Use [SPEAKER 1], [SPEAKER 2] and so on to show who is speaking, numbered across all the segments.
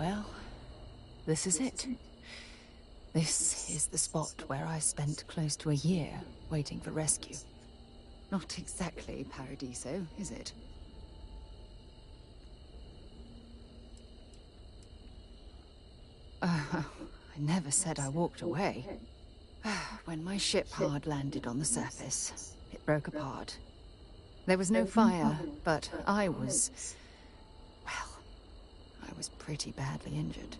[SPEAKER 1] Well, this is it. This is the spot where I spent close to a year waiting for rescue. Not exactly Paradiso, is it? I never said I walked away. When my ship hard landed on the surface, it broke apart. There was no fire, but I was pretty badly injured.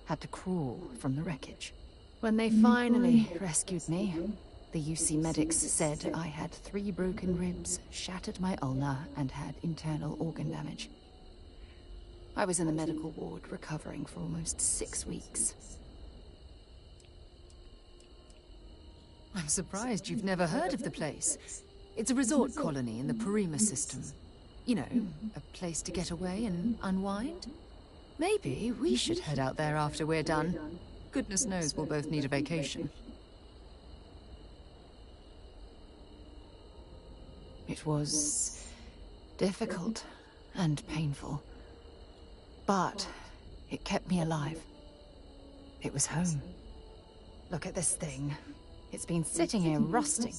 [SPEAKER 1] Had to crawl from the wreckage. When they finally rescued me, the UC medics said I had 3 broken ribs, shattered my ulna, and had internal organ damage. I was in the medical ward recovering for almost 6 weeks. I'm surprised you've never heard of the place. It's a resort colony in the Parima system. You know, a place to get away and unwind. Maybe we should head out there after we're done. Goodness knows we'll both need a vacation. It was difficult and painful, but it kept me alive. It was home. Look at this thing. It's been sitting here rusting.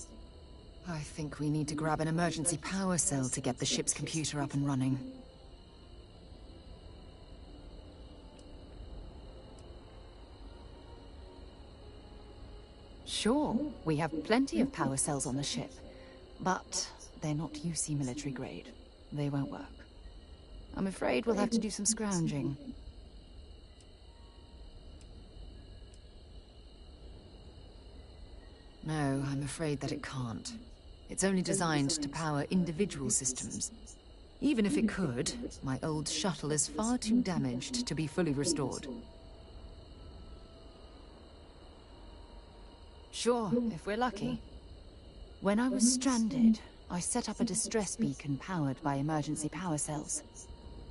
[SPEAKER 1] I think we need to grab an emergency power cell to get the ship's computer up and running. Sure, we have plenty of power cells on the ship, but they're not UC military grade. They won't work. I'm afraid we'll have to do some scrounging. No, I'm afraid that it can't. It's only designed to power individual systems. Even if it could, my old shuttle is far too damaged to be fully restored. Sure, if we're lucky. When I was stranded, I set up a distress beacon powered by emergency power cells.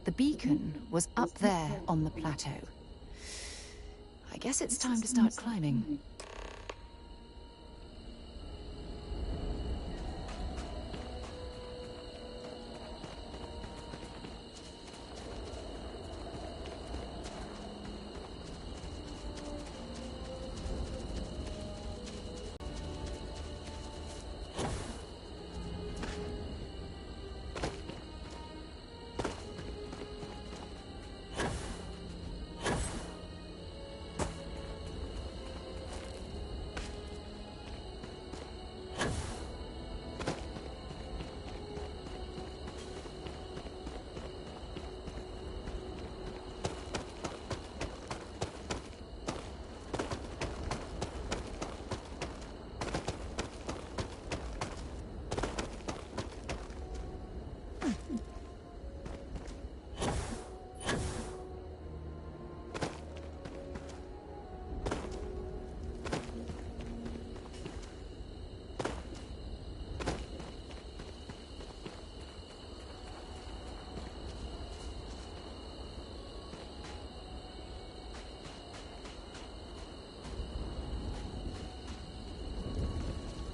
[SPEAKER 1] The beacon was up there on the plateau. I guess it's time to start climbing.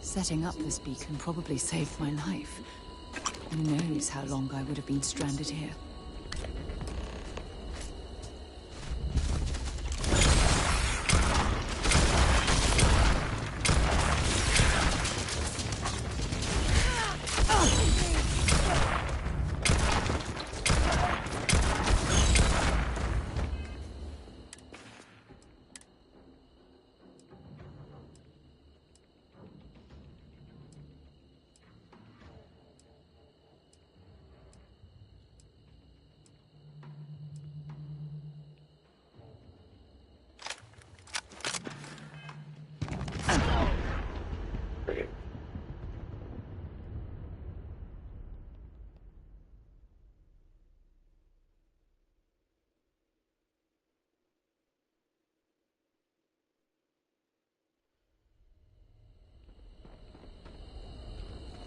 [SPEAKER 1] Setting up this beacon probably saved my life. Who knows how long I would have been stranded here.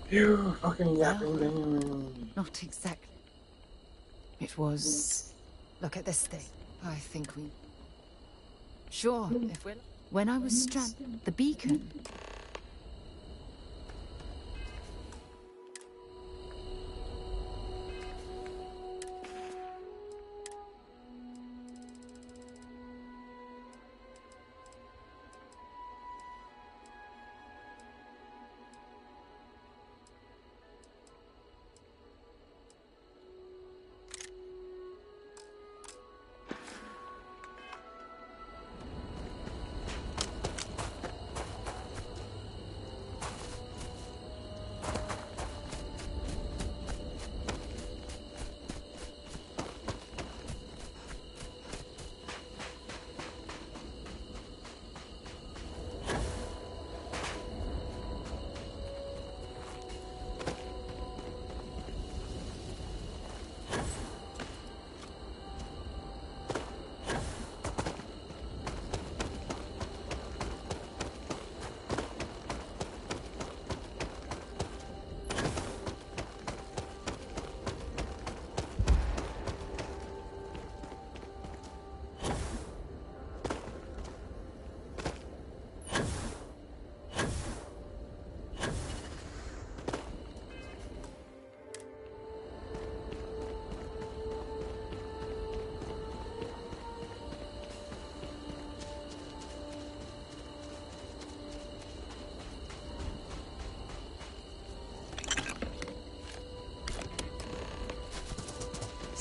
[SPEAKER 2] You fucking yapping thing.
[SPEAKER 1] Not exactly. It was... Look at this thing. I think we... Sure, if we're... When I was stranded, the beacon...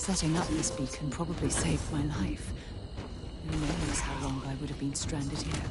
[SPEAKER 1] Setting up this beacon probably saved my life. Who knows how long I would have been stranded here.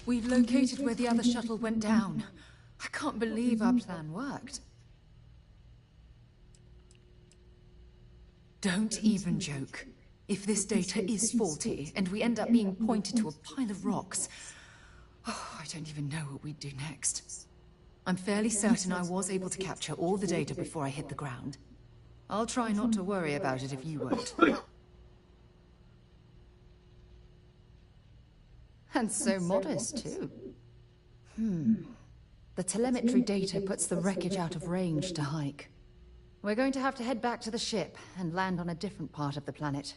[SPEAKER 1] We've located where the other shuttle went down. I can't believe our plan worked. Don't even joke. If this data is faulty, and we end up being pointed to a pile of rocks, I don't even know what we'd do next. I'm fairly certain I was able to capture all the data before I hit the ground. I'll try not to worry about it if you won't. And so modest, too. The telemetry data puts the wreckage out of range to hike. We're going to have to head back to the ship and land on a different part of the planet.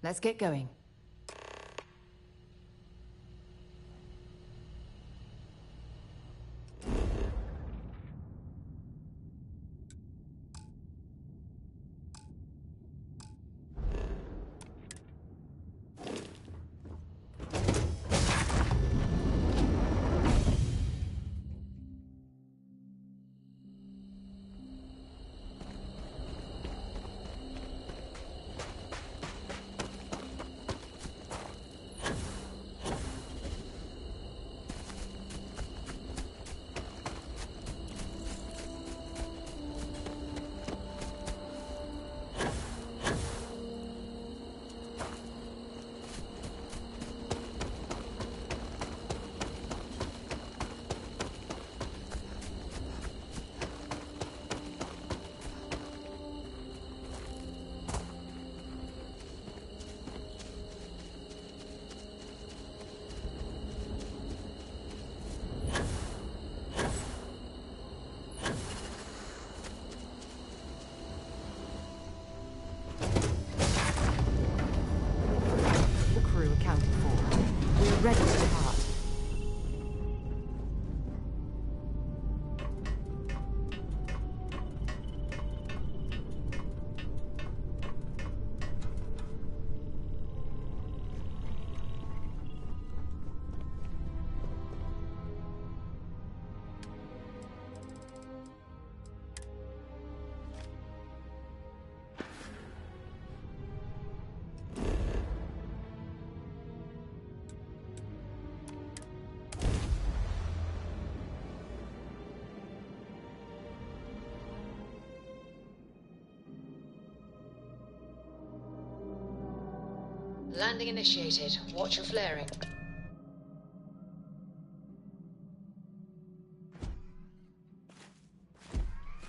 [SPEAKER 1] Let's get going. Ready to depart. Landing initiated. Watch your flaring.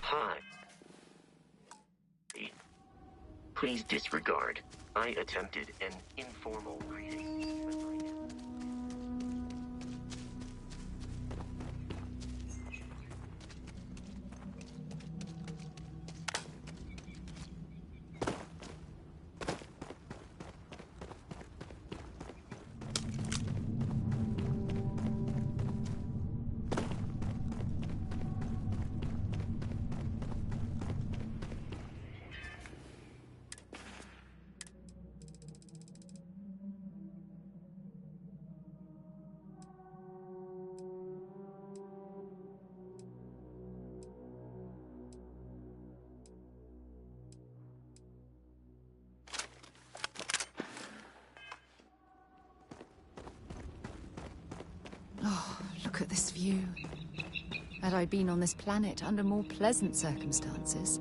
[SPEAKER 3] Hi. Please disregard. I attempted an informal greeting.
[SPEAKER 1] Oh, look at this view. Had I been on this planet under more pleasant circumstances,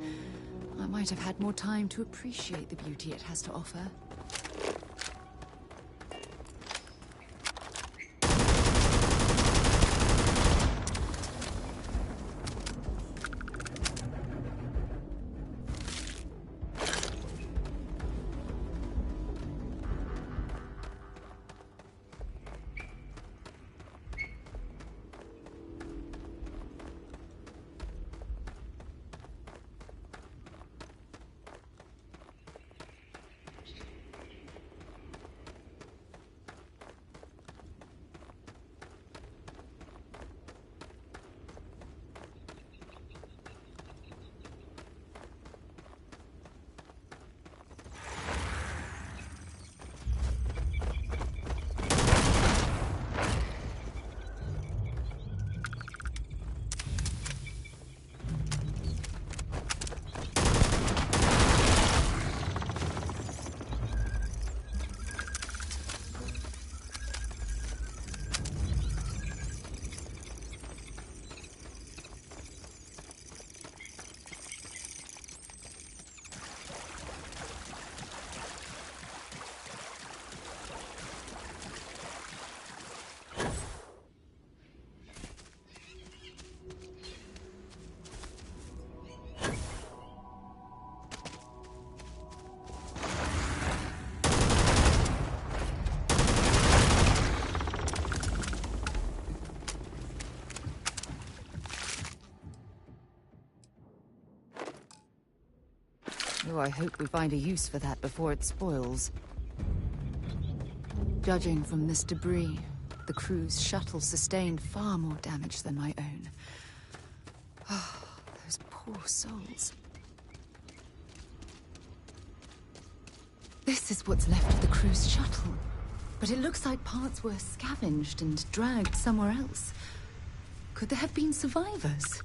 [SPEAKER 1] I might have had more time to appreciate the beauty it has to offer. Oh, I hope we find a use for that before it spoils. Judging from this debris, the crew's shuttle sustained far more damage than my own. Oh, those poor souls. This is what's left of the crew's shuttle. But it looks like parts were scavenged and dragged somewhere else. Could there have been survivors?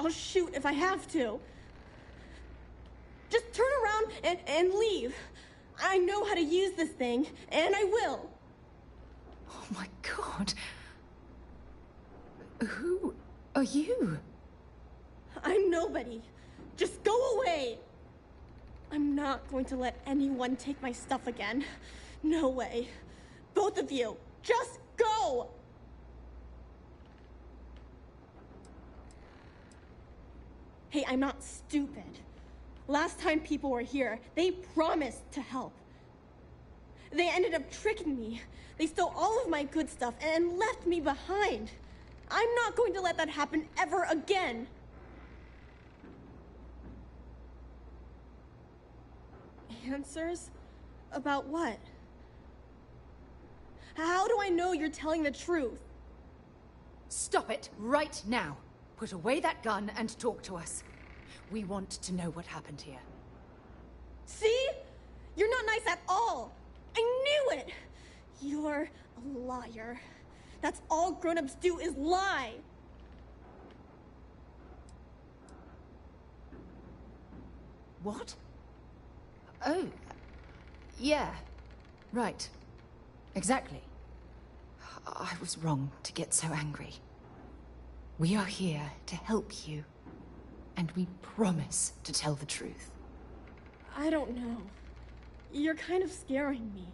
[SPEAKER 4] I'll shoot if I have to. Just turn around and leave. I know how to use this thing, and I will.
[SPEAKER 1] Oh my god. Who are you?
[SPEAKER 4] I'm nobody. Just go away. I'm not going to let anyone take my stuff again. No way. Both of you, just go! Hey, I'm not stupid. Last time people were here, they promised to help. They ended up tricking me. They stole all of my good stuff and left me behind. I'm not going to let that happen ever again. Answers? About what? How do I know you're telling the truth?
[SPEAKER 1] Stop it right now. Put away that gun and talk to us. We want to know what happened here.
[SPEAKER 4] See? You're not nice at all. I knew it. You're a liar. That's all grown-ups do is lie.
[SPEAKER 1] What? Oh. Yeah. Right. Exactly. I was wrong to get so angry. We are here to help you. And we promise to tell the truth.
[SPEAKER 4] I don't know. You're kind of scaring me.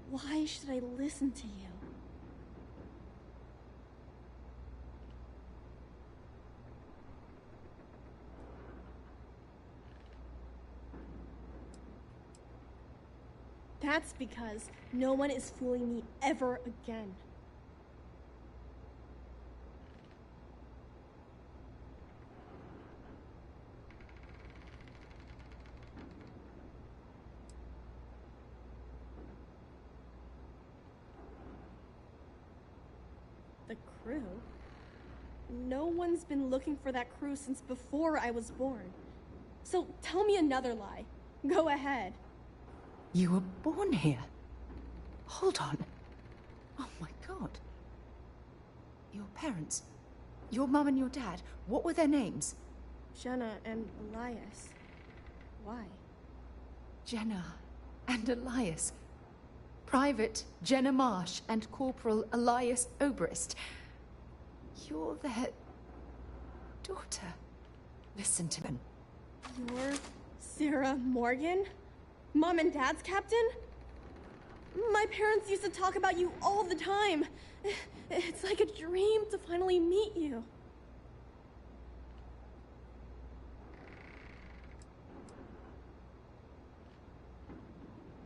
[SPEAKER 4] Why should I listen to you? That's because no one is fooling me ever again. The crew? No one's been looking for that crew since before I was born. So tell me another lie. Go ahead.
[SPEAKER 1] You were born here? Hold on. Oh my god. Your parents, your mum and your dad, what were their names?
[SPEAKER 4] Jenna and Elias. Why?
[SPEAKER 1] Jenna and Elias. Private Jenna Marsh and Corporal Elias Obrist. You're their daughter. Listen to them.
[SPEAKER 4] You're Sarah Morgan? Mom and Dad's captain? My parents used to talk about you all the time. It's like a dream to finally meet you.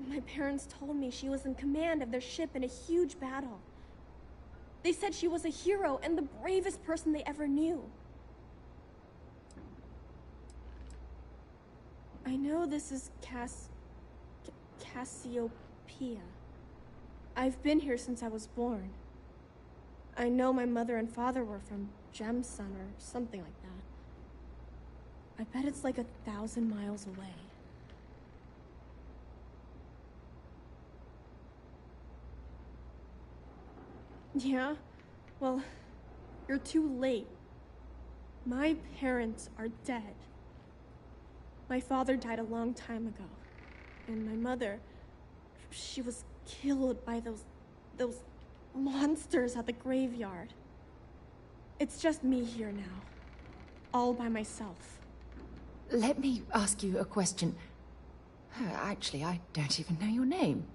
[SPEAKER 4] My parents told me she was in command of their ship in a huge battle. They said she was a hero and the bravest person they ever knew. I know this is Cassiopeia. I've been here since I was born. I know my mother and father were from Gemsun or something like that. I bet it's like 1,000 miles away. Yeah? Well, you're too late. My parents are dead. My father died a long time ago. And my mother, she was killed by those monsters at the graveyard. It's just me here now. All by myself.
[SPEAKER 1] Let me ask you a question. Actually, I don't even know your name.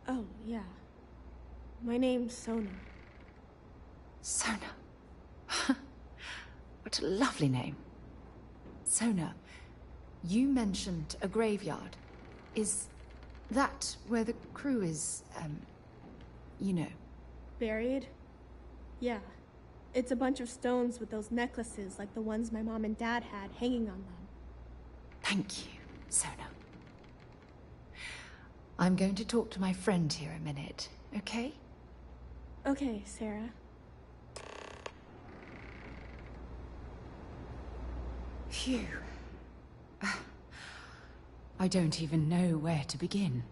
[SPEAKER 4] Oh, yeah. My name's Sona.
[SPEAKER 1] Sona. What a lovely name. Sona, you mentioned a graveyard. Is that where the crew is, you know?
[SPEAKER 4] Buried? Yeah. It's a bunch of stones with those necklaces like the ones my mom and dad had hanging on them.
[SPEAKER 1] Thank you, Sona. I'm going to talk to my friend here a minute, okay?
[SPEAKER 4] Okay, Sarah.
[SPEAKER 1] Phew. I don't even know where to begin.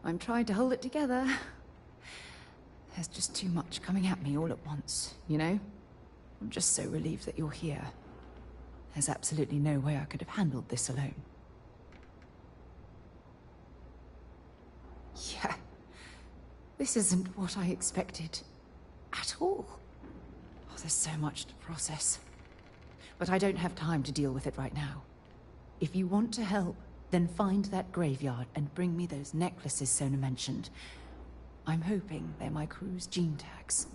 [SPEAKER 1] I'm trying to hold it together. There's just too much coming at me all at once, you know? I'm just so relieved that you're here. There's absolutely no way I could have handled this alone. Yeah. This isn't what I expected. At all. Oh, there's so much to process. But I don't have time to deal with it right now. If you want to help, then find that graveyard and bring me those necklaces Sona mentioned. I'm hoping they're my crew's gene tags.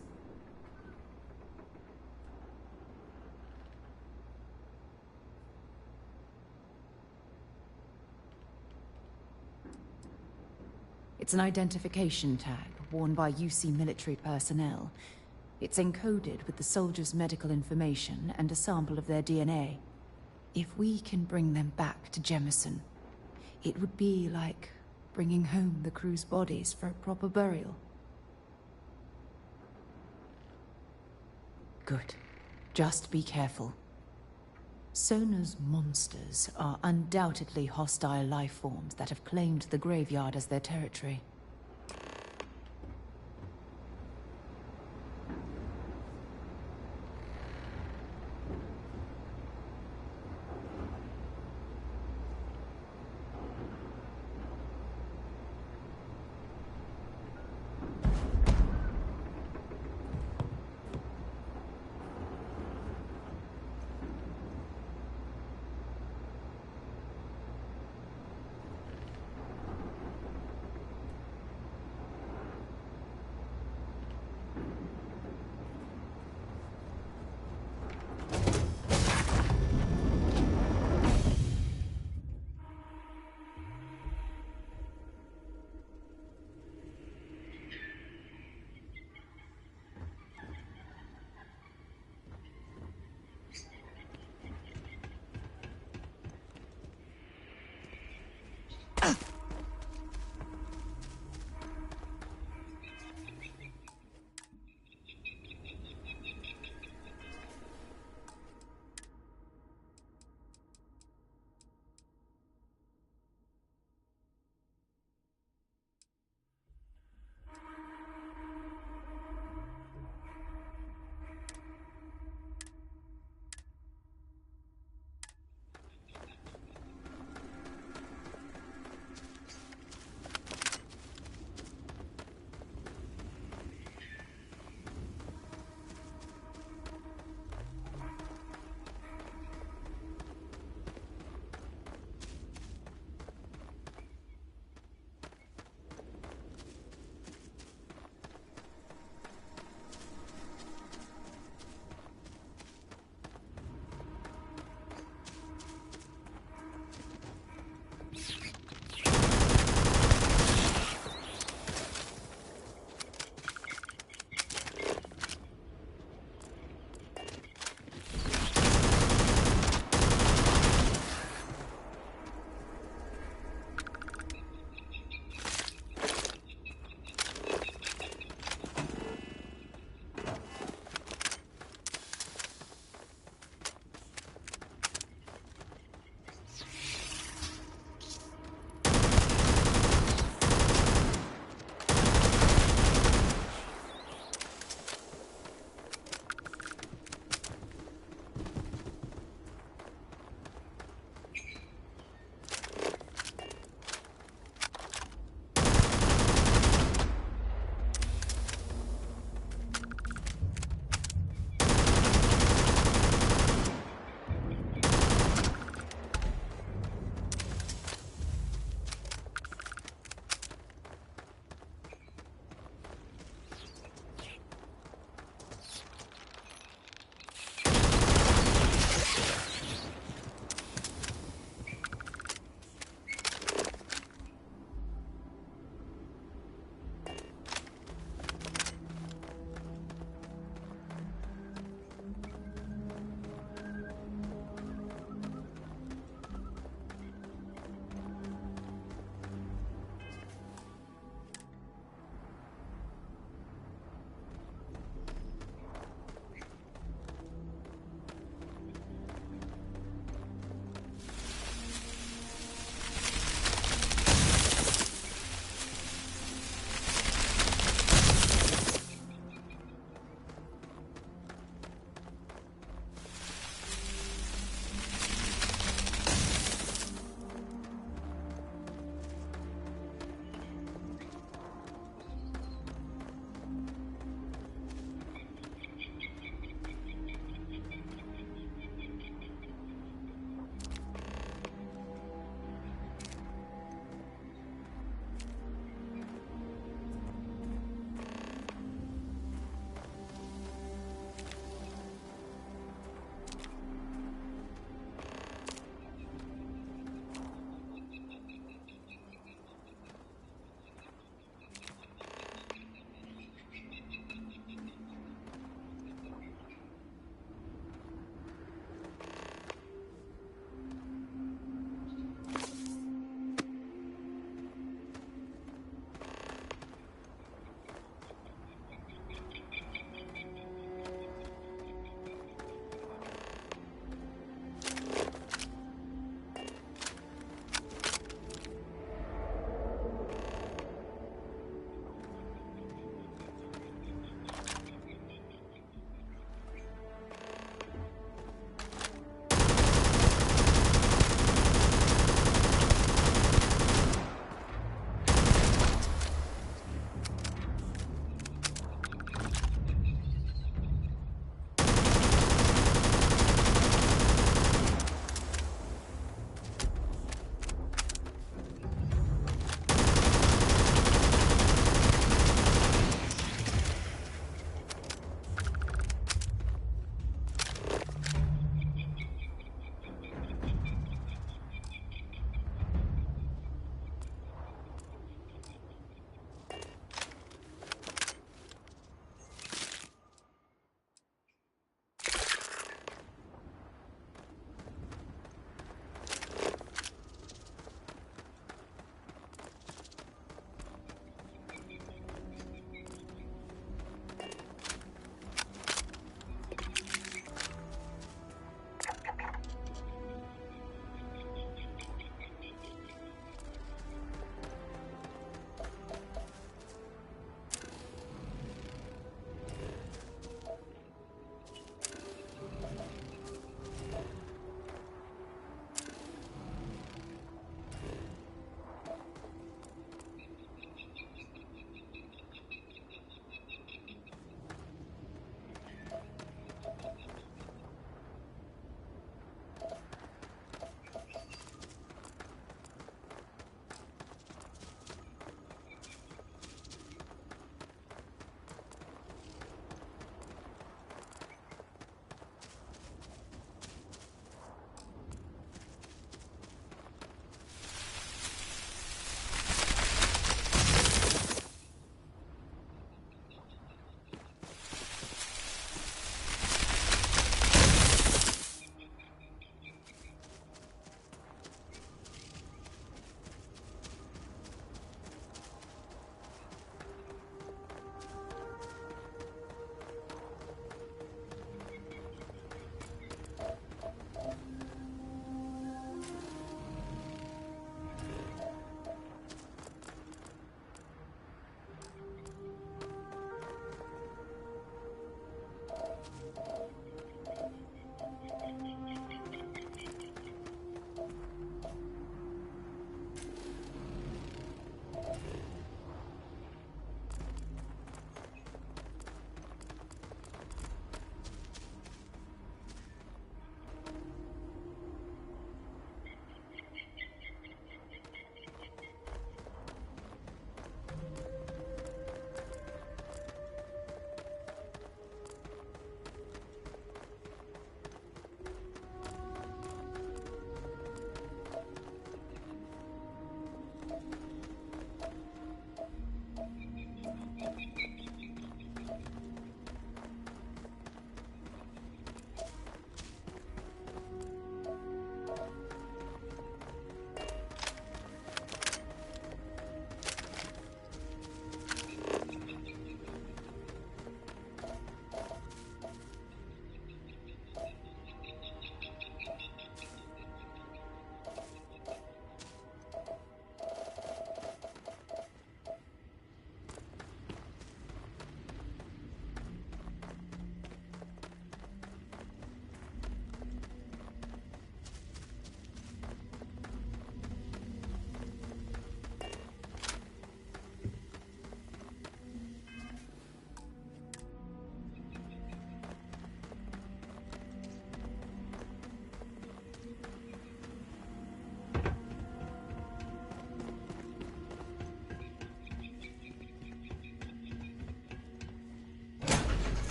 [SPEAKER 1] It's an identification tag worn by UC military personnel. It's encoded with the soldiers' medical information and a sample of their DNA. If we can bring them back to Jemison, it would be like bringing home the crew's bodies for a proper burial. Good. Just be careful. Sona's monsters are undoubtedly hostile life forms that have claimed the graveyard as their territory.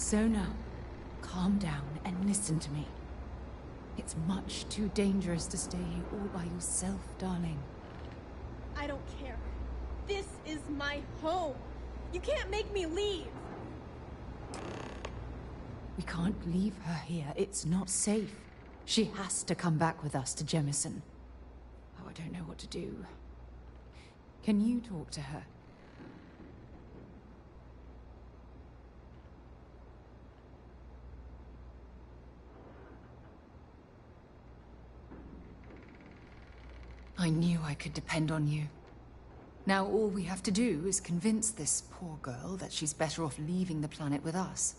[SPEAKER 1] Sona, calm down and listen to me. It's much too dangerous to stay here all by yourself, darling.
[SPEAKER 4] I don't care. This is my home. You can't make me leave.
[SPEAKER 1] We can't leave her here. It's not safe. She has to come back with us to Jemison. Oh, I don't know what to do. Can you talk to her? I knew I could depend on you. Now all we have to do is convince this poor girl that she's better off leaving the planet with us.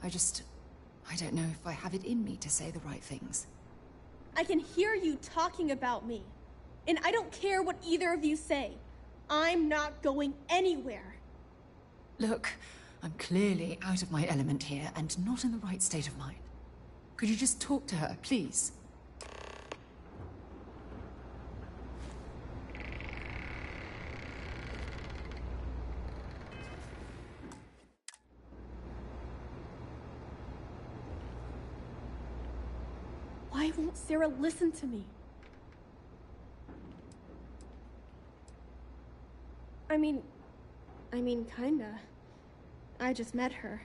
[SPEAKER 1] I don't know if I have it in me to say the right things.
[SPEAKER 4] I can hear you talking about me. And I don't care what either of you say. I'm not going anywhere.
[SPEAKER 1] Look, I'm clearly out of my element here and not in the right state of mind. Could you just talk to her, please?
[SPEAKER 4] Why won't Sarah listen to me? I mean, kinda. I just met her.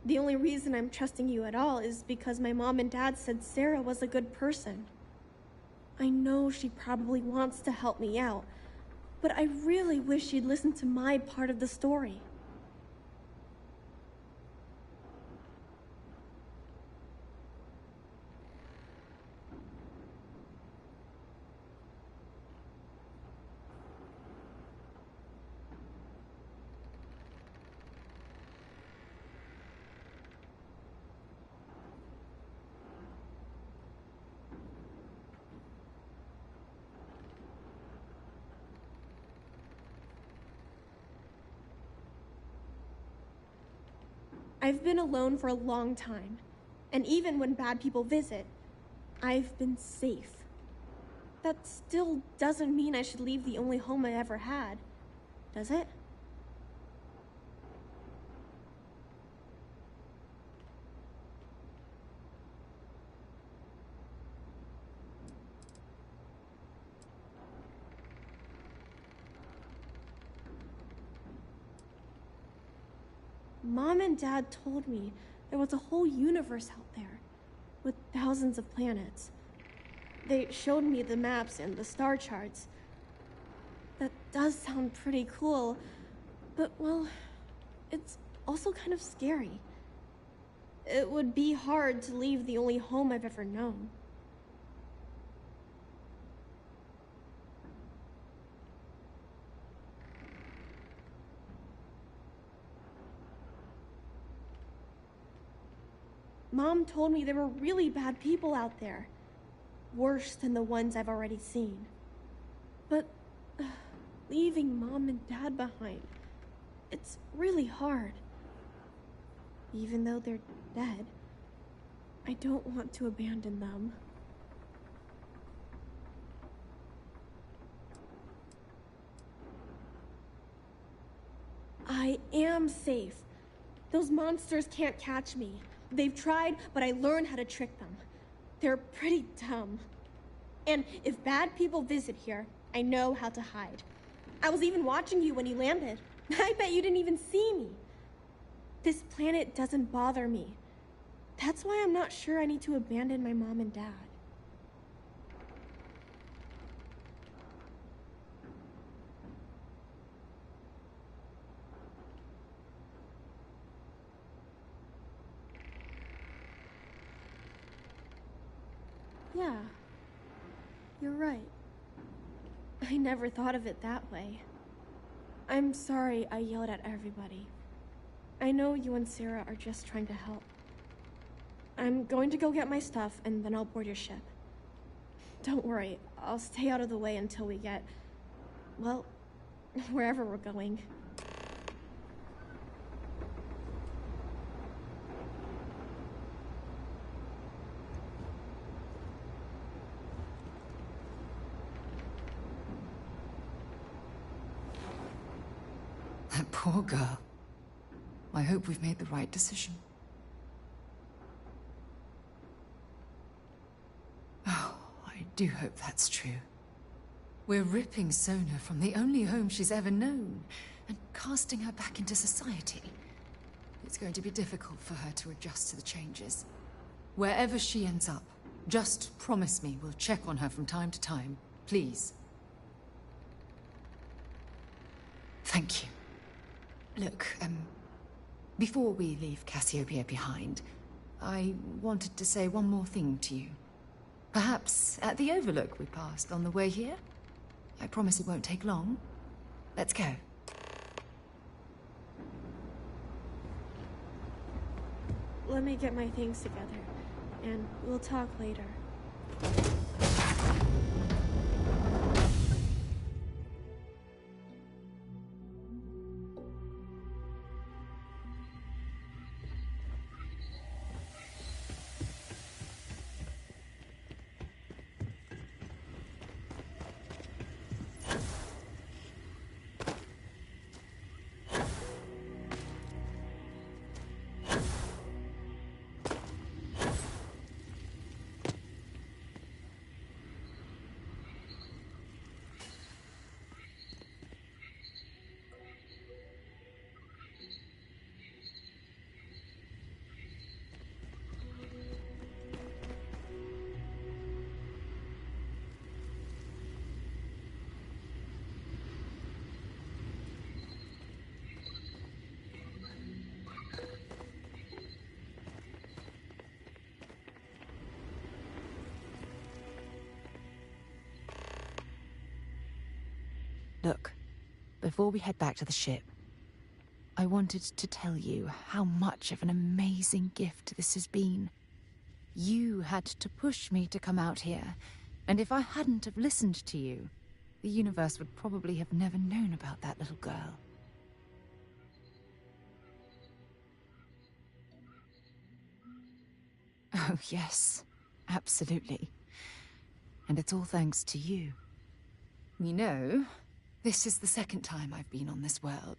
[SPEAKER 4] The only reason I'm trusting you at all is because my mom and dad said Sarah was a good person. I know she probably wants to help me out, but I really wish she'd listen to my part of the story. I've been alone for a long time, and even when bad people visit, I've been safe. That still doesn't mean I should leave the only home I ever had, does it? Mom and Dad told me there was a whole universe out there, with thousands of planets. They showed me the maps and the star charts. That does sound pretty cool, but well, it's also kind of scary. It would be hard to leave the only home I've ever known. Mom told me there were really bad people out there. Worse than the ones I've already seen. But leaving Mom and Dad behind, it's really hard. Even though they're dead, I don't want to abandon them. I am safe. Those monsters can't catch me. They've tried, but I learned how to trick them. They're pretty dumb. And if bad people visit here, I know how to hide. I was even watching you when you landed. I bet you didn't even see me. This planet doesn't bother me. That's why I'm not sure I need to abandon my mom and dad. Yeah, you're right. I never thought of it that way. I'm sorry I yelled at everybody. I know you and Sarah are just trying to help. I'm going to go get my stuff and then I'll board your ship. Don't worry, I'll stay out of the way until we get, well, wherever we're going.
[SPEAKER 1] That poor girl. I hope we've made the right decision. Oh, I do hope that's true. We're ripping Sona from the only home she's ever known and casting her back into society. It's going to be difficult for her to adjust to the changes. Wherever she ends up, just promise me we'll check on her from time to time, please. Thank you. Look, before we leave Cassiopeia behind, I wanted to say one more thing to you. Perhaps at the overlook we passed on the way here? I promise it won't take long. Let's go.
[SPEAKER 4] Let me get my things together, and we'll talk later.
[SPEAKER 1] Look, before we head back to the ship, I wanted to tell you how much of an amazing gift this has been. You had to push me to come out here, and if I hadn't have listened to you, the universe would probably have never known about that little girl. Oh, yes, absolutely. And it's all thanks to you. You know, this is the second time I've been on this world.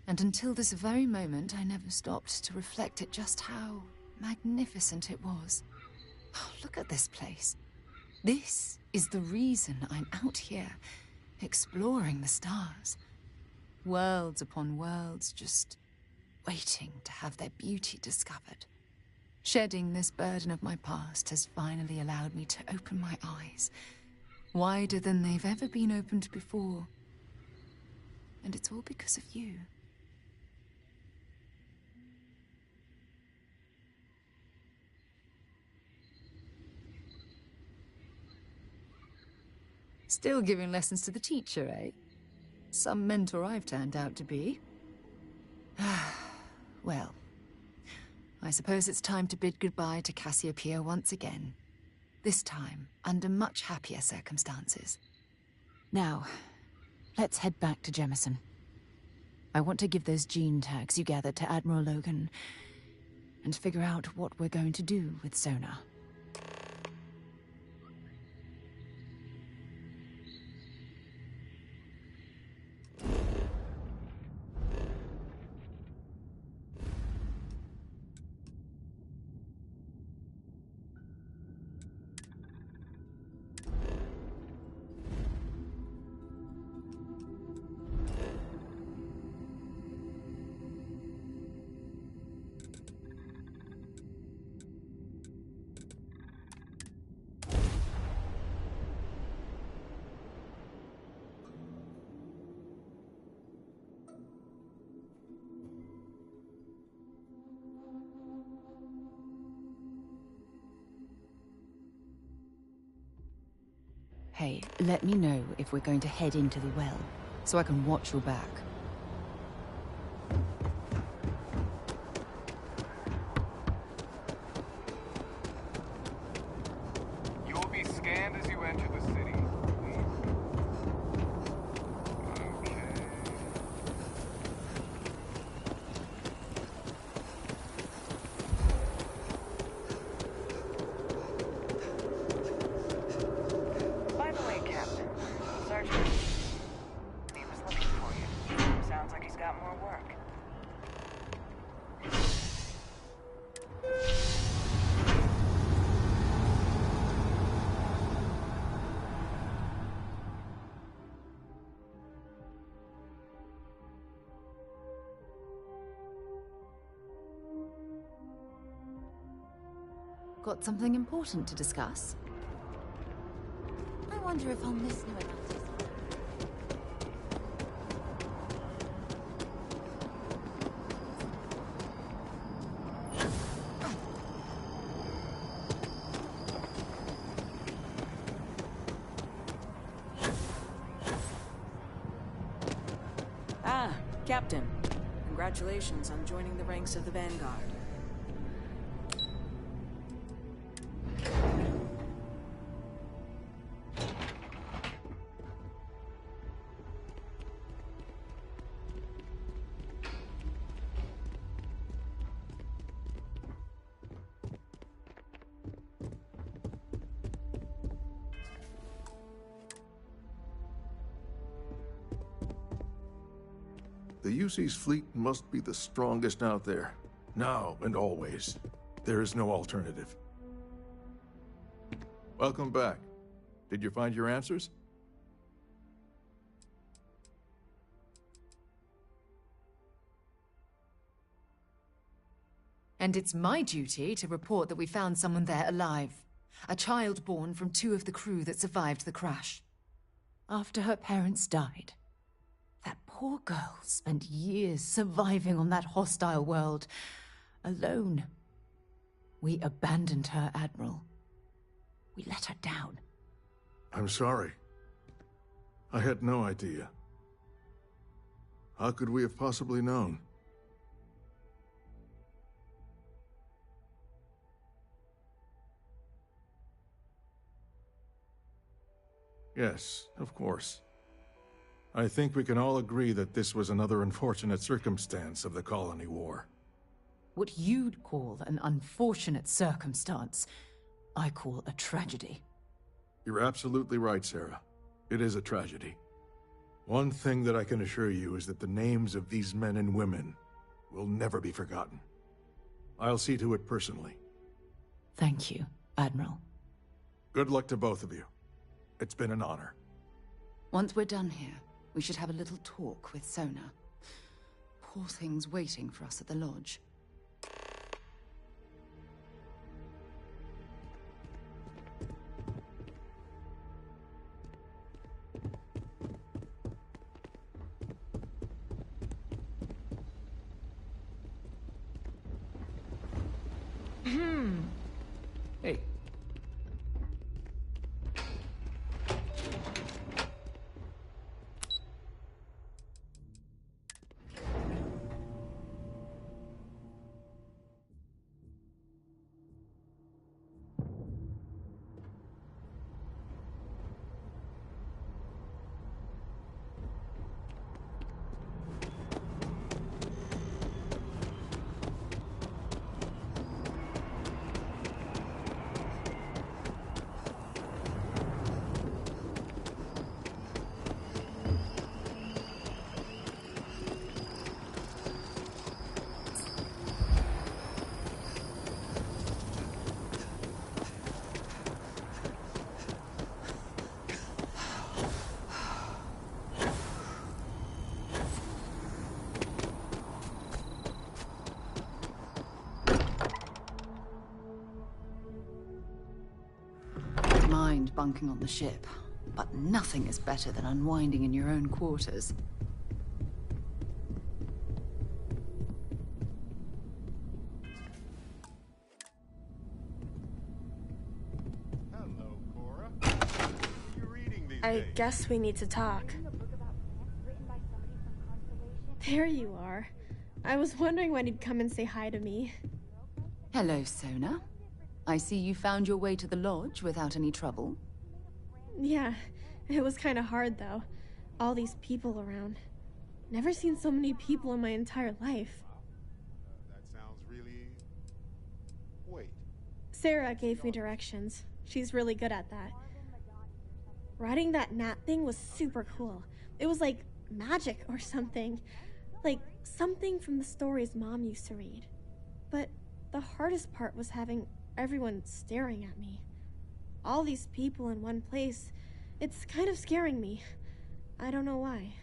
[SPEAKER 1] And until this very moment, I never stopped to reflect at just how magnificent it was. Oh, look at this place. This is the reason I'm out here, exploring the stars. Worlds upon worlds, just waiting to have their beauty discovered. Shedding this burden of my past has finally allowed me to open my eyes, wider than they've ever been opened before. And it's all because of you. Still giving lessons to the teacher, eh? Some mentor I've turned out to be. Well, I suppose it's time to bid goodbye to Cassiopeia once again. This time, under much happier circumstances. Now, let's head back to Jemison. I want to give those gene tags you gathered to Admiral Logan and figure out what we're going to do with Sona. Hey, let me know if we're going to head into the well, so I can watch your back.
[SPEAKER 5] You will be scanned as you enter the city. Okay.
[SPEAKER 6] By the way, Captain, Sergeant, he was looking for you.
[SPEAKER 1] Got something important to discuss?
[SPEAKER 6] I wonder if I'll miss new announcements.
[SPEAKER 7] Ah, Captain. Congratulations on joining the ranks of the Vanguard.
[SPEAKER 8] The UC's fleet must be the strongest out there. Now and always. There is no alternative. Welcome back. Did you find your answers?
[SPEAKER 1] And it's my duty to report that we found someone there alive. A child born from 2 of the crew that survived the crash. After her parents died. That poor girl spent years surviving on that hostile world, alone. We abandoned her, Admiral. We let her down.
[SPEAKER 8] I'm sorry. I had no idea. How could we have possibly known? Yes, of course. I think we can all agree that this was another unfortunate circumstance of the Colony War.
[SPEAKER 1] What you'd call an unfortunate circumstance, I call a tragedy.
[SPEAKER 8] You're absolutely right, Sarah. It is a tragedy. One thing that I can assure you is that the names of these men and women will never be forgotten. I'll see to it personally.
[SPEAKER 1] Thank you, Admiral.
[SPEAKER 8] Good luck to both of you. It's been an honor.
[SPEAKER 1] Once we're done here, we should have a little talk with Sona. Poor thing's waiting for us at the lodge.
[SPEAKER 9] Hey.
[SPEAKER 1] Mind bunking on the ship, but nothing is better than unwinding in your own quarters.
[SPEAKER 5] Hello, Cora. What are you reading these
[SPEAKER 4] I
[SPEAKER 5] days?
[SPEAKER 4] guess we need to talk. There you are. I was wondering when you'd come and say hi to me.
[SPEAKER 1] Hello, Sona. I see you found your way to the lodge without any trouble.
[SPEAKER 4] Yeah, it was kind of hard though. All these people around. Never seen so many people in my entire life.
[SPEAKER 5] That sounds really... Wait.
[SPEAKER 4] Sarah gave me directions. She's really good at that. Riding that gnat thing was super cool. It was like magic or something. Like something from the stories Mom used to read. But the hardest part was having everyone staring at me. All these people in one place. It's kind of scaring me. I don't know why.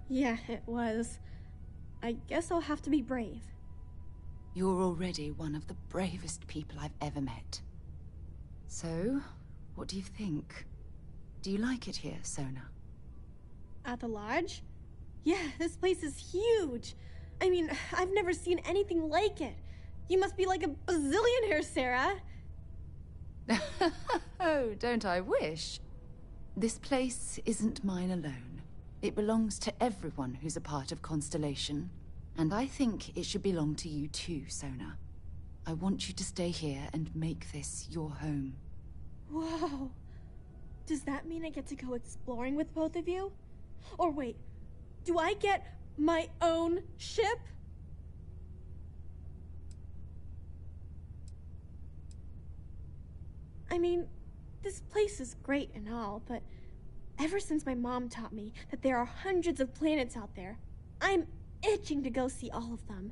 [SPEAKER 4] Yeah, it was. I guess I'll have to be brave.
[SPEAKER 1] You're already one of the bravest people I've ever met. So, what do you think? Do you like it here, Sona?
[SPEAKER 4] At the lodge? Yeah, this place is huge. I mean, I've never seen anything like it. You must be like a bazillionaire, Sarah.
[SPEAKER 1] Oh, don't I wish? This place isn't mine alone. It belongs to everyone who's a part of Constellation. And I think it should belong to you too, Sona. I want you to stay here and make this your home.
[SPEAKER 4] Whoa. Does that mean I get to go exploring with both of you? Or wait, do I get my own ship? I mean, this place is great and all, but ever since my mom taught me that there are hundreds of planets out there, I'm itching to go see all of them.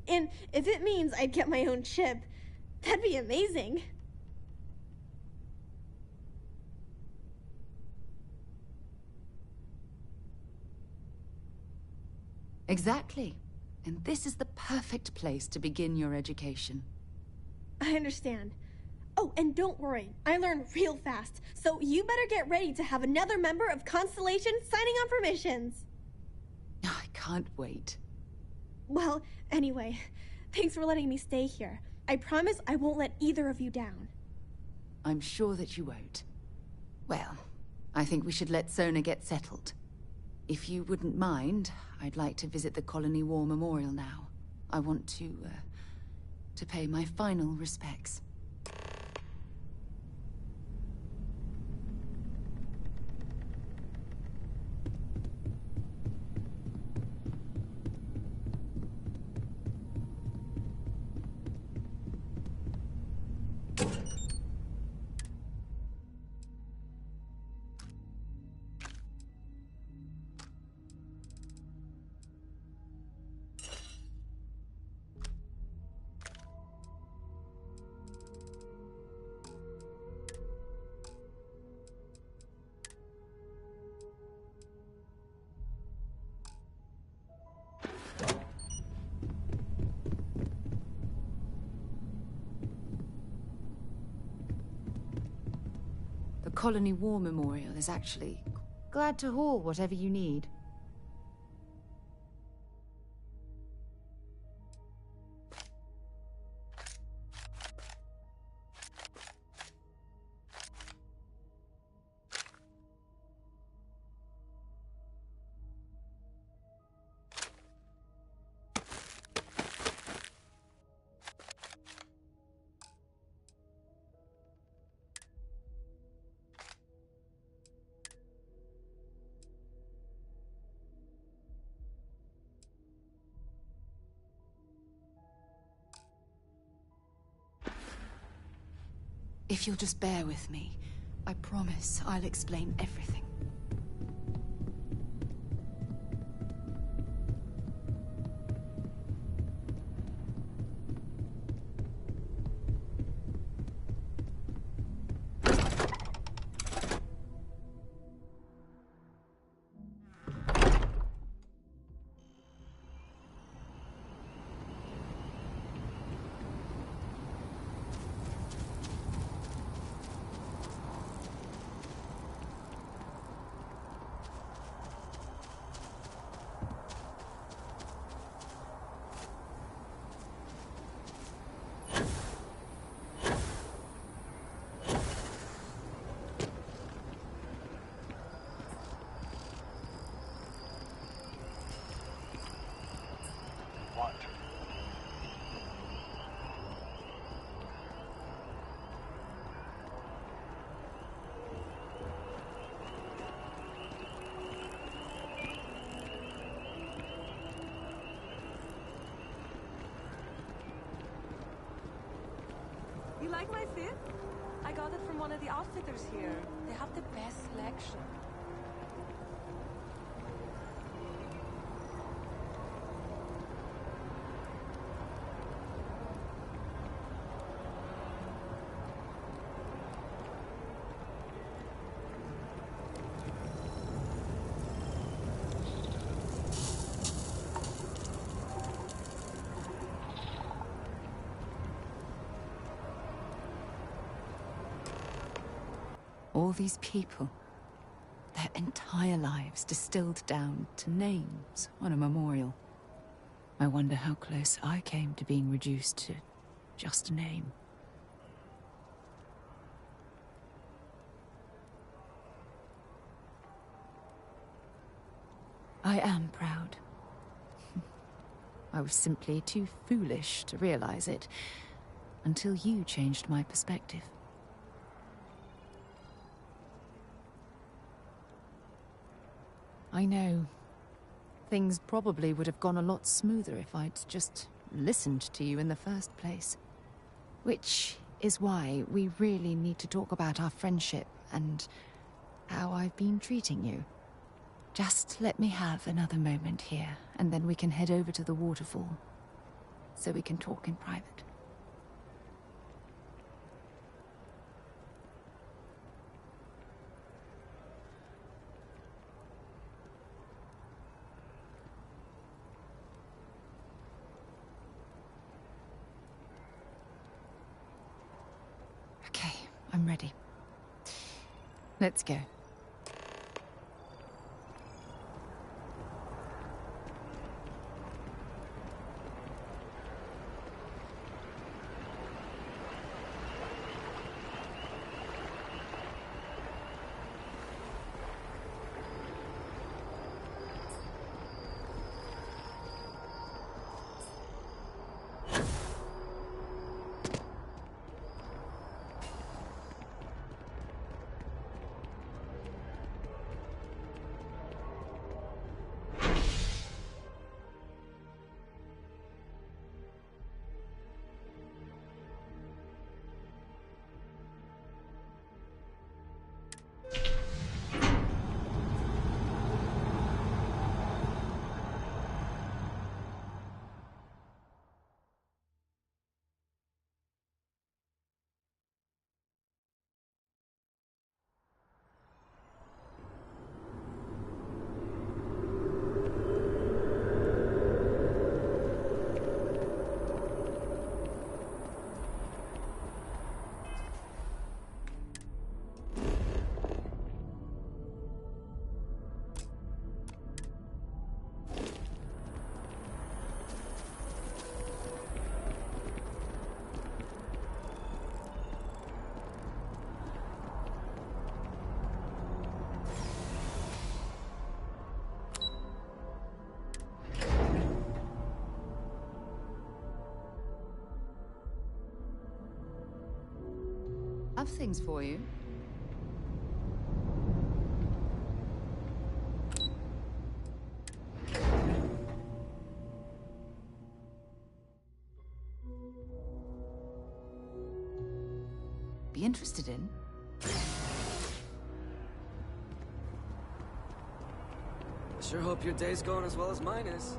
[SPEAKER 4] And if it means I'd get my own ship, that'd be amazing.
[SPEAKER 1] Exactly. And this is the perfect place to begin your education.
[SPEAKER 4] I understand. Oh, and don't worry, I learn real fast, so you better get ready to have another member of Constellation signing on for missions.
[SPEAKER 1] I can't wait.
[SPEAKER 4] Well, anyway, thanks for letting me stay here. I promise I won't let either of you down.
[SPEAKER 1] I'm sure that you won't. Well, I think we should let Sona get settled. If you wouldn't mind, I'd like to visit the Colony War Memorial now. I want to pay my final respects. The Colony War Memorial is actually glad to haul whatever you need. If you'll just bear with me, I promise I'll explain everything.
[SPEAKER 7] You like my fit? I got it from one of the outfitters here. They have the best selection.
[SPEAKER 1] All these people, their entire lives distilled down to names on a memorial. I wonder how close I came to being reduced to just a name. I am proud. I was simply too foolish to realize it until you changed my perspective. I know. Things probably would have gone a lot smoother if I'd just listened to you in the first place. Which is why we really need to talk about our friendship and how I've been treating you. Just let me have another moment here, and then we can head over to the waterfall, so we can talk in private. Okay, I'm ready. Let's go. Have things for you. Be interested in?
[SPEAKER 9] I sure hope your day's going as well as mine is.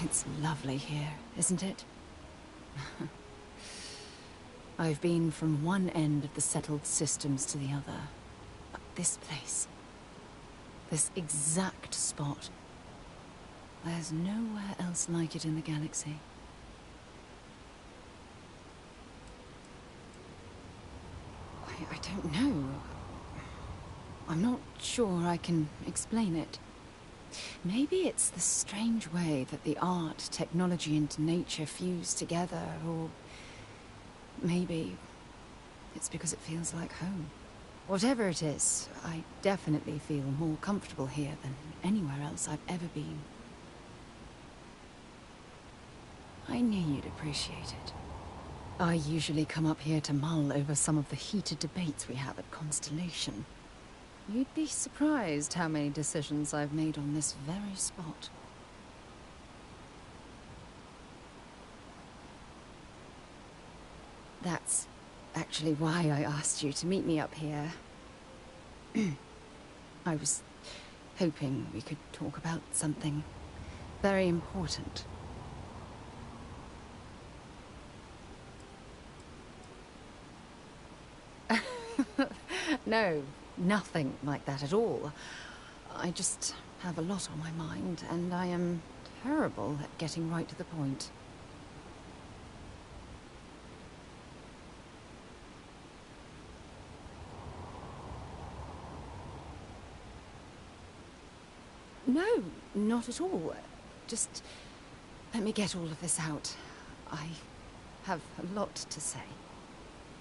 [SPEAKER 1] It's lovely here, isn't it? I've been from one end of the settled systems to the other. But this place, this exact spot, there's nowhere else like it in the galaxy. I don't know. I'm not sure I can explain it. Maybe it's the strange way that the art, technology, and nature fuse together, or maybe it's because it feels like home. Whatever it is, I definitely feel more comfortable here than anywhere else I've ever been. I knew you'd appreciate it. I usually come up here to mull over some of the heated debates we have at Constellation. You'd be surprised how many decisions I've made on this very spot. That's actually why I asked you to meet me up here. I was hoping we could talk about something very important. No, nothing like that at all. I just have a lot on my mind, and I am terrible at getting right to the point. No, not at all. Just let me get all of this out. I have a lot to say.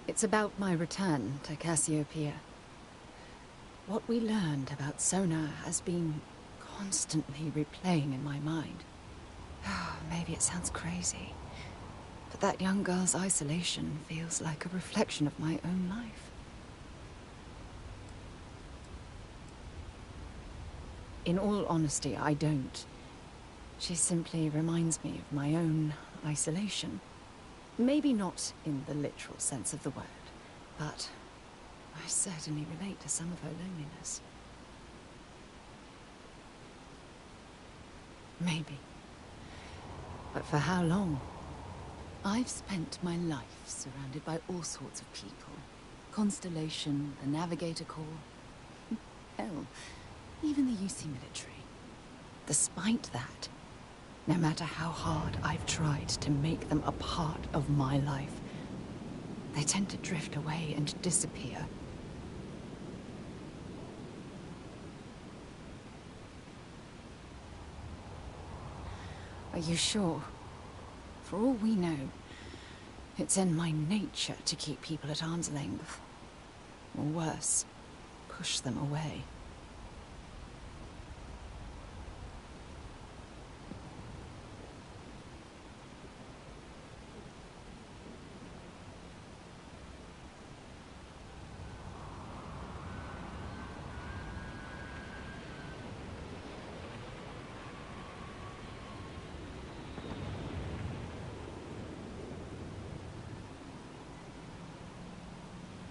[SPEAKER 1] It's about my return to Cassiopeia. What we learned about Sona has been constantly replaying in my mind. Maybe it sounds crazy, but that young girl's isolation feels like a reflection of my own life. In all honesty, I don't. She simply reminds me of my own isolation. Maybe not in the literal sense of the word, but I certainly relate to some of her loneliness. Maybe. But for how long? I've spent my life surrounded by all sorts of people. Constellation, the Navigator Corps. Hell, even the UC military. Despite that, no matter how hard I've tried to make them a part of my life, they tend to drift away and disappear. Are you sure? For all we know, it's in my nature to keep people at arm's length. Or worse, push them away.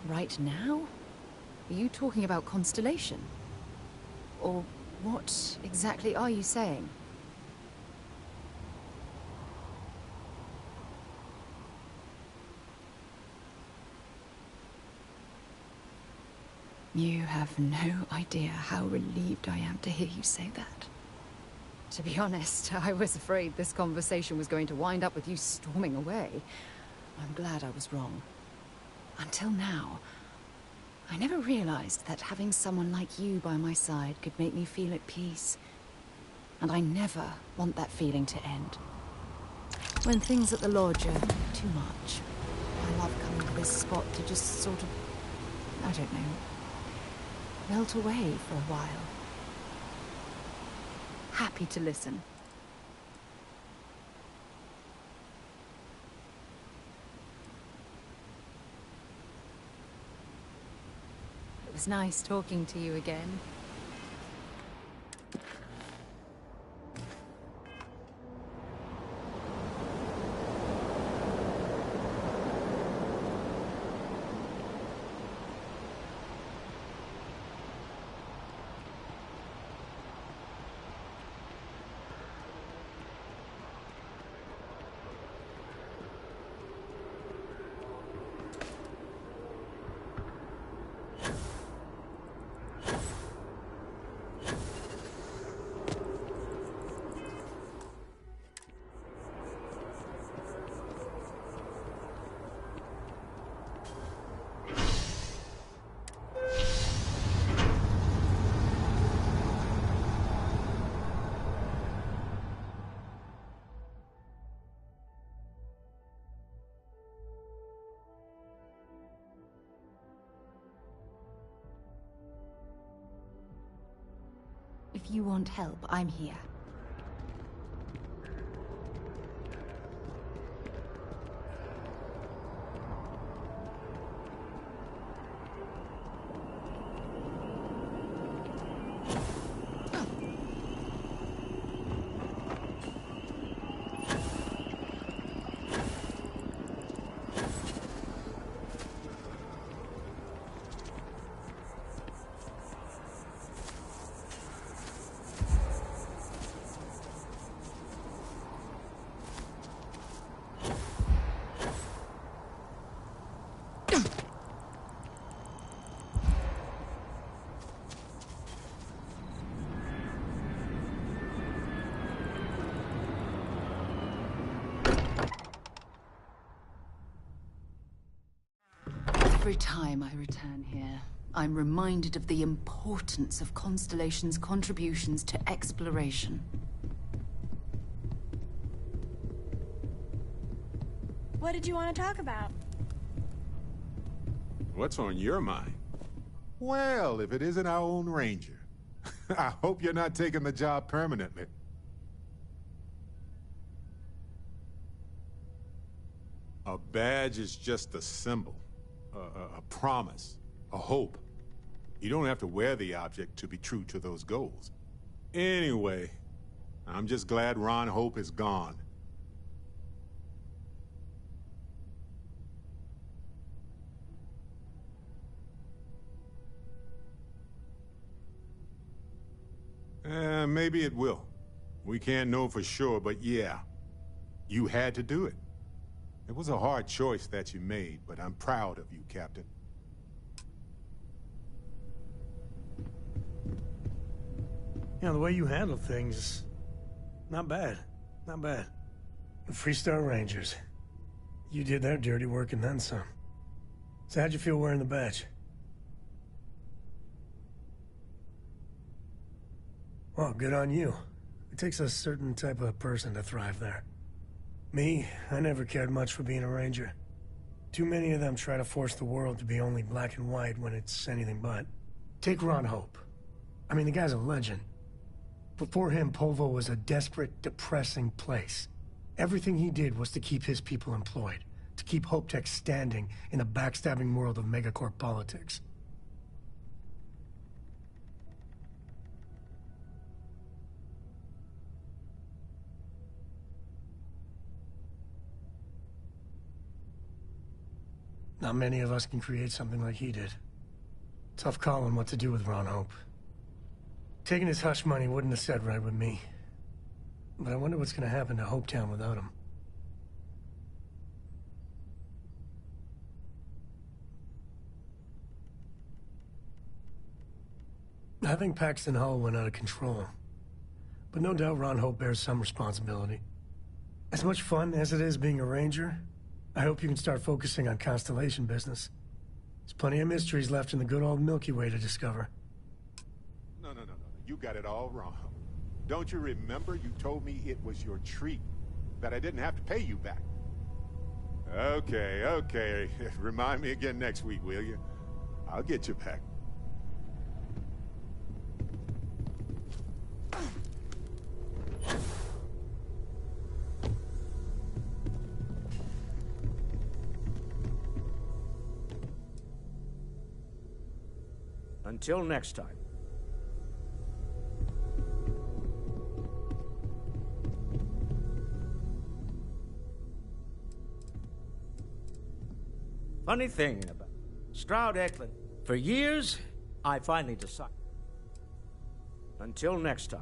[SPEAKER 1] Right now? Are you talking about Constellation? Or what exactly are you saying? You have no idea how relieved I am to hear you say that. To be honest, I was afraid this conversation was going to wind up with you storming away. I'm glad I was wrong. Until now, I never realized that having someone like you by my side could make me feel at peace. And I never want that feeling to end. When things at the lodge are too much, I love coming to this spot to just sort of, I don't know, melt away for a while. Happy to listen. It was nice talking to you again. If you want help, I'm here. Every time I return here, I'm reminded of the importance of Constellation's contributions to exploration.
[SPEAKER 4] What did you want to talk about?
[SPEAKER 5] What's on your mind? Well, if it isn't our own ranger. I hope you're not taking the job permanently. A badge is just a symbol, a promise, a hope. You don't have to wear the object to be true to those goals. Anyway, I'm just glad Ron Hope is gone. Maybe it will. We can't know for sure, but yeah, you had to do it. It was a hard choice that you made, but I'm proud of you, Captain.
[SPEAKER 10] You know, the way you handle things, not bad. Not bad. The Freestar Rangers. You did their dirty work and then some. So how'd you feel wearing the badge? Well, good on you. It takes a certain type of person to thrive there. Me, I never cared much for being a ranger. Too many of them try to force the world to be only black and white when it's anything but. Take Ron Hope. I mean, the guy's a legend. Before him, Polvo was a desperate, depressing place. Everything he did was to keep his people employed, to keep Hope Tech standing in the backstabbing world of megacorp politics. Not many of us can create something like he did. Tough calling what to do with Ron Hope. Taking his hush money wouldn't have sat right with me. But I wonder what's gonna happen to Hopetown without him. I think Paxton Hall went out of control. But no doubt Ron Hope bears some responsibility. As much fun as it is being a ranger, I hope you can start focusing on Constellation business. There's plenty of mysteries left in the good old Milky Way to discover.
[SPEAKER 5] No. You got it all wrong. Don't you remember you told me it was your treat, that I didn't have to pay you back? Okay. Remind me again next week, will you? I'll get you back.
[SPEAKER 11] Until next time. Funny thing about Stroud Eklund. For years, I finally decided. Until next time.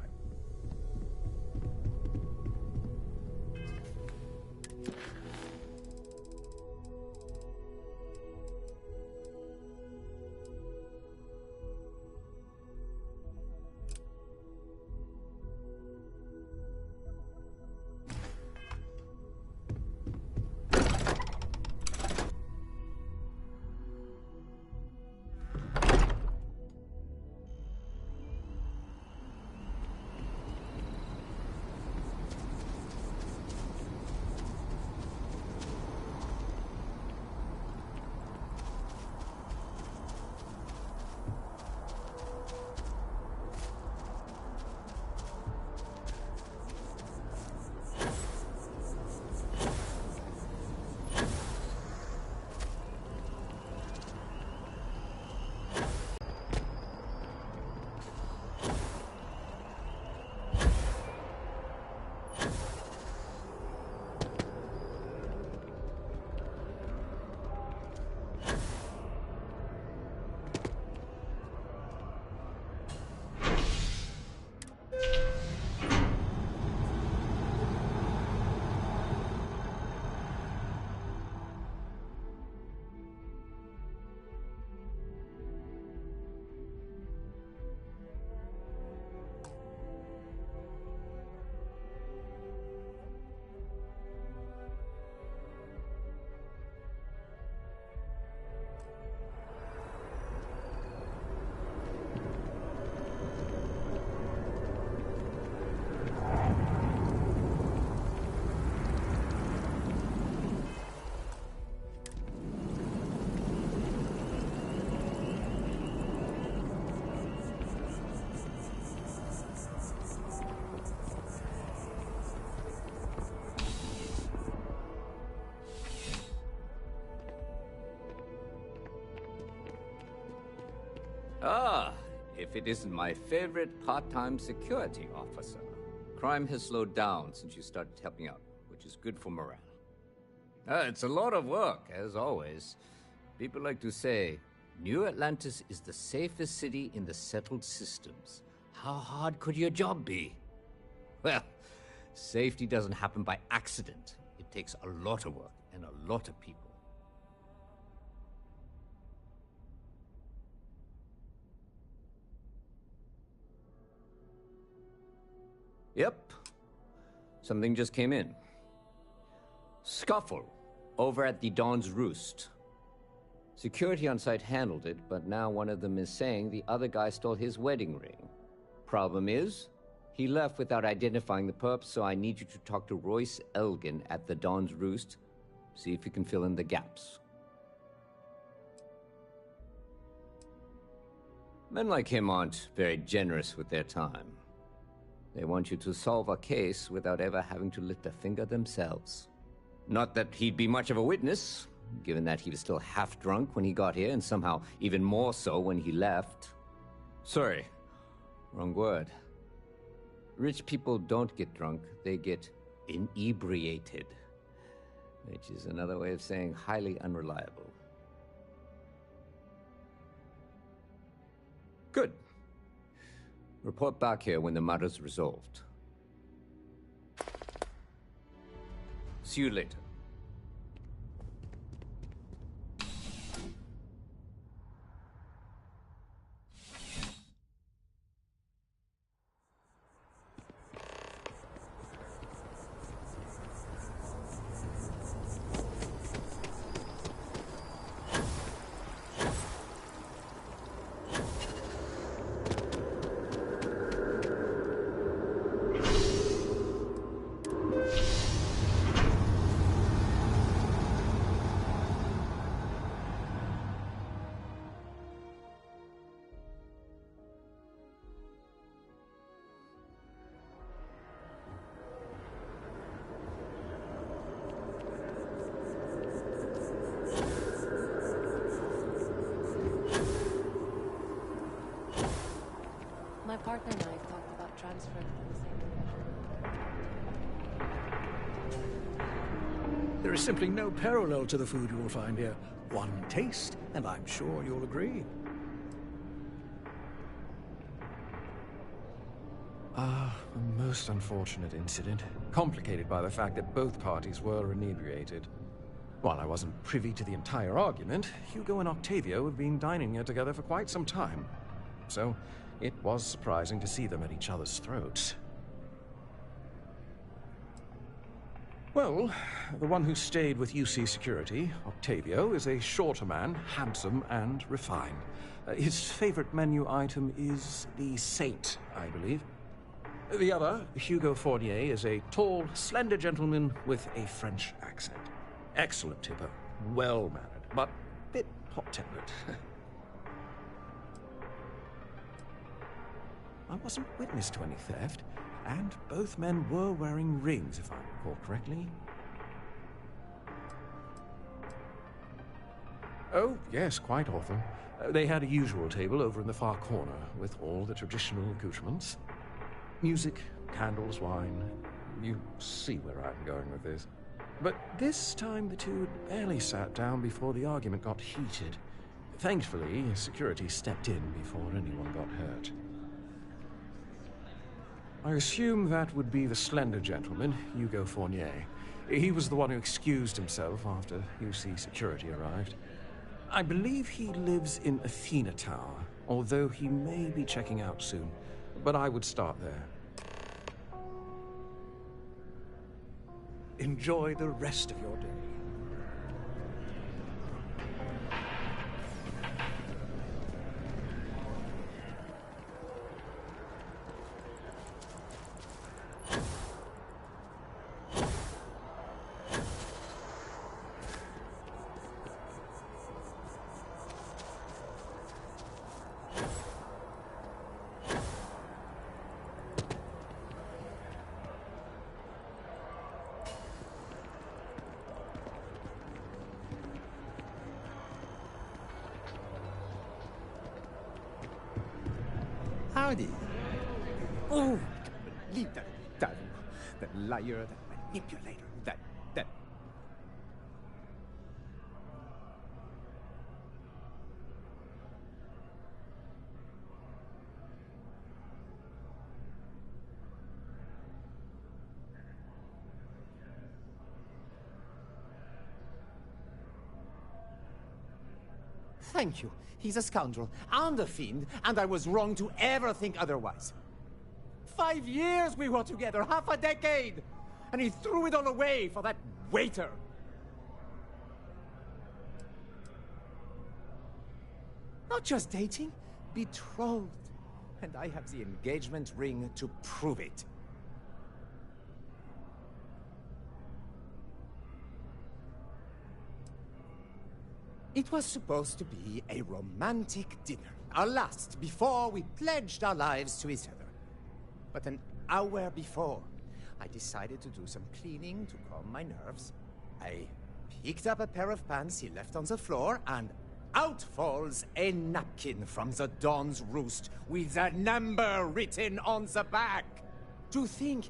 [SPEAKER 12] if it isn't my favorite part-time security officer. Crime has slowed down since you started helping out, which is good for morale. It's a lot of work, as always. People like to say, New Atlantis is the safest city in the settled systems. How hard could your job be? Well, safety doesn't happen by accident. It takes a lot of work and a lot of people. Yep. Something just came in. Scuffle over at the Dawn's Roost. Security on site handled it, but now one of them is saying the other guy stole his wedding ring. Problem is, he left without identifying the perp, so I need you to talk to Royce Elgin at the Dawn's Roost. See if you can fill in the gaps. Men like him aren't very generous with their time. They want you to solve a case without ever having to lift a finger themselves. Not that he'd be much of a witness, given that he was still half drunk when he got here, and somehow even more so when he left. Sorry, wrong word. Rich people don't get drunk, they get inebriated, which is another way of saying highly unreliable. Good. Report back here when the matter's resolved. See you later.
[SPEAKER 6] My partner and I talked about transferring to the same division.
[SPEAKER 13] There is simply no parallel to the food you will find here. One taste, and I'm sure you'll agree.
[SPEAKER 14] A most unfortunate incident, complicated by the fact that both parties were inebriated. While I wasn't privy to the entire argument, Hugo and Octavio have been dining here together for quite some time. So, it was surprising to see them at each other's throats. Well, the one who stayed with UC Security, Octavio, is a shorter man, handsome and refined. His favorite menu item is the Saint, I believe. The other, Hugo Fournier, is a tall, slender gentleman with a French accent. Excellent tipper, well-mannered, but a bit hot-tempered. I wasn't witness to any theft, and both men were wearing rings, if I recall correctly. Oh, yes, quite often. They had a usual table over in the far corner, with all the traditional accoutrements. Music, candles, wine. You see where I'm going with this. But this time the two had barely sat down before the argument got heated. Thankfully, security stepped in before anyone got hurt. I assume that would be the slender gentleman, Hugo Fournier. He was the one who excused himself after UC Security arrived. I believe he lives in Athena Tower, although he may be checking out soon. But I would start there.
[SPEAKER 13] Enjoy the rest of your day.
[SPEAKER 15] Howdy. Oh, I can't believe that liar, that manipulator, that...
[SPEAKER 11] Thank you. He's a scoundrel and a fiend, and I was wrong to ever think otherwise. 5 years we were together, half a decade! And he threw it all away for that waiter! Not just dating, betrothed. And I have the engagement ring to prove it. It was supposed to be a romantic dinner, our last before we pledged our lives to each other. But an hour before, I decided to do some cleaning to calm my nerves. I picked up a pair of pants he left on the floor, and out falls a napkin from the Dawn's Roost with a number written on the back. To think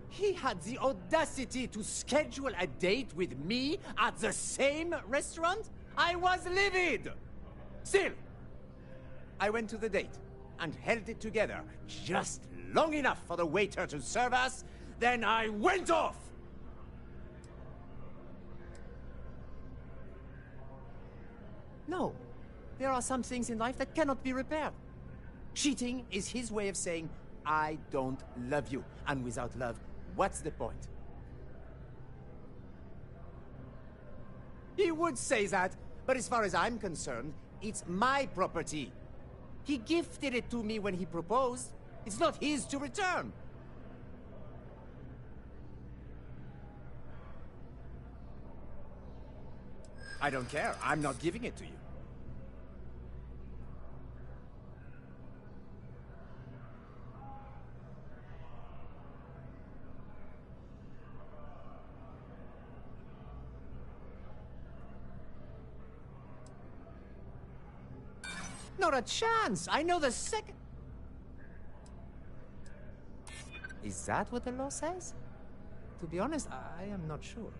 [SPEAKER 11] he had the audacity to schedule a date with me at the same restaurant? I was livid! Still, I went to the date and held it together just long enough for the waiter to serve us, then I went off! No, there are some things in life that cannot be repaired. Cheating is his way of saying, I don't love you. And without love, what's the point? He would say that, but as far as I'm concerned, it's my property. He gifted it to me when he proposed. It's not his to return. I don't care. I'm not giving it to you. Not a chance! I know the second... Is that what the law says? To be honest, I am not sure.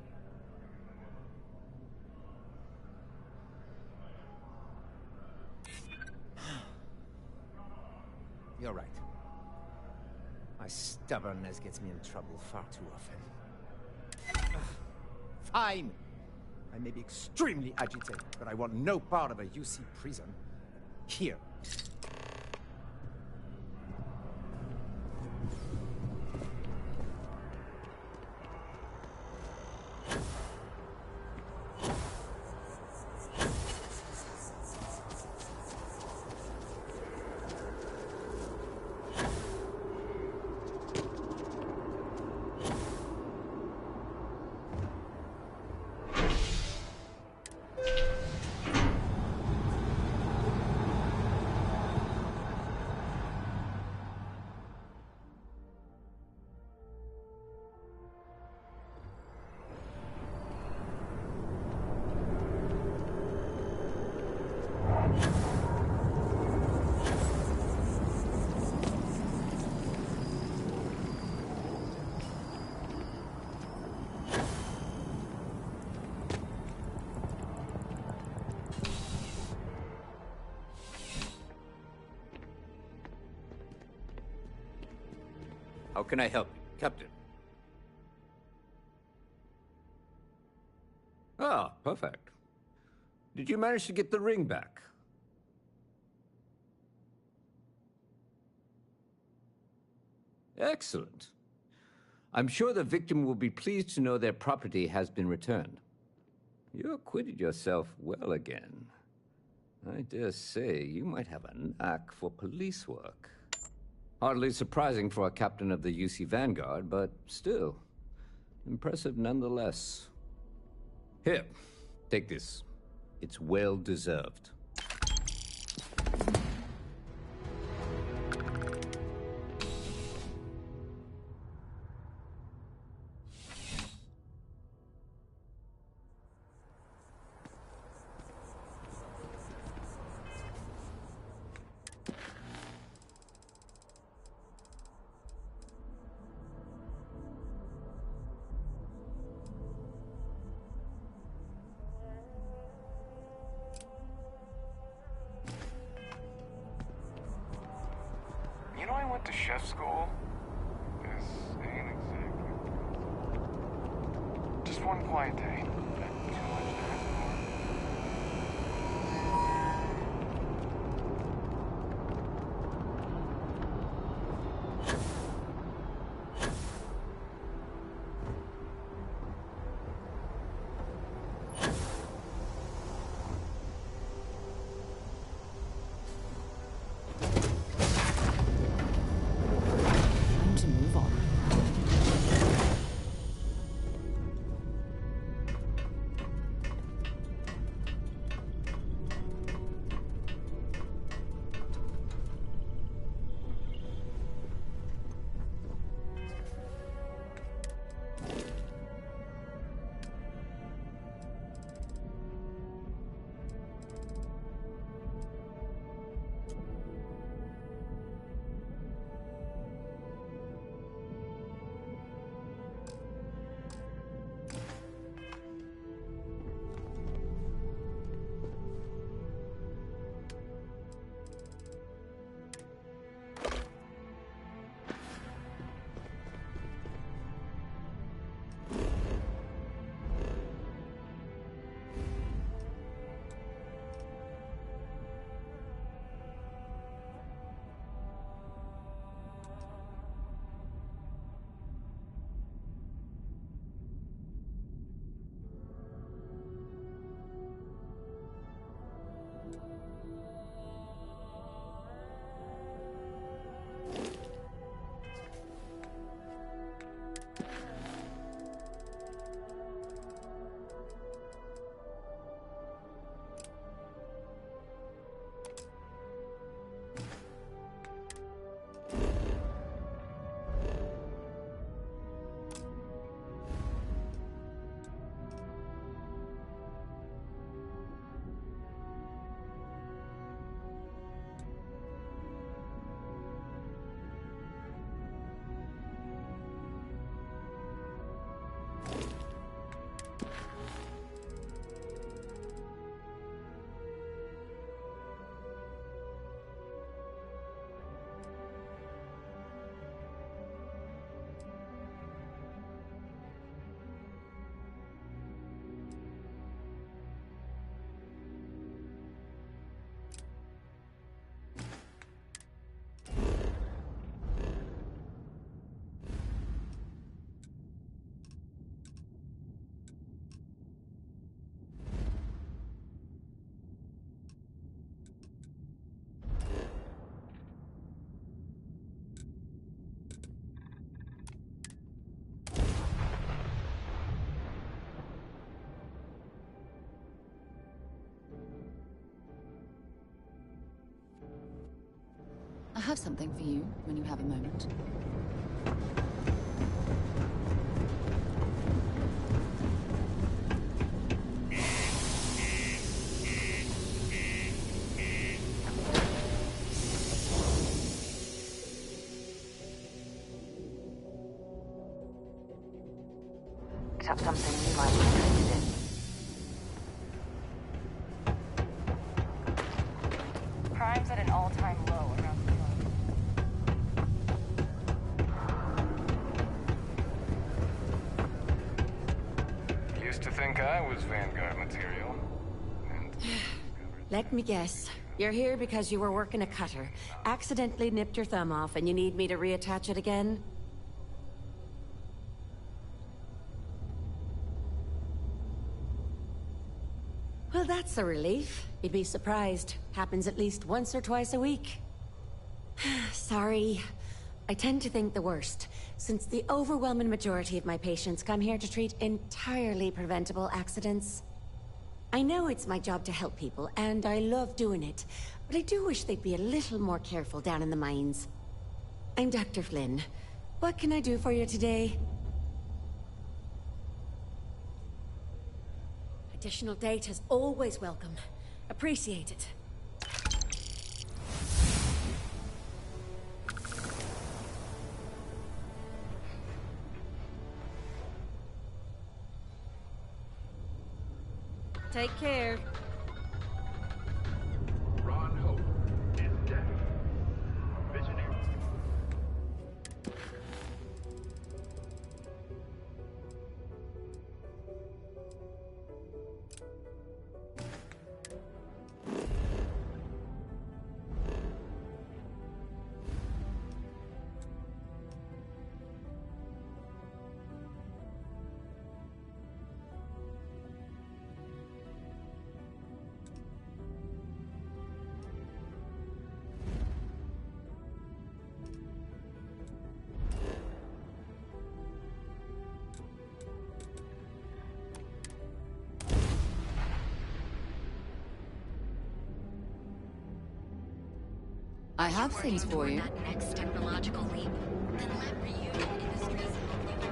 [SPEAKER 11] You're right. My stubbornness gets me in trouble far too often. Fine! I may be extremely agitated, but I want no part of a UC prison. Here.
[SPEAKER 12] How can I help you, Captain? Ah, perfect. Did you manage to get the ring back? Excellent. I'm sure the victim will be pleased to know their property has been returned. You acquitted yourself well again. I dare say you might have a knack for police work. Hardly surprising for a captain of the UC Vanguard, but still, impressive nonetheless. Here, take this. It's well deserved.
[SPEAKER 16] went to chef school. This ain't exactly. Just one quiet day. Not too much to ask for.
[SPEAKER 1] Time to move on. I have something for you when you have a moment. Picked up something you might be interested in. Crime's at an all-time low around the globe.
[SPEAKER 16] Used to think I was Vanguard material.
[SPEAKER 17] Let me guess. You're here because you were working a cutter, accidentally nipped your thumb off, and you need me to reattach it again? Well, that's a relief. You'd be surprised. Happens at least once or twice a week. Sorry. I tend to think the worst, since the overwhelming majority of my patients come here to treat entirely preventable accidents. I know it's my job to help people, and I love doing it, but I do wish they'd be a little more careful down in the mines. I'm Dr. Flynn. What can I do for you today? Additional data's always welcome. Appreciate it. Take care.
[SPEAKER 18] Ron Hope is dead. Visionary.
[SPEAKER 1] I have things for you.
[SPEAKER 17] That next technological leap, then let Reunion Industries help you.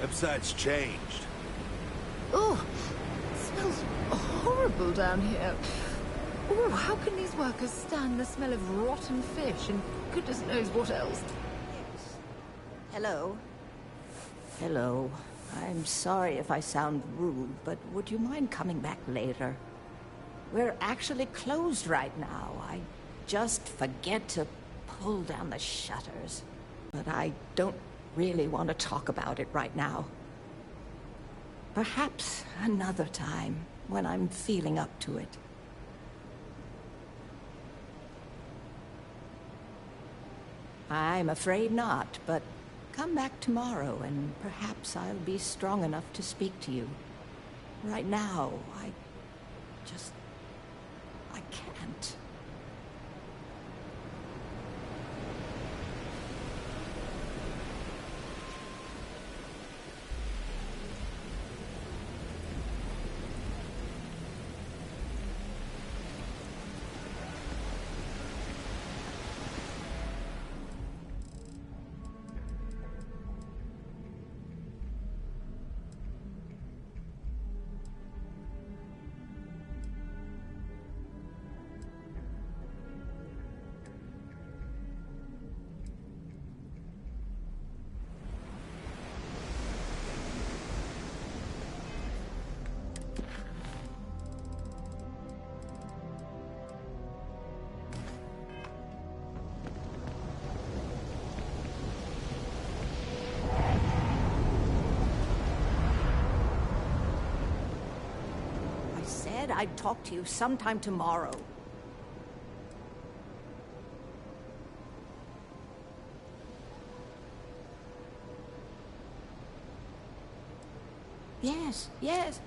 [SPEAKER 18] Website's changed.
[SPEAKER 1] Oh, it smells horrible down here. Oh, how can these workers stand the smell of rotten fish and goodness knows what else?
[SPEAKER 19] Hello. Hello. I'm sorry if I sound rude, but would you mind coming back later? We're actually closed right now. I just forget to pull down the shutters. But I don't really want to talk about it right now. Perhaps another time, when I'm feeling up to it. I'm afraid not, but come back tomorrow and perhaps I'll be strong enough to speak to you. Right now, I can't. I'd talk to you sometime tomorrow. Yes, yes.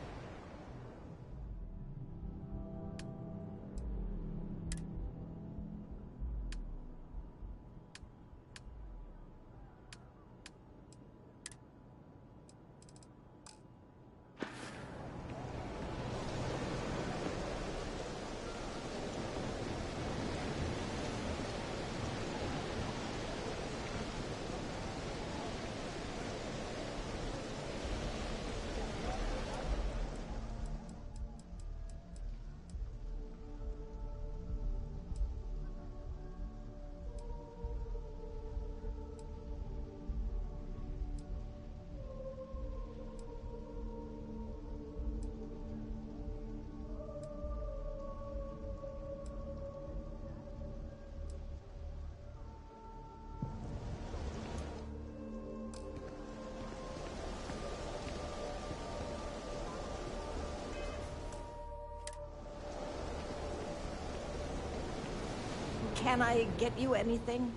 [SPEAKER 19] Can I get you anything?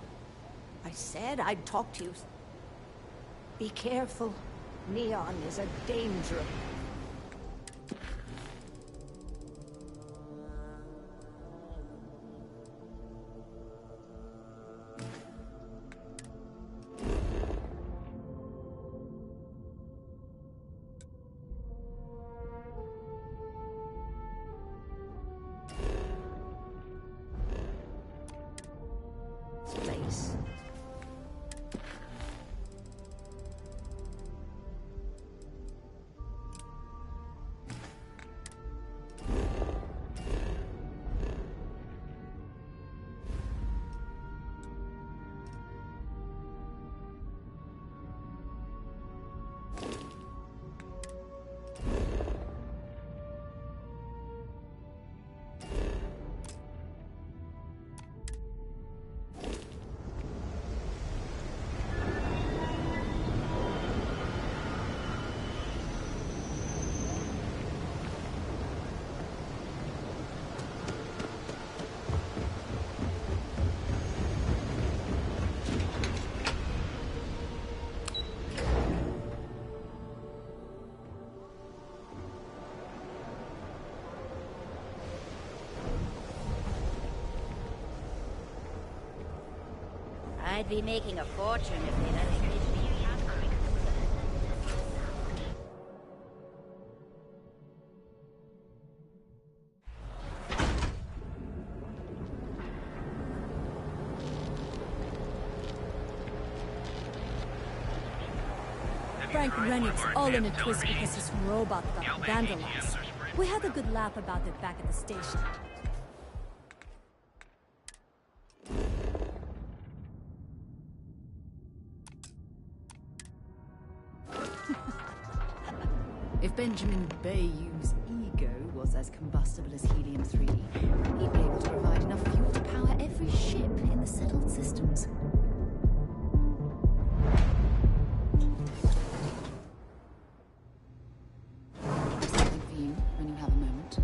[SPEAKER 19] I said I'd talk to you. Be careful. Neon is a danger. Place.
[SPEAKER 18] I'd be making a fortune if they let me give me a hacker.
[SPEAKER 20] Frank Rennick's all in a twist because his robot got vandalized. We had a good laugh about it back at the station.
[SPEAKER 21] If Benjamin Bayou's ego was as combustible as helium-3, he'd be able to provide enough fuel to power every ship in the settled systems. Something for you when you have a moment.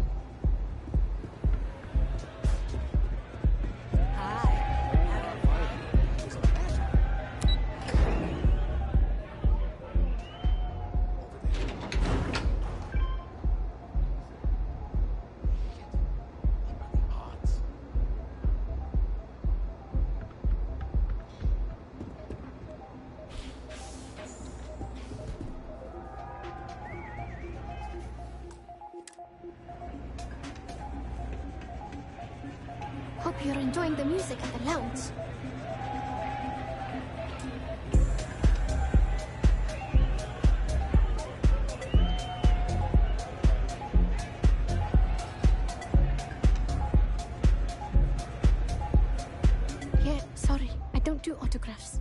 [SPEAKER 22] Hope you're enjoying the music at the lounge. Yeah, sorry, I don't do autographs.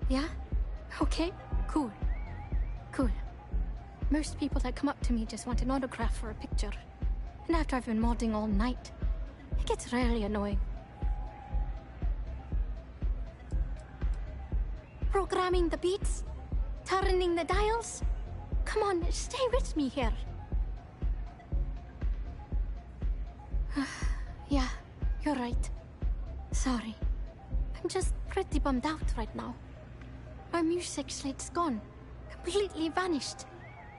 [SPEAKER 22] Yeah? Okay, cool. Cool. Most people that come up to me just want an autograph or a picture. And after I've been modding all night, it gets really annoying. Programming the beats? Turning the dials? Come on, stay with me here. Yeah, you're right. Sorry. I'm just pretty bummed out right now. My music slate's gone. Completely vanished.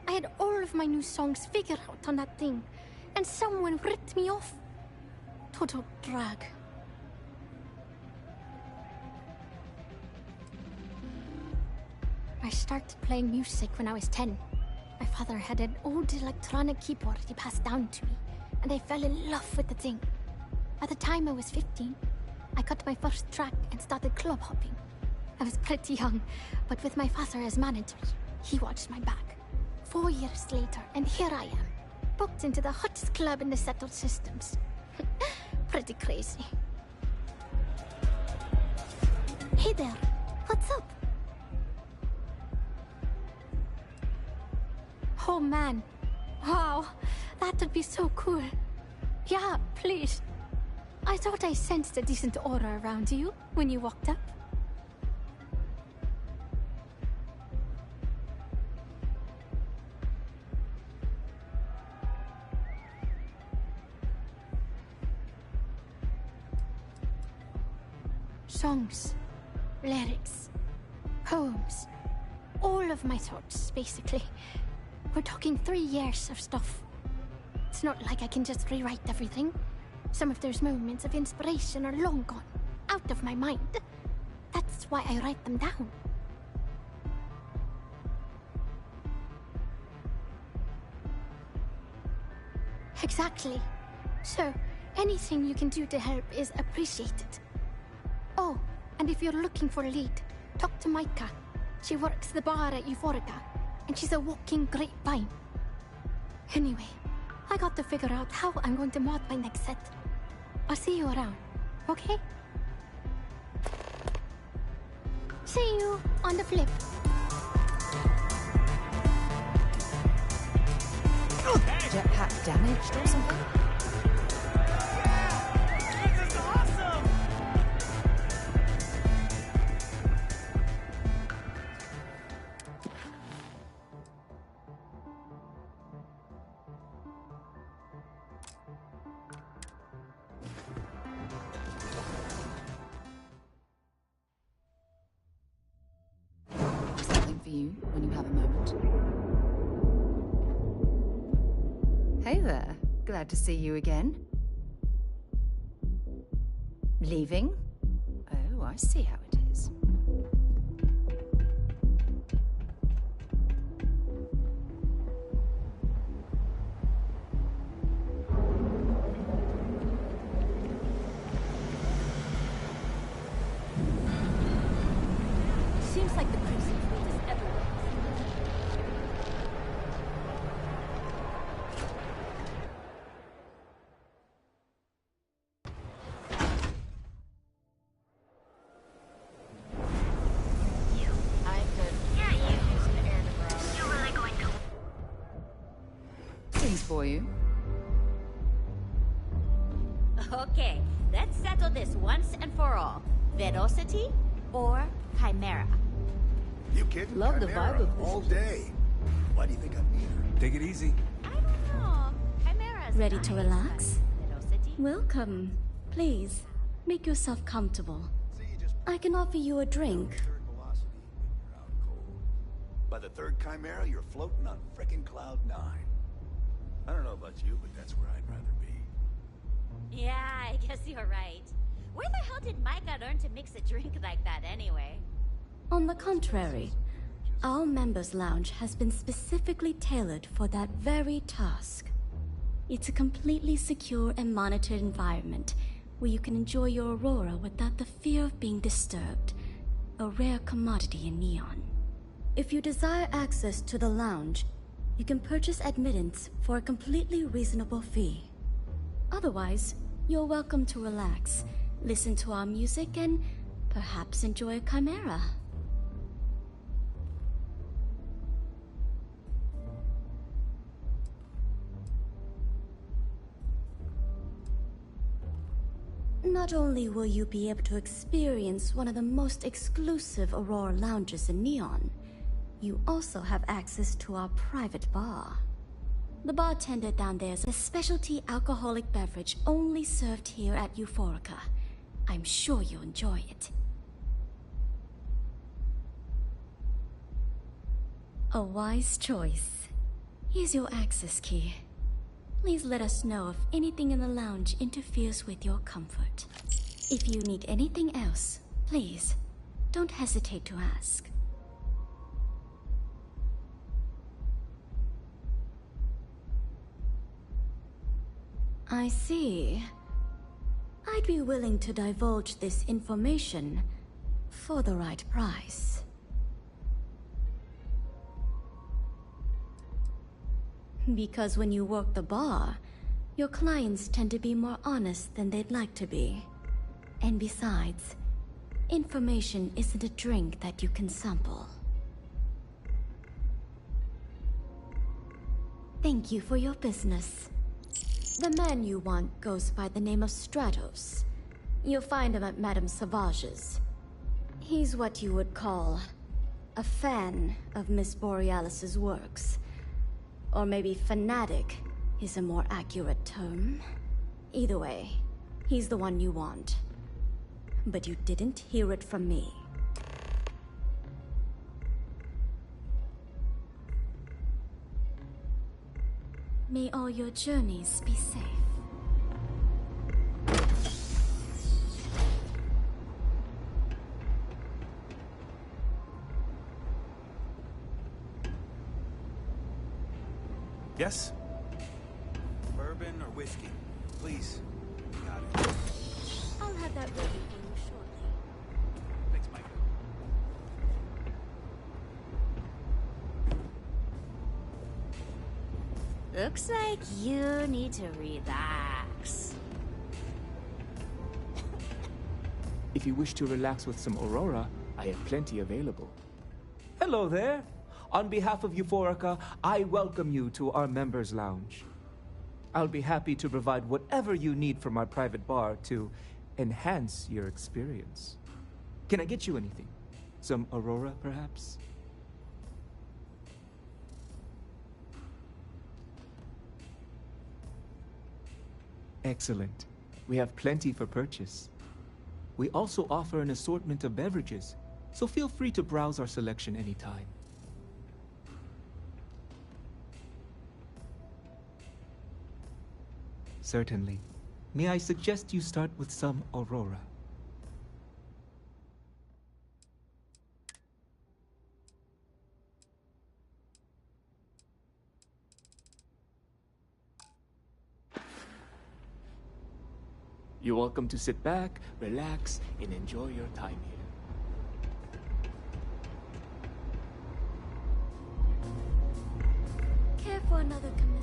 [SPEAKER 22] I had all of my new songs figured out on that thing, and someone ripped me off. Total drag. I started playing music when I was 10. My father had an old electronic keyboard he passed down to me, and I fell in love with the thing. By the time I was 15, I got my first track and started club hopping. I was pretty young, but with my father as manager, he watched my back. 4 years later, and here I am, booked into the hottest club in the settled systems. Pretty crazy. Hey there, what's up? Oh man, wow, that would be so cool. Yeah, please. I thought I sensed a decent aura around you when you walked up. Songs, lyrics, poems, all of my thoughts, basically. We're talking 3 years of stuff. It's not like I can just rewrite everything. Some of those moments of inspiration are long gone, out of my mind. That's why I write them down. Exactly. So, anything you can do to help is appreciated. Oh, and if you're looking for a lead, talk to Micah. She works the bar at Euphorica, and she's a walking grapevine. Anyway, I got to figure out how I'm going to mod my next set. I'll see you around, okay? See you on the flip.
[SPEAKER 1] Jetpack damaged or something? Something for you when you have a moment. Hey there. Glad to see you again. Leaving? Oh, I see how it is.
[SPEAKER 20] Seems like the Crimson Fleet is everywhere.
[SPEAKER 21] Things for you.
[SPEAKER 18] Okay, let's settle this once and for all. Velocity or Chimera?
[SPEAKER 2] You kidding?
[SPEAKER 21] Love the
[SPEAKER 2] Chimera
[SPEAKER 21] vibe of this
[SPEAKER 2] all day. Why do you think I'm here?
[SPEAKER 15] Take it easy.
[SPEAKER 18] No, Chimera's
[SPEAKER 20] Ready
[SPEAKER 18] nice,
[SPEAKER 20] to relax?
[SPEAKER 18] but Velocity?
[SPEAKER 20] Welcome. Please, make yourself comfortable. I can offer you a drink.
[SPEAKER 2] Third velocity, you're out cold. By the third Chimera, you're floating on frickin' cloud 9. I don't know about you, but that's where I'd rather be.
[SPEAKER 18] Yeah, I guess you're right. Where the hell did Micah learn to mix a drink like that anyway?
[SPEAKER 20] On the contrary, our members' lounge has been specifically tailored for that very task. It's a completely secure and monitored environment where you can enjoy your aurora without the fear of being disturbed, a rare commodity in Neon. If you desire access to the lounge, you can purchase admittance for a completely reasonable fee. Otherwise, you're welcome to relax, listen to our music, and perhaps enjoy a chimera. Not only will you be able to experience one of the most exclusive Aurora lounges in Neon, you also have access to our private bar. The bartender down there is a specialty alcoholic beverage only served here at Euphorica. I'm sure you'll enjoy it. A wise choice. Here's your access key. Please let us know if anything in the lounge interferes with your comfort. If you need anything else, please, don't hesitate to ask. I see. I'd be willing to divulge this information for the right price. Because when you work the bar, your clients tend to be more honest than they'd like to be. And besides, information isn't a drink that you can sample. Thank you for your business. The man you want goes by the name of Stratos. You'll find him at Madame Savage's. He's what you would call a fan of Miss Borealis's works. Or maybe fanatic is a more accurate term. Either way, he's the one you want. But you didn't hear it from me. May all your journeys be safe.
[SPEAKER 15] Yes?
[SPEAKER 2] Bourbon or whiskey? Please. Got it.
[SPEAKER 20] I'll have that ready for you shortly.
[SPEAKER 2] Thanks, Mike.
[SPEAKER 18] Looks like you need to relax.
[SPEAKER 3] If you wish to relax with some Aurora, I have plenty available. Hello there. On behalf of Euphorica, I welcome you to our members' lounge. I'll be happy to provide whatever you need from our private bar to enhance your experience. Can I get you anything? Some Aurora, perhaps? Excellent. We have plenty for purchase. We also offer an assortment of beverages, so feel free to browse our selection anytime. Certainly. May I suggest you start with some Aurora? You're welcome to sit back, relax, and enjoy your time here.
[SPEAKER 20] Care for another chimera?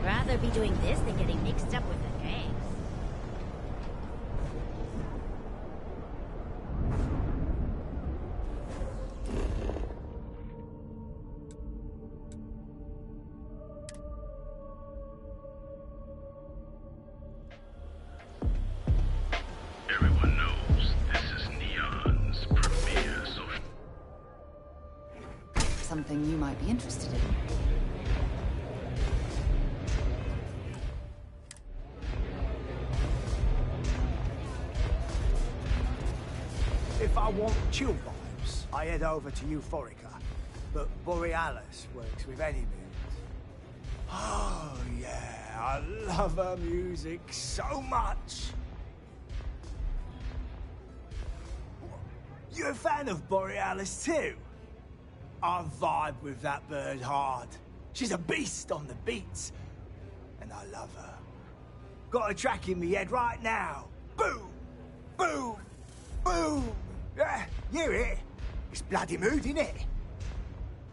[SPEAKER 18] Rather be doing this than getting mixed up with the gangs.
[SPEAKER 16] Everyone knows this is Neon's premier social.
[SPEAKER 1] Something you might be interested in.
[SPEAKER 7] If I want chill vibes, I head over to Euphorica. But Borealis works with any mood. Oh, yeah, I love her music so much. You a fan of Borealis too? I vibe with that bird hard. She's a beast on the beats. And I love her. Got a track in me head right now. Boom! Boom! Boom! Yeah, hear it? It's bloody mood, innit?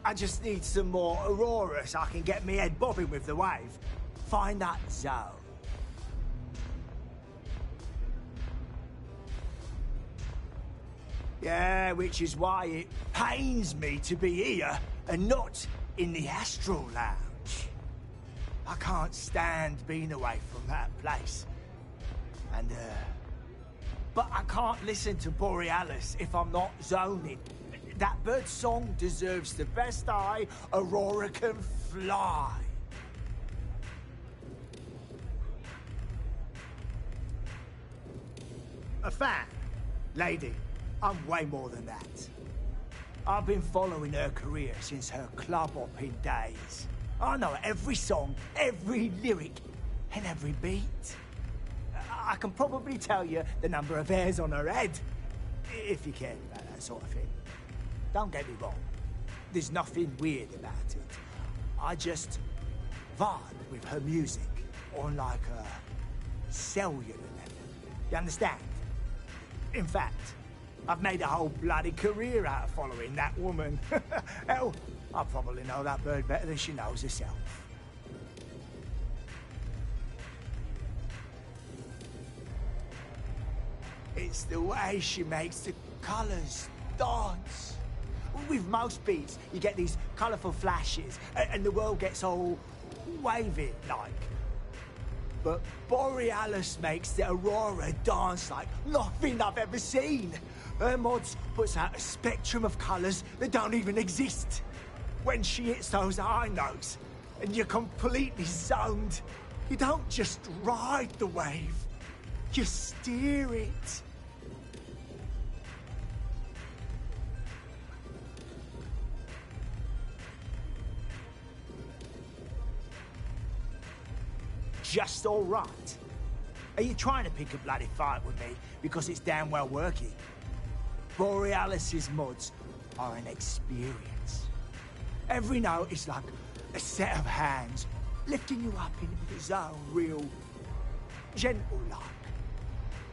[SPEAKER 7] I just need some more Aurora so I can get me head bobbing with the wave. Find that zone. Yeah, which is why it pains me to be here and not in the Astral Lounge. I can't stand being away from that place. And, but I can't listen to Borealis if I'm not zoning. That bird's song deserves the best eye Aurora can fly. A fan? Lady, I'm way more than that. I've been following her career since her club hopping days. I know every song, every lyric, and every beat. I can probably tell you the number of hairs on her head, if you care about that sort of thing. Don't get me wrong, there's nothing weird about it. I just vibe with her music on like a cellular level. You understand? In fact, I've made a whole bloody career out of following that woman. Hell, I probably know that bird better than she knows herself. It's the way she makes the colours dance. With most beats, you get these colourful flashes, and the world gets all wavy-like. But Borealis makes the Aurora dance like nothing I've ever seen. Her mods puts out a spectrum of colours that don't even exist. When she hits those high notes, and you're completely zoned, you don't just ride the wave, you steer it. Just all right. Are you trying to pick a bloody fight with me because it's damn well working? Borealis's mods are an experience. Every note is like a set of hands lifting you up into the zone real gentle-like.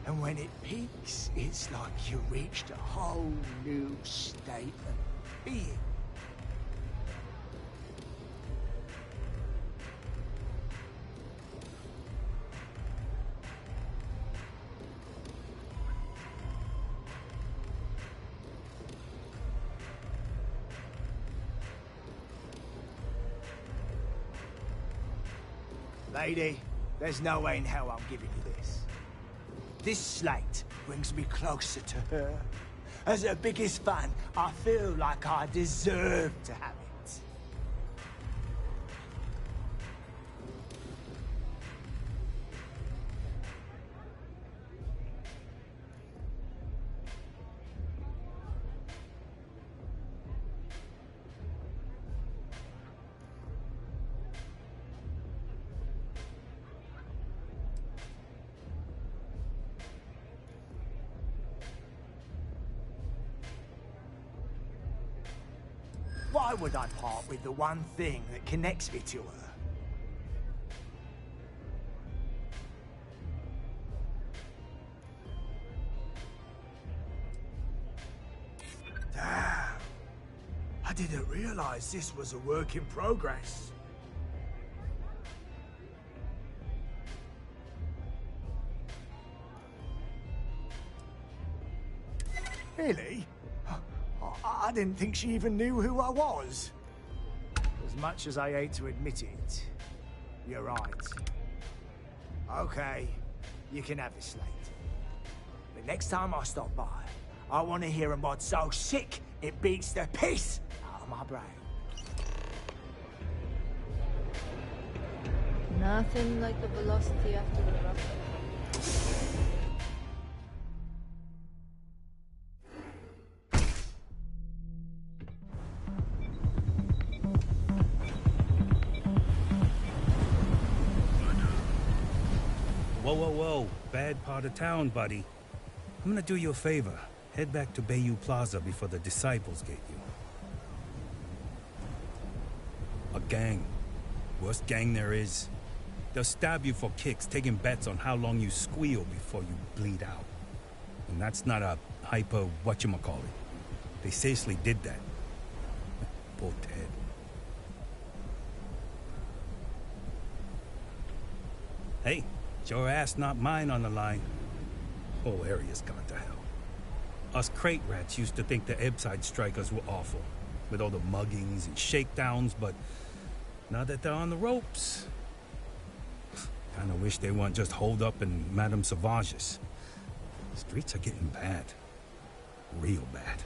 [SPEAKER 7] And when it peaks, it's like you reached a whole new state of being. Lady, there's no way in hell I'm giving you this. This slate brings me closer to her. As her biggest fan, I feel like I deserve to have it. Why would I part with the one thing that connects me to her? Damn. I didn't realize this was a work in progress. Really? I didn't think she even knew who I was. As much as I hate to admit it, you're right. Okay, you can have the slate. But next time I stop by, I want to hear a mod so sick it beats the piss out of my brain.
[SPEAKER 21] Nothing like the velocity after the rough.
[SPEAKER 8] Whoa, whoa, whoa. Bad part of town, buddy. I'm gonna do you a favor. Head back to Bayou Plaza before the disciples get you. A gang. Worst gang there is. They'll stab you for kicks, taking bets on how long you squeal before you bleed out. And that's not a hyper whatchamacallit. They seriously did that. Poor Ted. Hey, it's your ass, not mine on the line. Whole area's gone to hell. Us crate rats used to think the Ebbside strikers were awful, with all the muggings and shakedowns, but now that they're on the ropes, kinda wish they weren't just holed up in Madame Sauvage's. Streets are getting bad. Real bad.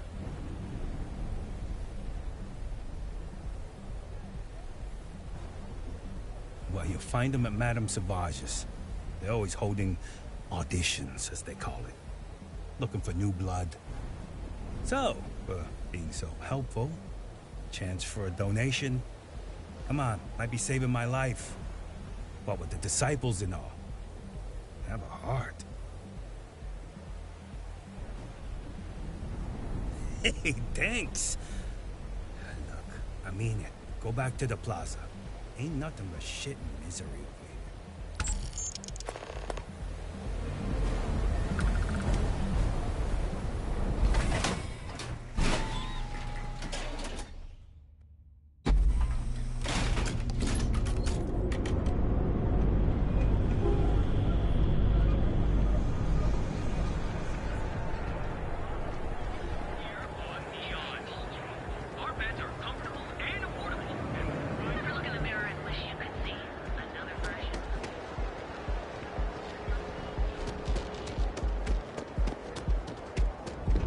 [SPEAKER 8] Well, you'll find them at Madame Sauvage's. They're always holding auditions, as they call it. Looking for new blood. So, being so helpful, chance for a donation. Come on, might be saving my life. What with the disciples and all. Have a heart. Hey, thanks. Look, I mean it. Go back to the plaza. Ain't nothing but shit and misery over here.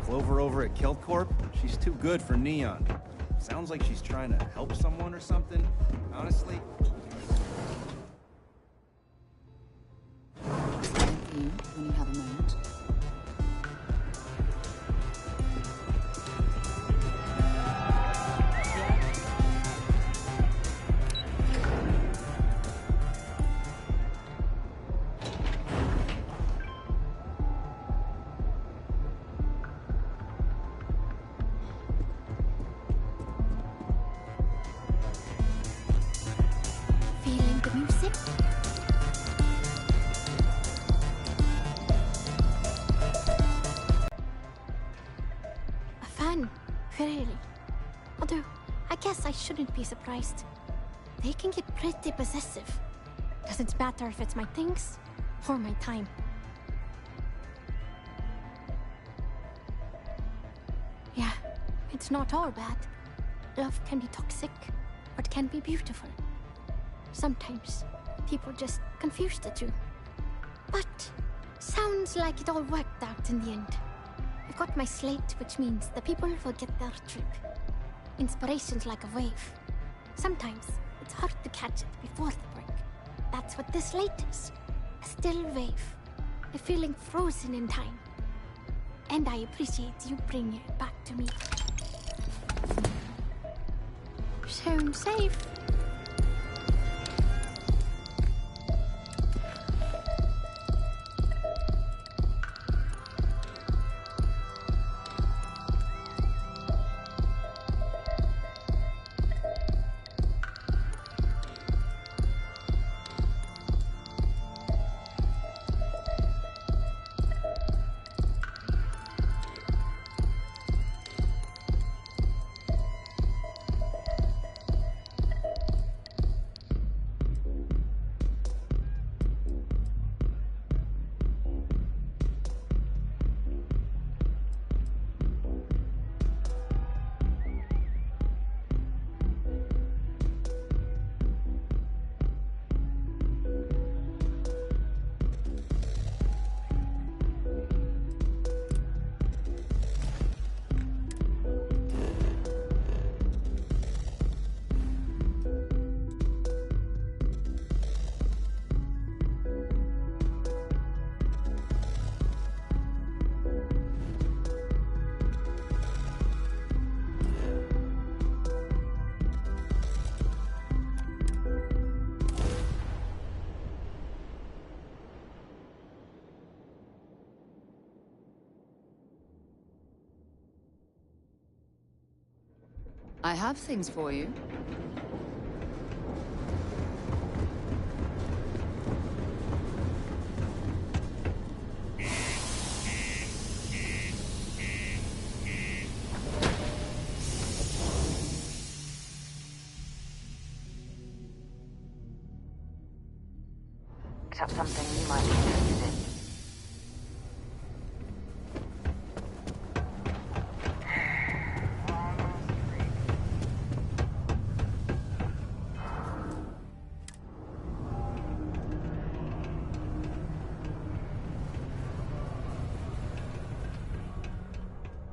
[SPEAKER 9] Clover over at Keltcorp, she's too good for Neon. Sounds like she's trying to help someone or something. Honestly.
[SPEAKER 21] When you have a moment.
[SPEAKER 22] Feeling the music? A fan, really. Although, I guess I shouldn't be surprised. They can get pretty possessive. Doesn't matter if it's my things or my time. Yeah, it's not all bad. Love can be toxic, or it can be beautiful. Sometimes, people just confuse the two. But, sounds like it all worked out in the end. I've got my slate, which means the people will get their trip. Inspiration's like a wave. Sometimes, it's hard to catch it before the break. That's what this slate is. A still wave. A feeling frozen in time. And I appreciate you bringing it back to me. Sound safe.
[SPEAKER 21] I have things for you.
[SPEAKER 4] Picked up something you might be interested in.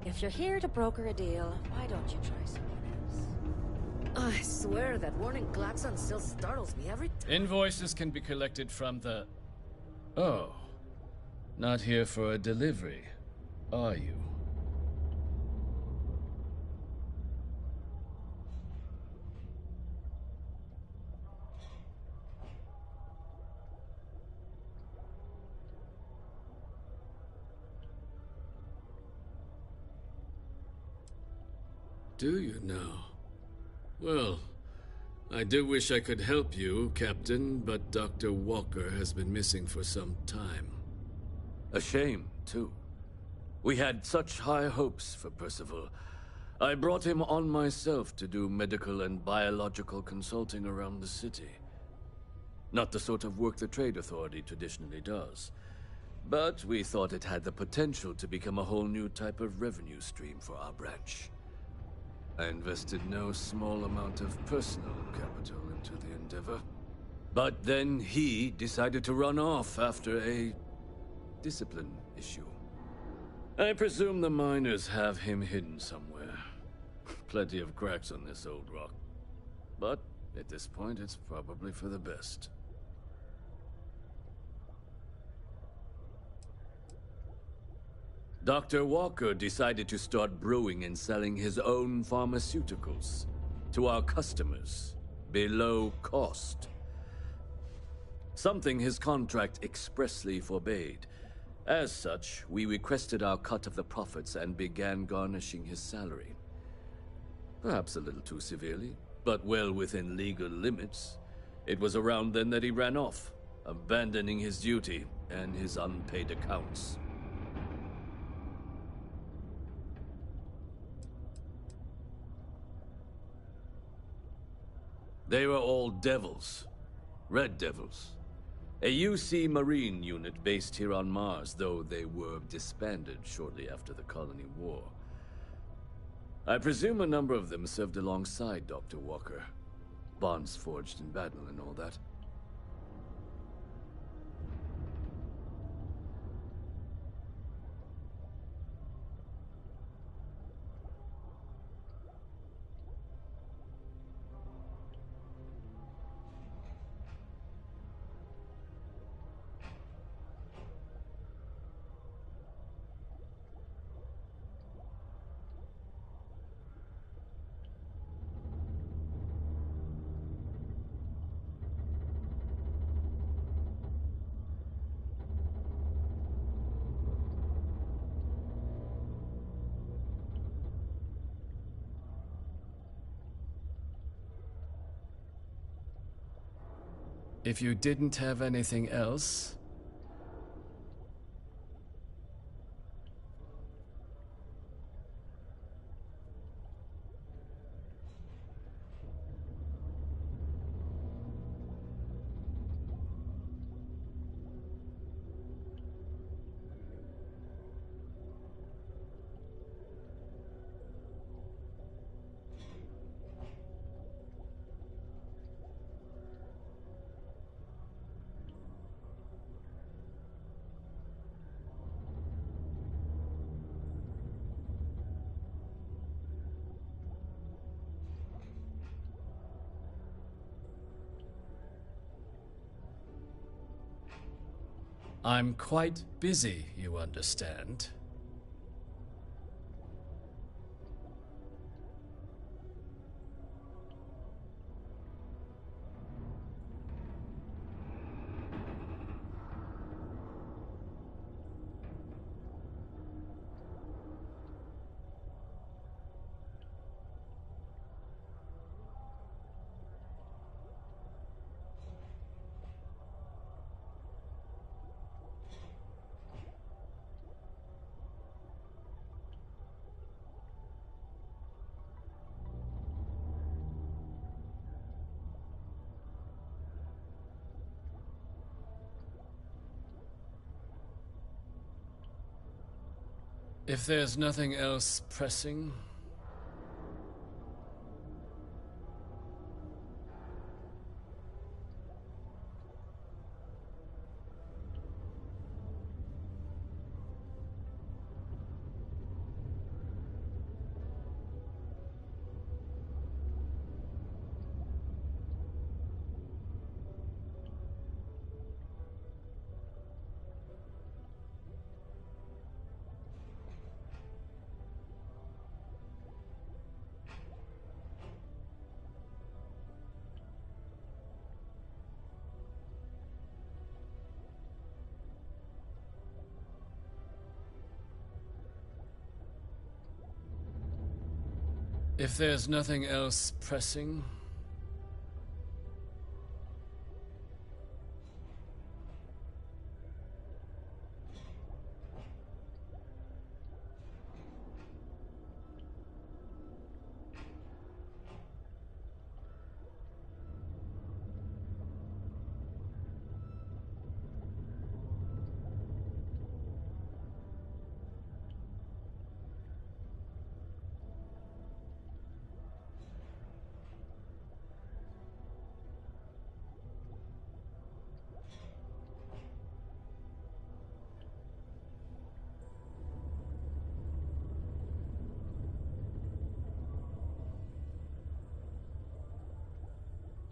[SPEAKER 10] If you're here to broker a deal, why don't you try someone else? I swear that warning klaxon still startles me every time.
[SPEAKER 23] Invoices can be collected from the... Oh. Not here for a delivery, are you?
[SPEAKER 24] Do you now? Well, I do wish I could help you, Captain, but Dr. Walker has been missing for some time.
[SPEAKER 25] A shame, too. We had such high hopes for Percival. I brought him on myself to do medical and biological consulting around the city. Not the sort of work the Trade Authority traditionally does. But we thought it had the potential to become a whole new type of revenue stream for our branch. I invested no small amount of personal capital into the endeavor. But then he decided to run off after a discipline issue. I presume the miners have him hidden somewhere. Plenty of cracks on this old rock. But at this point, it's probably for the best. Dr. Walker decided to start brewing and selling his own pharmaceuticals to our customers below cost. Something his contract expressly forbade. As such, we requested our cut of the profits and began garnishing his salary. Perhaps a little too severely, but well within legal limits. It was around then that he ran off, abandoning his duty and his unpaid accounts. They were all devils. Red Devils. A UC Marine unit based here on Mars, though they were disbanded shortly after the Colony War. I presume a number of them served alongside Dr. Walker. Bonds forged in battle and all that.
[SPEAKER 23] If you didn't have anything else... I'm quite busy, you understand. If there's nothing else pressing... If there's nothing else pressing...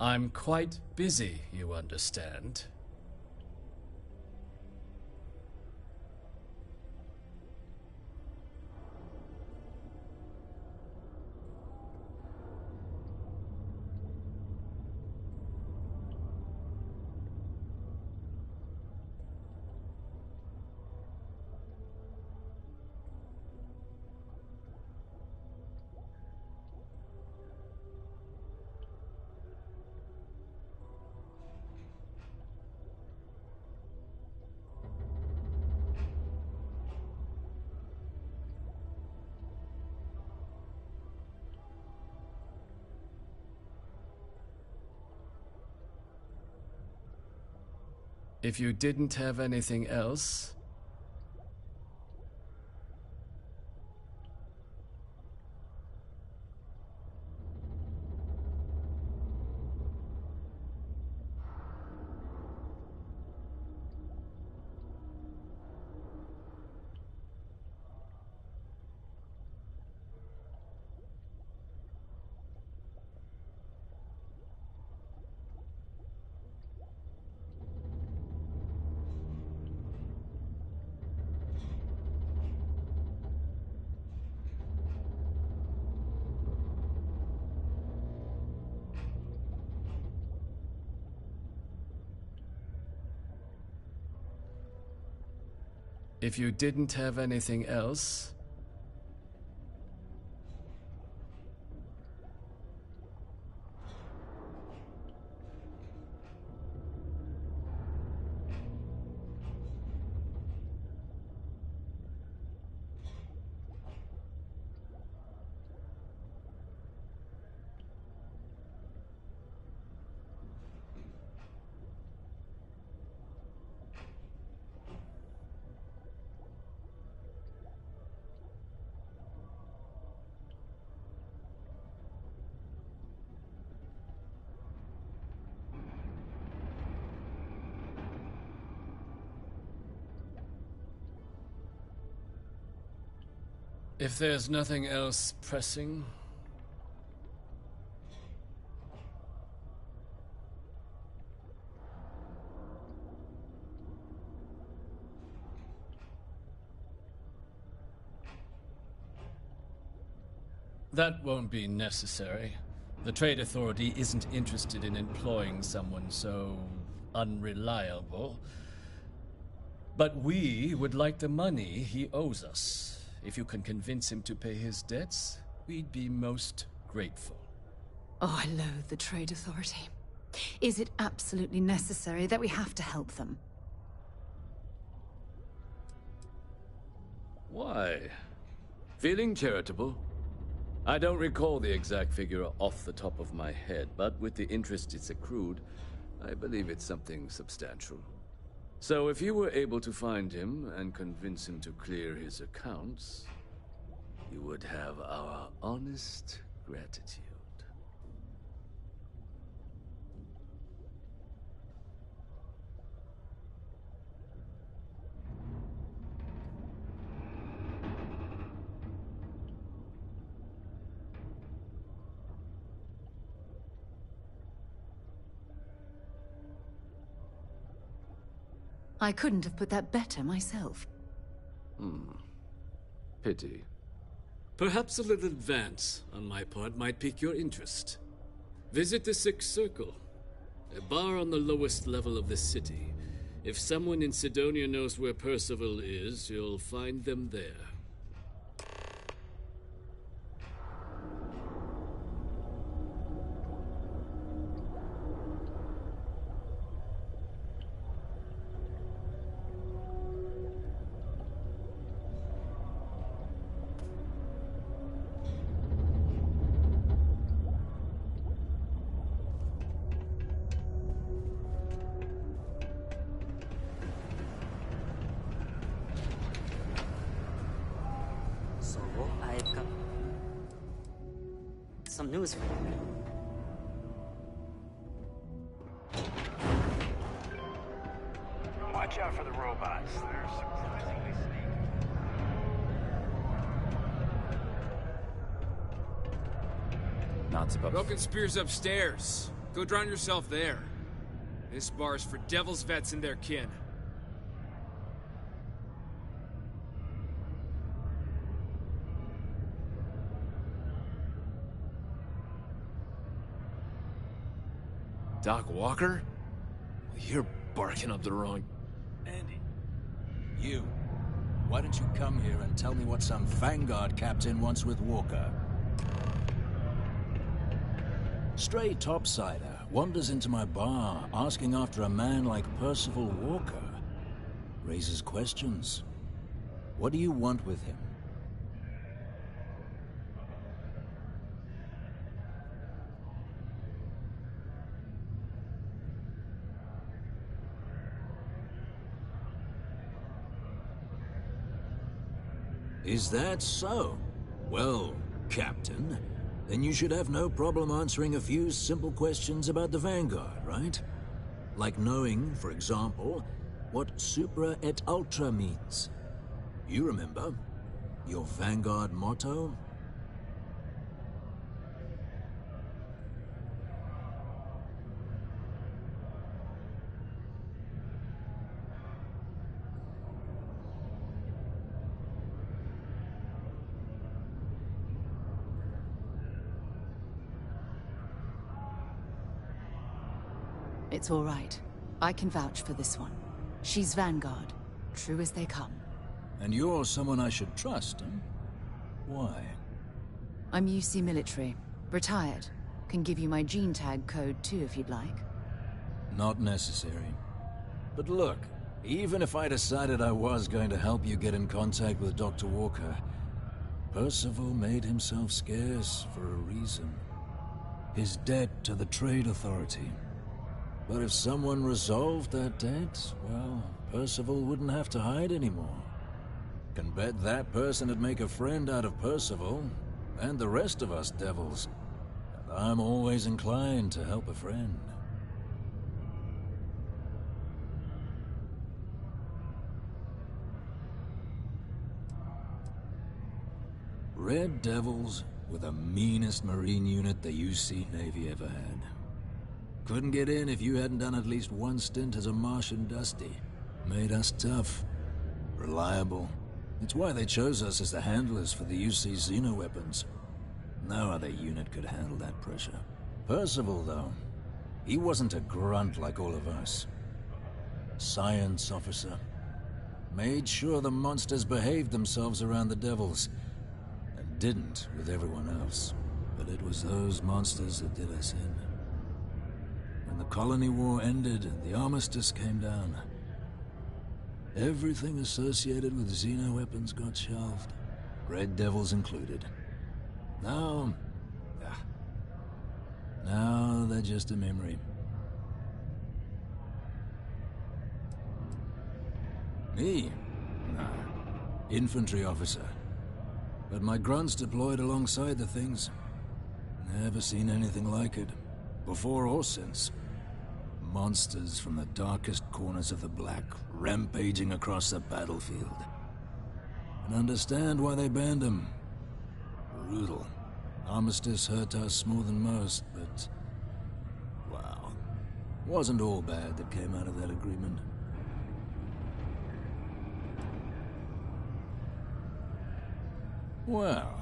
[SPEAKER 23] I'm quite busy, you understand. If you didn't have anything else... If you didn't have anything else... If there's nothing else pressing... That won't be necessary. The Trade Authority isn't interested in employing someone so unreliable. But we would like the money he owes us. If you can convince him to pay his debts, we'd be most grateful.
[SPEAKER 1] Oh, I loathe the Trade Authority. Is it absolutely necessary that we have to help them?
[SPEAKER 25] Why? Feeling charitable? I don't recall the exact figure off the top of my head, but with the interest it's accrued, I believe it's something substantial. So if you were able to find him and convince him to clear his accounts, you would have our honest gratitude.
[SPEAKER 1] I couldn't have put that better myself.
[SPEAKER 25] Pity.
[SPEAKER 24] Perhaps a little advance on my part might pique your interest. Visit the Sixth Circle, a bar on the lowest level of the city. If someone in Sidonia knows where Percival is, you'll find them there.
[SPEAKER 5] So, I've got some news for you.
[SPEAKER 6] Watch out for the robots. They're surprisingly sneaky.
[SPEAKER 9] Not supposed.
[SPEAKER 11] Broken Spear's upstairs. Go drown yourself there. This bar's for Devil's vets and their kin. Doc Walker? You're barking up the wrong...
[SPEAKER 13] Andy. You. Why don't you come here and tell me what some Vanguard captain wants with Walker? Stray topsider wanders into my bar asking after a man like Percival Walker. Raises questions. What do you want with him? Is that so? Well, Captain, then you should have no problem answering a few simple questions about the Vanguard, right? Like knowing, for example, what Supra et Ultra means. You remember? Your Vanguard motto?
[SPEAKER 1] It's all right. I can vouch for this one. She's Vanguard. True as they come.
[SPEAKER 13] And you're someone I should trust, huh? Why?
[SPEAKER 1] I'm UC military. Retired. Can give you my gene tag code too if you'd like.
[SPEAKER 13] Not necessary. But look, even if I decided I was going to help you get in contact with Dr. Walker, Percival made himself scarce for a reason. His debt to the Trade Authority. But if someone resolved that debt, well, Percival wouldn't have to hide anymore. Can bet that person would make a friend out of Percival, and the rest of us devils. And I'm always inclined to help a friend. Red Devils were the meanest Marine unit the UC Navy ever had. Couldn't get in if you hadn't done at least one stint as a Martian Dusty. Made us tough. Reliable. It's why they chose us as the handlers for the UC xeno-weapons. No other unit could handle that pressure. Percival, though, he wasn't a grunt like all of us. Science officer. Made sure the monsters behaved themselves around the Devils. And didn't with everyone else. But it was those monsters that did us in. When the colony war ended and the armistice came down, everything associated with xeno-weapons got shelved. Red Devils included. Now they're just a memory. Me? Nah. Infantry officer. But my grunts deployed alongside the things. Never seen anything like it. Before or since. Monsters from the darkest corners of the Black, rampaging across the battlefield. And understand why they banned them. Brutal. Armistice hurt us more than most, but... wow. Wasn't all bad that came out of that agreement. Well...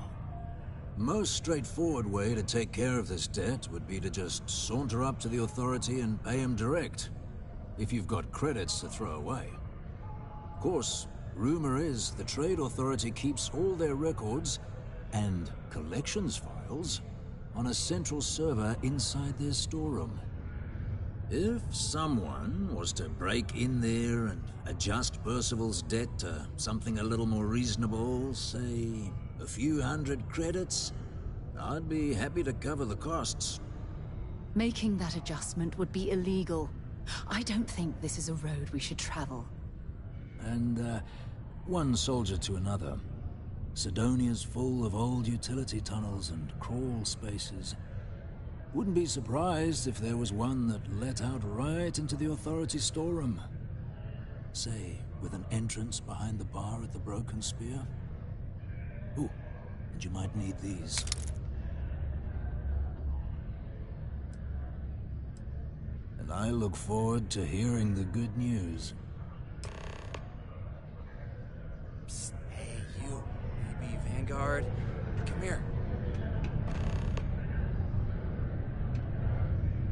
[SPEAKER 13] most straightforward way to take care of this debt would be to just saunter up to the authority and pay him direct. If you've got credits to throw away. Of course, rumor is the Trade Authority keeps all their records and collections files on a central server inside their storeroom. If someone was to break in there and adjust Percival's debt to something a little more reasonable, say a few hundred credits, I'd be happy to cover the costs.
[SPEAKER 1] Making that adjustment would be illegal. I don't think this is a road we should travel.
[SPEAKER 13] And, one soldier to another. Sidonia's full of old utility tunnels and crawl spaces. Wouldn't be surprised if there was one that let out right into the authority storeroom. Say, with an entrance behind the bar at the Broken Spear. Ooh, and you might need these. And I look forward to hearing the good news.
[SPEAKER 12] Psst, hey, you. Maybe Vanguard. Come here.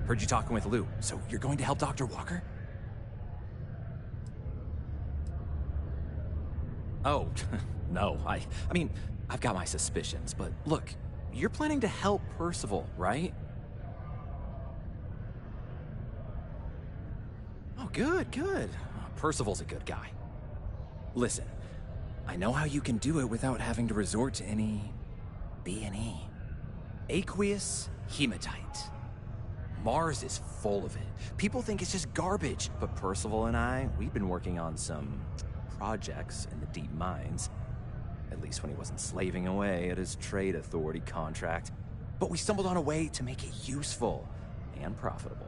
[SPEAKER 12] Heard you talking with Lou, so you're going to help Dr. Walker? Oh, no, I mean, I've got my suspicions, but look, you're planning to help Percival, right? Oh, good, good. Percival's a good guy. Listen, I know how you can do it without having to resort to any B&E. Aqueous hematite. Mars is full of it. People think it's just garbage, but Percival and I, we've been working on some projects in the deep mines. At least when he wasn't slaving away at his Trade Authority contract. But we stumbled on a way to make it useful and profitable.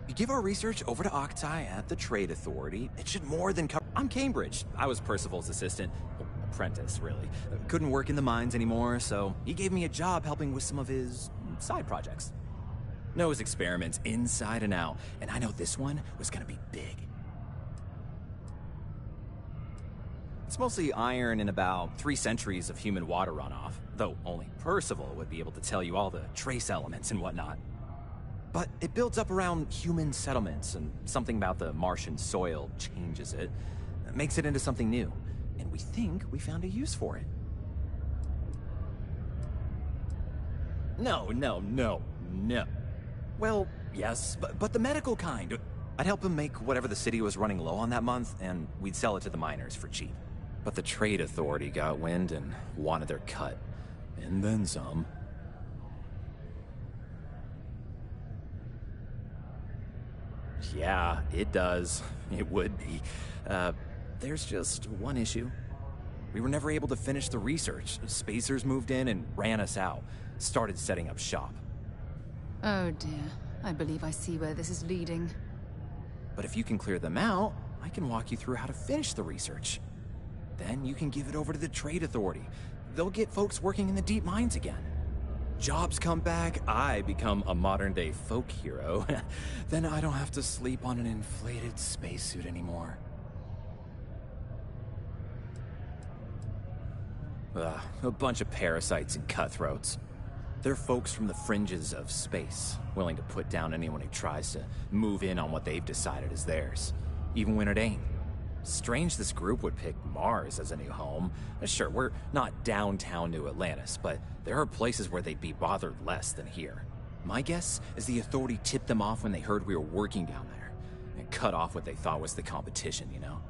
[SPEAKER 12] You give our research over to Octai at the Trade Authority, it should more than cover... I'm Cambridge. I was Percival's assistant. Well, apprentice, really. Couldn't work in the mines anymore, so he gave me a job helping with some of his side projects. Knows experiments inside and out, and I know this one was gonna be big. It's mostly iron and about 3 centuries of human water runoff, though only Percival would be able to tell you all the trace elements and whatnot. But it builds up around human settlements, and something about the Martian soil changes it, makes it into something new, and we think we found a use for it. No. Well, yes, but the medical kind. I'd help him make whatever the city was running low on that month, and we'd sell it to the miners for cheap. But the Trade Authority got wind and wanted their cut. And then some. Yeah, it does. It would be. There's just one issue. We were never able to finish the research. Spacers moved in and ran us out. Started setting up shop.
[SPEAKER 1] Oh dear. I believe I see where this is leading.
[SPEAKER 12] But if you can clear them out, I can walk you through how to finish the research. Then you can give it over to the Trade Authority. They'll get folks working in the deep mines again. Jobs come back, I become a modern-day folk hero. Then I don't have to sleep on an inflated spacesuit anymore. A bunch of parasites and cutthroats. They're folks from the fringes of space, willing to put down anyone who tries to move in on what they've decided is theirs, even when it ain't. Strange this group would pick Mars as a new home. Sure, we're not downtown New Atlantis, but there are places where they'd be bothered less than here. My guess is the Authority tipped them off when they heard we were working down there, and cut off what they thought was the competition, you know?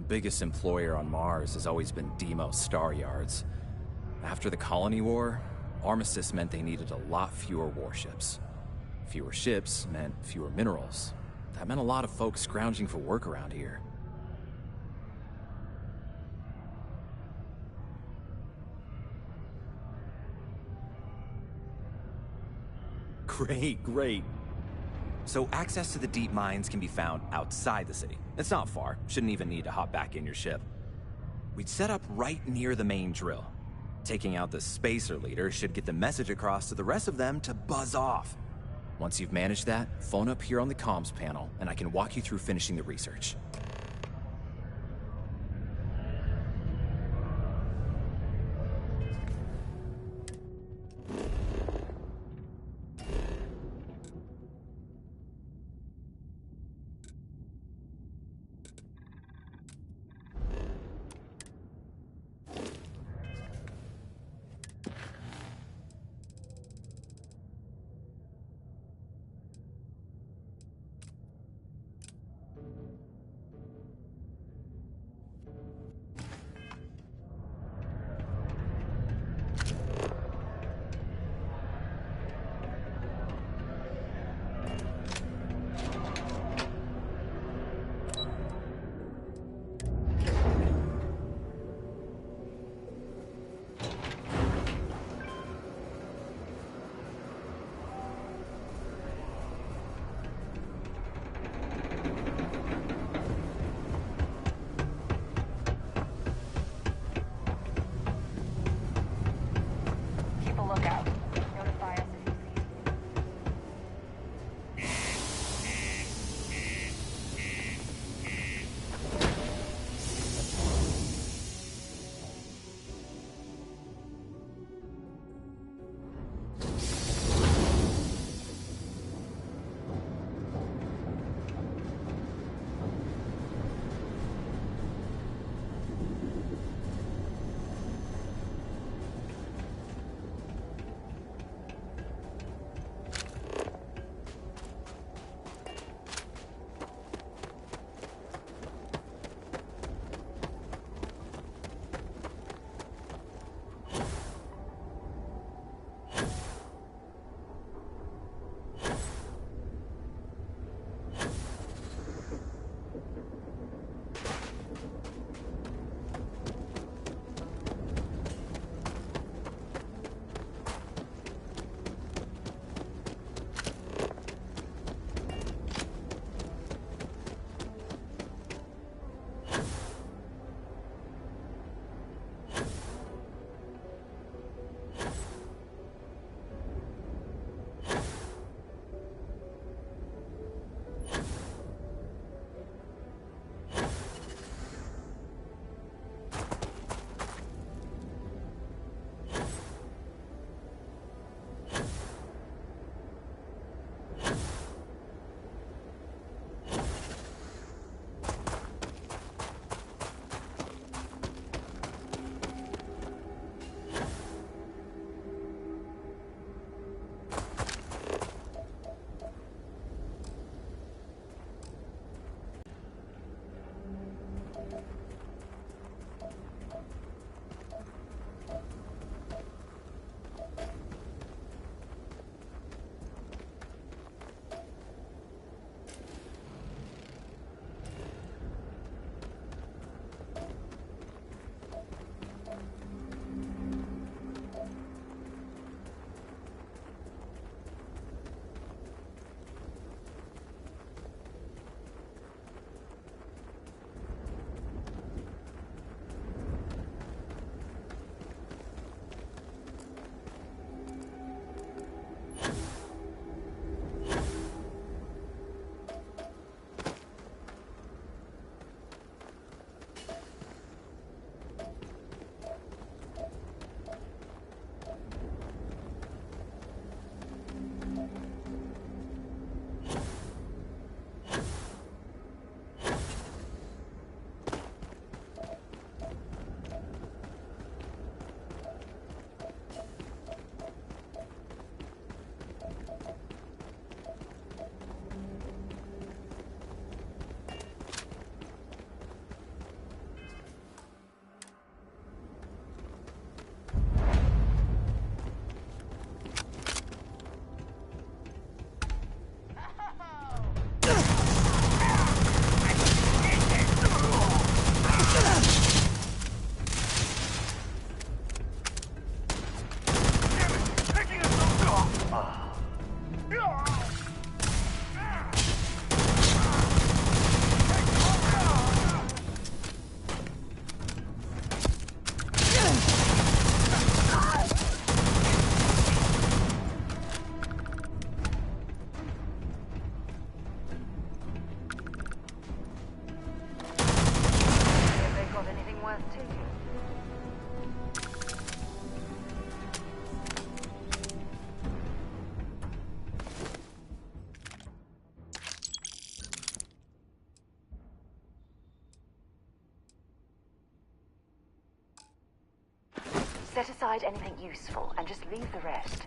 [SPEAKER 12] Biggest employer on Mars has always been Deimos Star Yards. After the Colony War, Armistice meant they needed a lot fewer warships. Fewer ships meant fewer minerals. That meant a lot of folks scrounging for work around here. Great, great. So access to the deep mines can be found outside the city. It's not far. Shouldn't even need to hop back in your ship. We'd set up right near the main drill. Taking out the spacer leader should get the message across to the rest of them to buzz off. Once you've managed that, phone up here on the comms panel, and I can walk you through finishing the research.
[SPEAKER 4] Set aside anything useful and just leave the rest.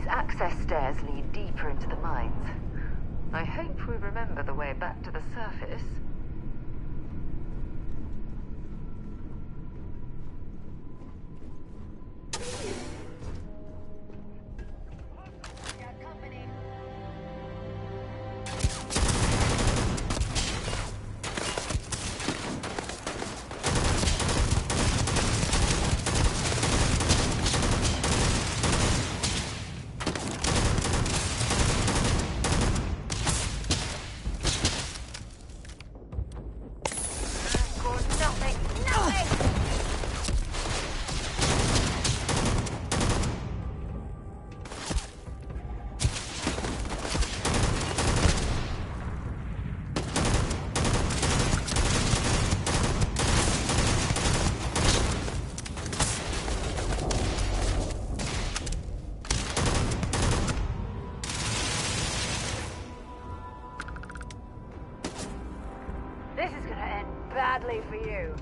[SPEAKER 4] Access stairs lead deeper into the mines. I hope we remember the way back to the surface. This is gonna end badly for you.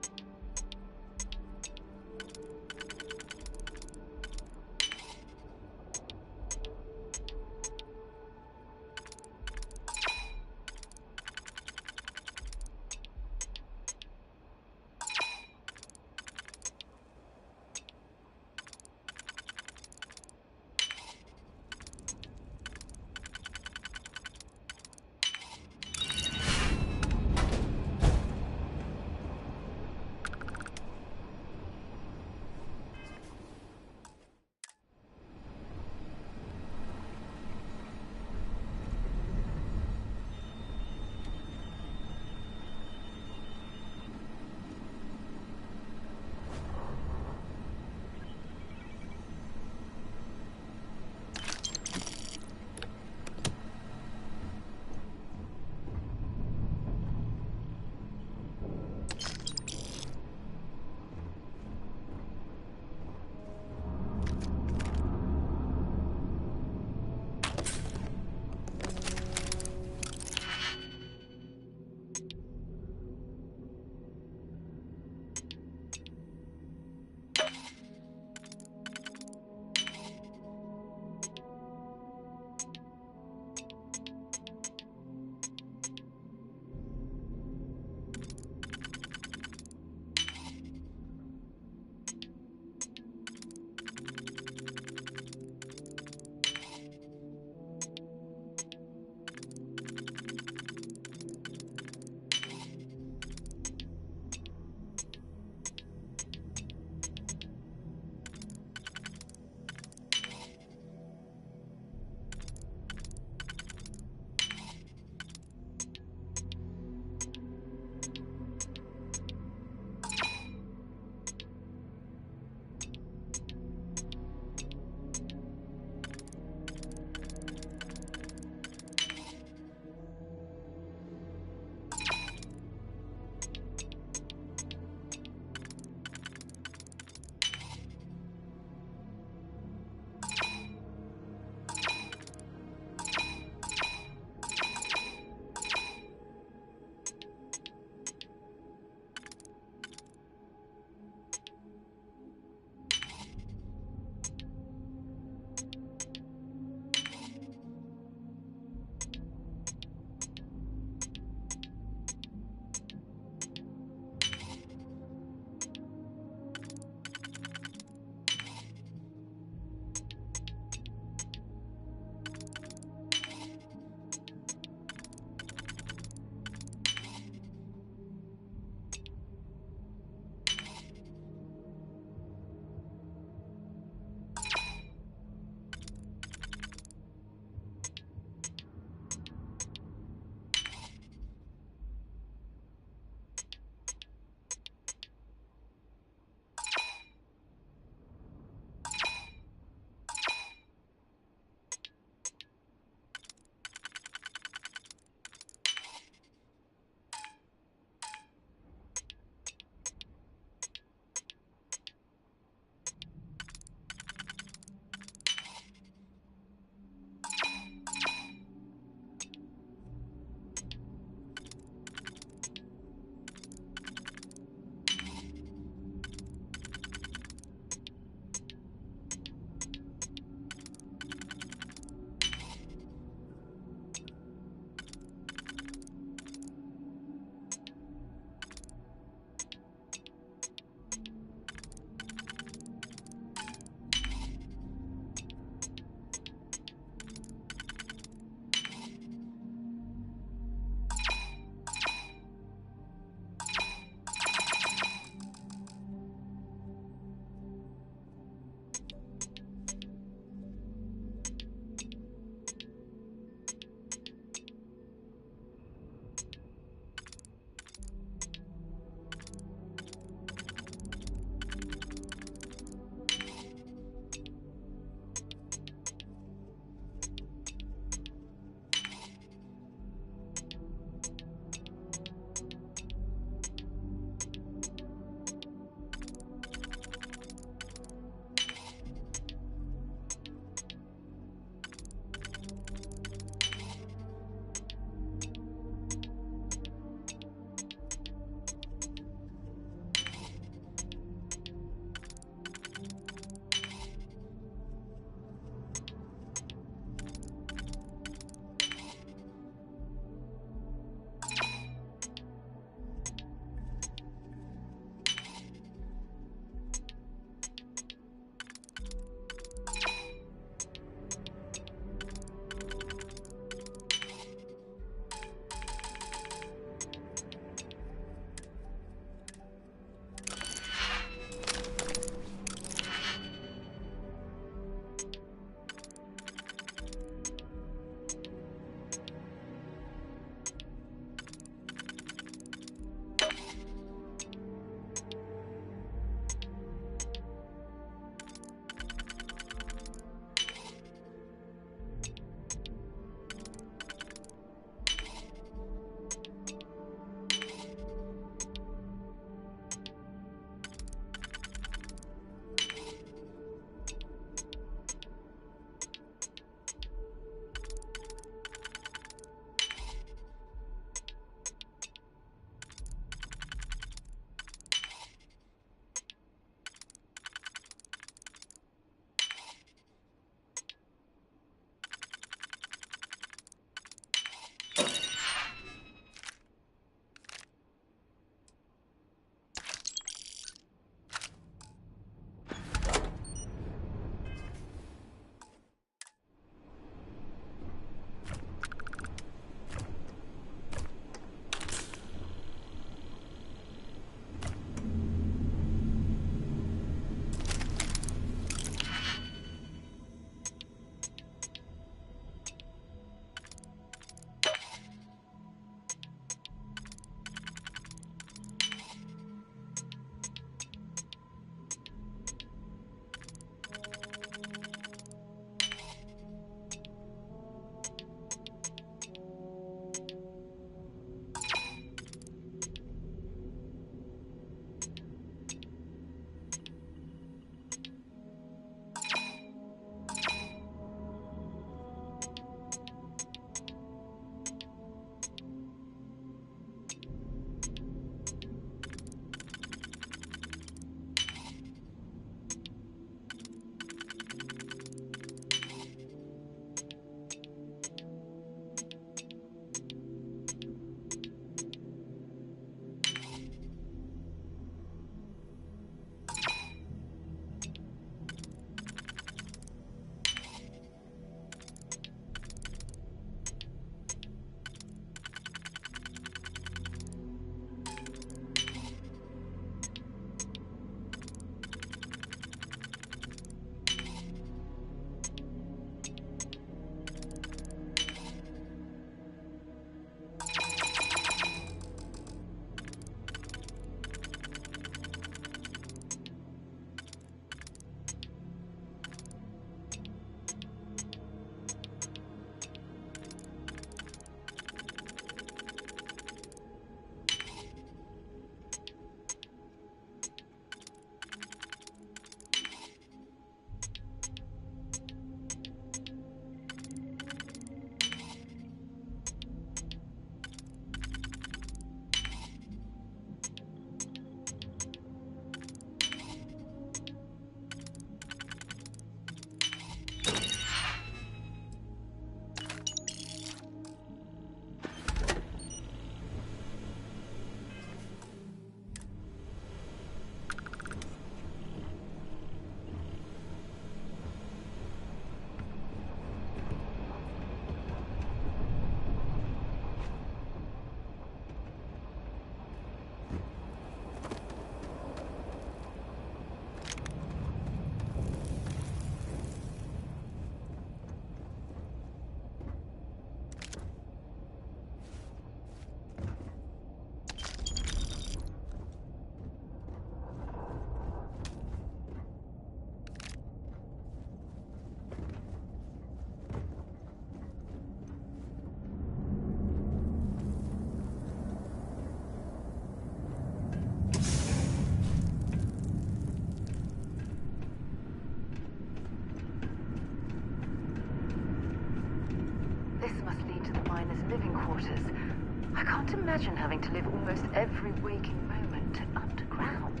[SPEAKER 4] Imagine having to live almost every waking moment underground.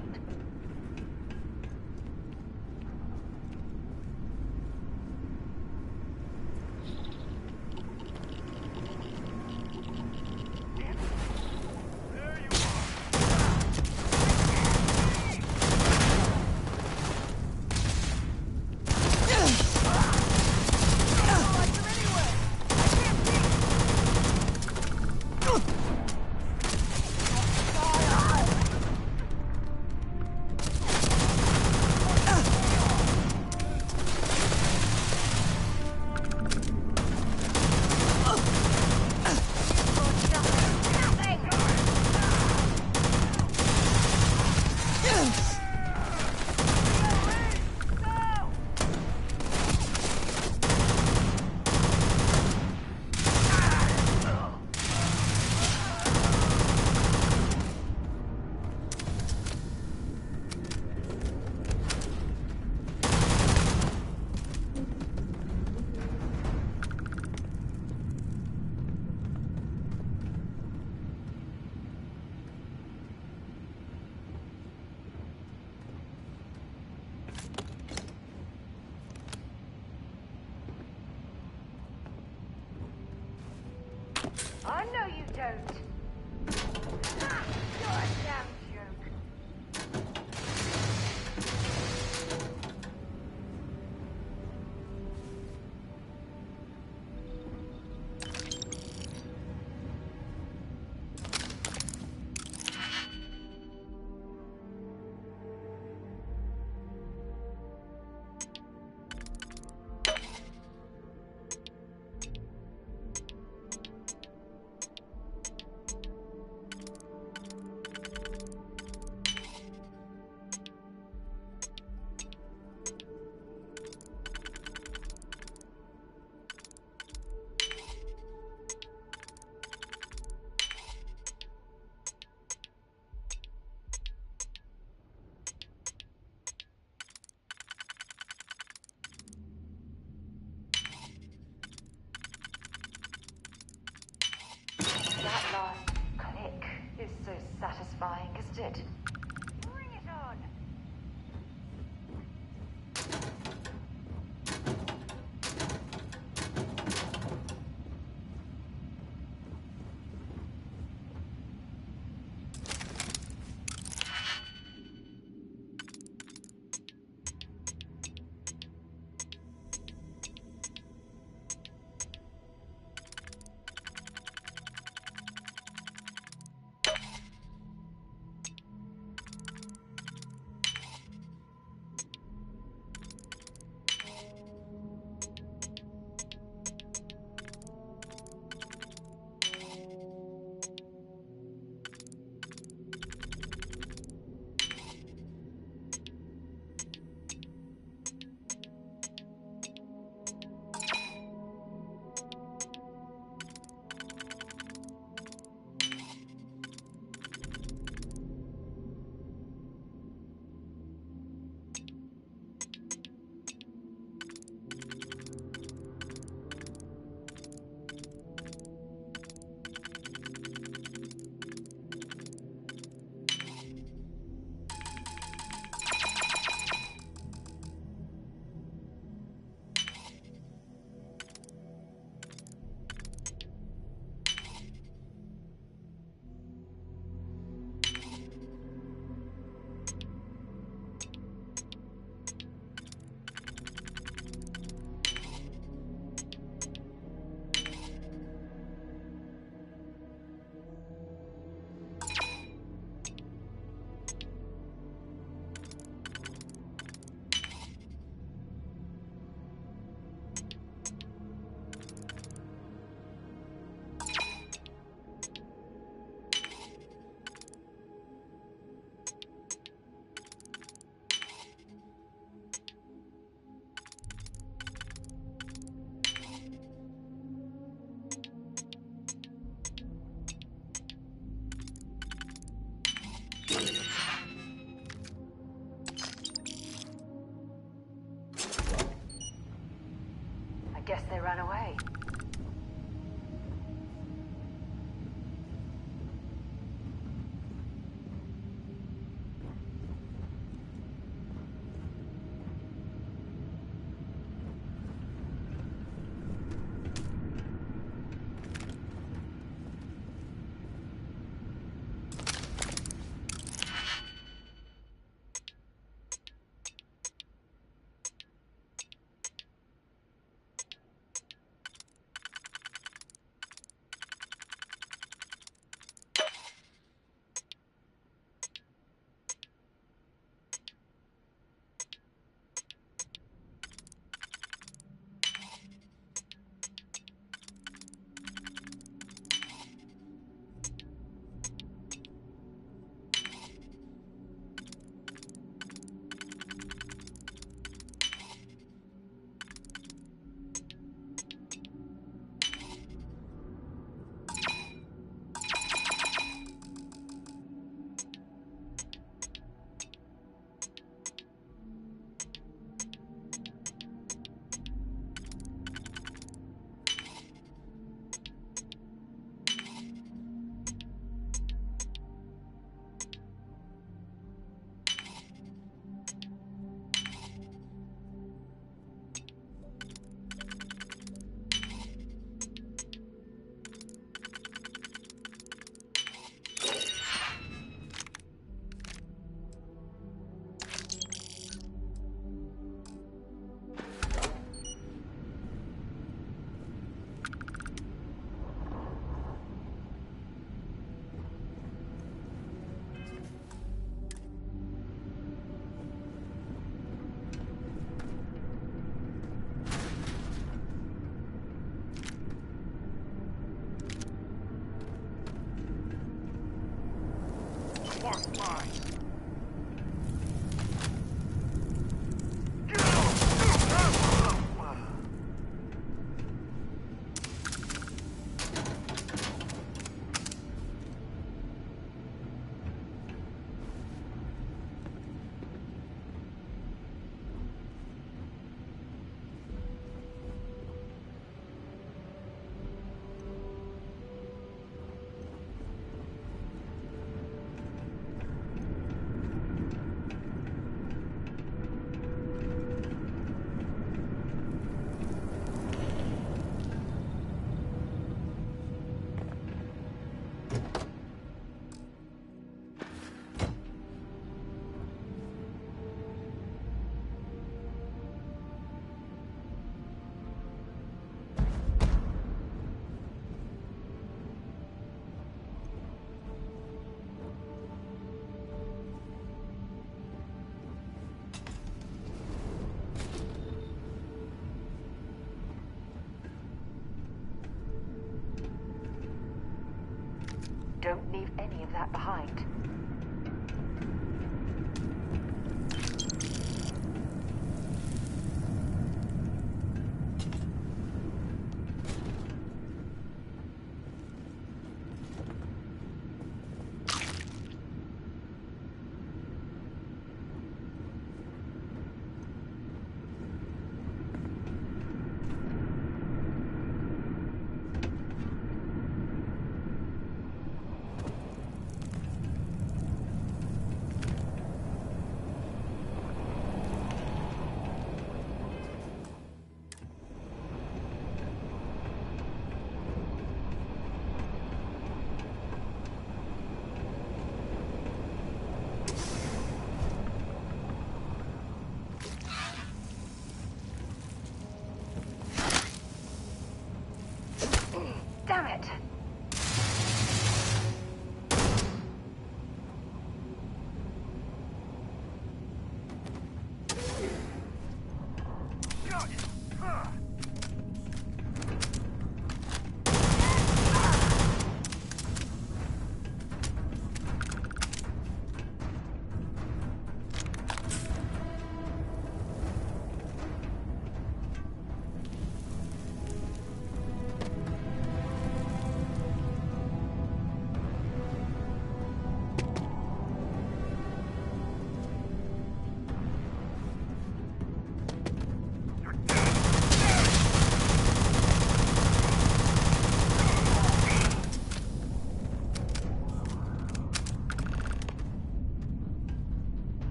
[SPEAKER 4] I know you don't. Ah, you're a damn joke. That last click is so satisfying, isn't it? Bring it on! Guess they ran away. Don't leave any of that behind.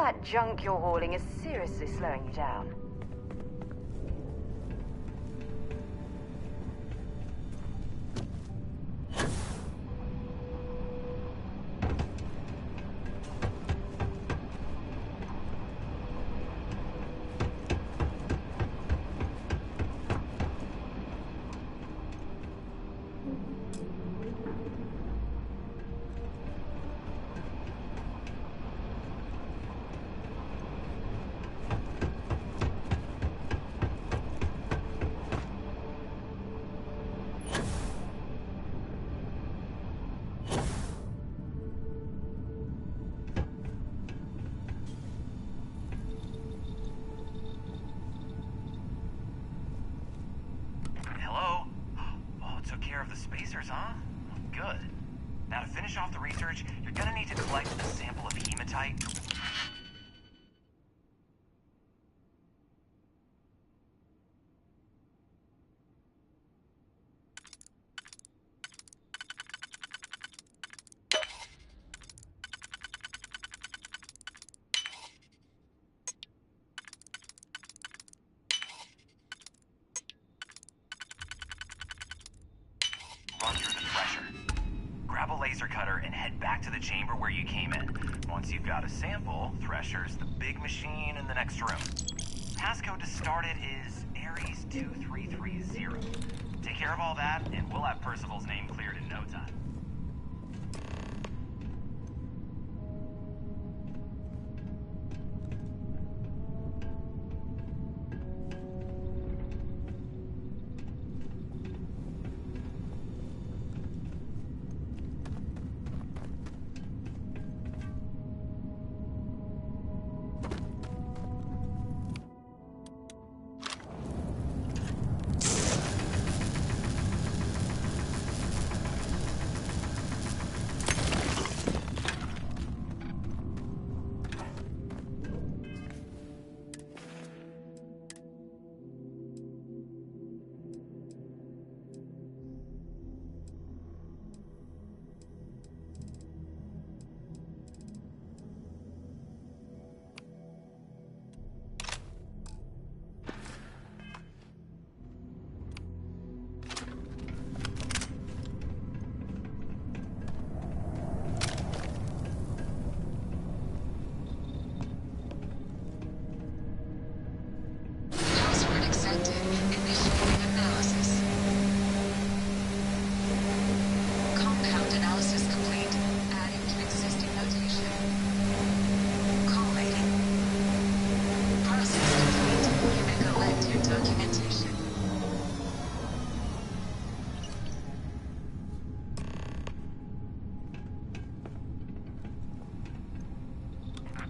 [SPEAKER 4] that junk you're hauling is seriously slowing you down.
[SPEAKER 12] Hello? Oh, took care of the spacers, huh? Good. Now to finish off the research, you're gonna need to collect a sample of hematite. Run through the thresher. Grab a laser cutter and head back to the chamber where you came in. Once you've got a sample, Thresher's the big machine in the next room. Passcode to start it is Ares 2330. Take care of all that, and we'll have Percival's name cleared in no time.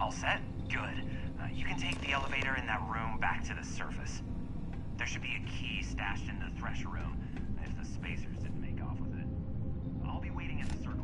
[SPEAKER 12] All set? Good. You can take the elevator in that room back to the surface. There should be a key stashed in the Thresher room, if the spacers didn't make off with it. I'll be waiting in the circle.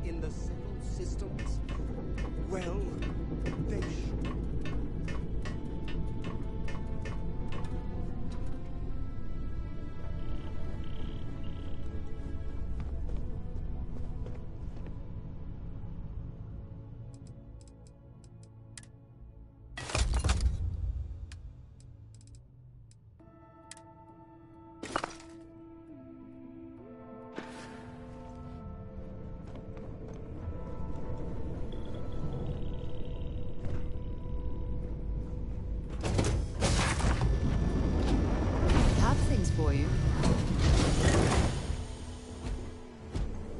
[SPEAKER 9] in the settled systems?
[SPEAKER 7] Well, they
[SPEAKER 1] Have things for you.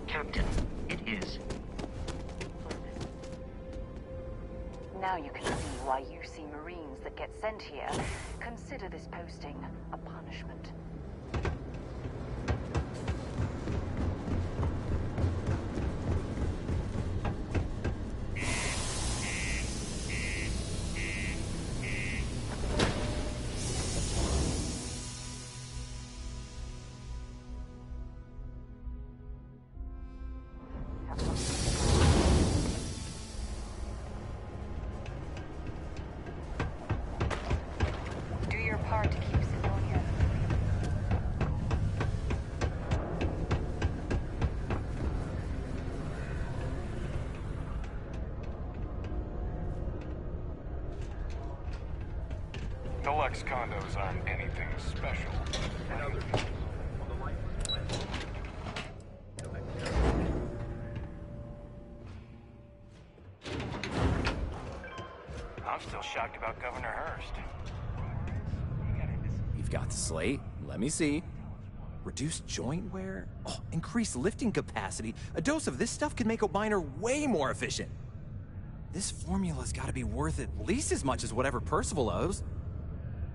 [SPEAKER 4] Captain, it is. Now you can see why you see Marines that get sent here consider this posting a punishment. Do your part to keep Sidonia.
[SPEAKER 16] Deluxe condos aren't anything special. I'm still shocked about Governor Hurst.
[SPEAKER 12] You've got the slate. Let me see. Reduced joint wear? Oh, increased lifting capacity. A dose of this stuff could make a miner way more efficient. This formula's gotta be worth at least as much as whatever Percival owes.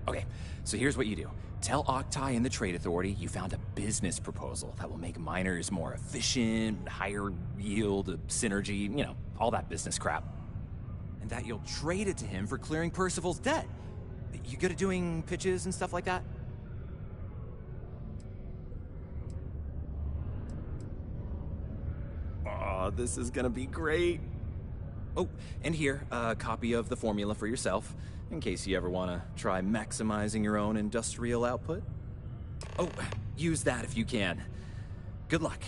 [SPEAKER 12] Okay, so here's what you do. Tell Octai and the Trade Authority you found a business proposal that will make miners more efficient, higher yield, synergy, you know, all that business crap. And that you'll trade it to him for clearing Percival's debt. You good at doing pitches and stuff like that? Oh, this is gonna be great. Oh, and here, a copy of the formula for yourself, in case you ever want to try maximizing your own industrial output. Oh, use that if you can. Good luck.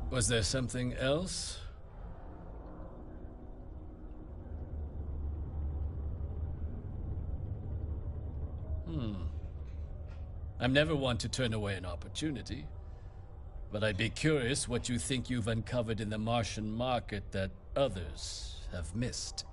[SPEAKER 23] Was there something else? I'm never one to turn away an opportunity, but I'd be curious what you think you've uncovered in the Martian market that others have missed.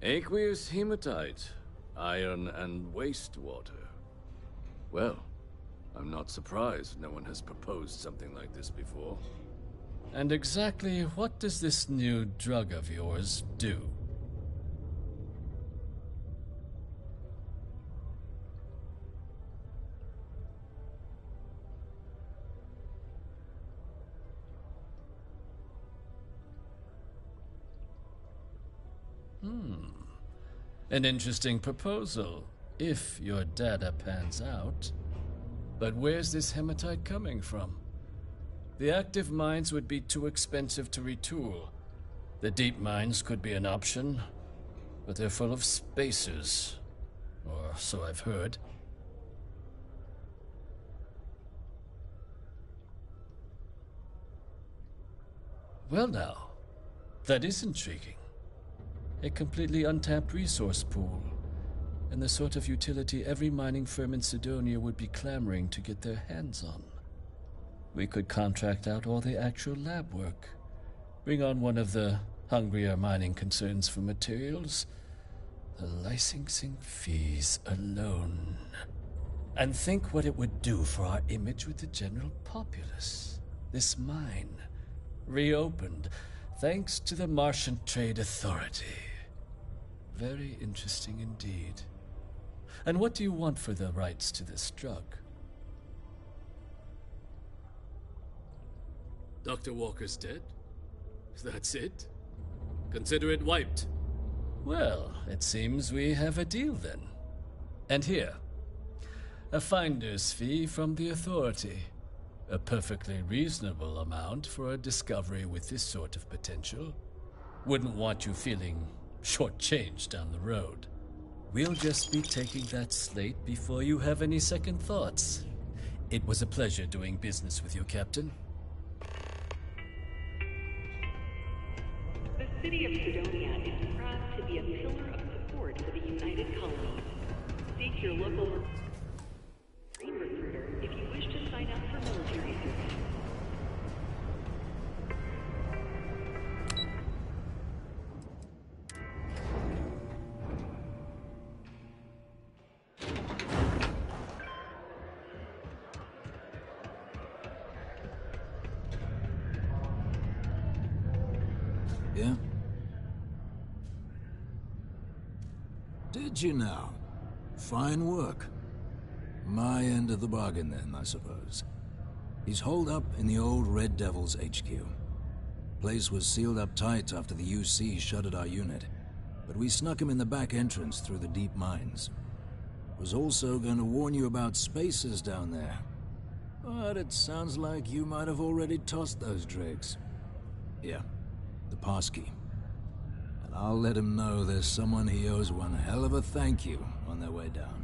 [SPEAKER 25] Aqueous hematite, iron and wastewater. Well, I'm not surprised no one has proposed something like this before.
[SPEAKER 23] And exactly what does this new drug of yours do? An interesting proposal, if your data pans out. But where's this hematite coming from? The active mines would be too expensive to retool. The deep mines could be an option, but they're full of spacers. Or so I've heard. Well now, that is intriguing. A completely untapped resource pool, and the sort of utility every mining firm in Sidonia would be clamoring to get their hands on. We could contract out all the actual lab work, Bring on one of the hungrier mining concerns for materials. The licensing fees alone. And think what it would do for our image with the general populace. This mine, reopened thanks to the Martian Trade Authority. Very interesting indeed. And what do you want for the rights to this drug?
[SPEAKER 24] Dr. Walker's dead? That's it? Consider it wiped.
[SPEAKER 23] Well, it seems we have a deal then. And here, a finder's fee from the Authority. A perfectly reasonable amount for a discovery with this sort of potential. Wouldn't want you feeling shortchanged down the road. We'll just be taking that slate before you have any second thoughts. It was a pleasure doing business with you, Captain.
[SPEAKER 2] The city of Sidonia is proud to be a pillar of support for the United Colonies. Seek your local Marine recruiter if you wish to sign up for military service.
[SPEAKER 13] Yeah? Did you now? Fine work. My end of the bargain then, I suppose. He's holed up in the old Red Devil's HQ. Place was sealed up tight after the UC shuttered our unit, but we snuck him in the back entrance through the deep mines. Was also going to warn you about spacers down there. But it sounds like you might have already tossed those drakes. Yeah, the passkey. And I'll let him know there's someone he owes one hell of a thank you on their way down.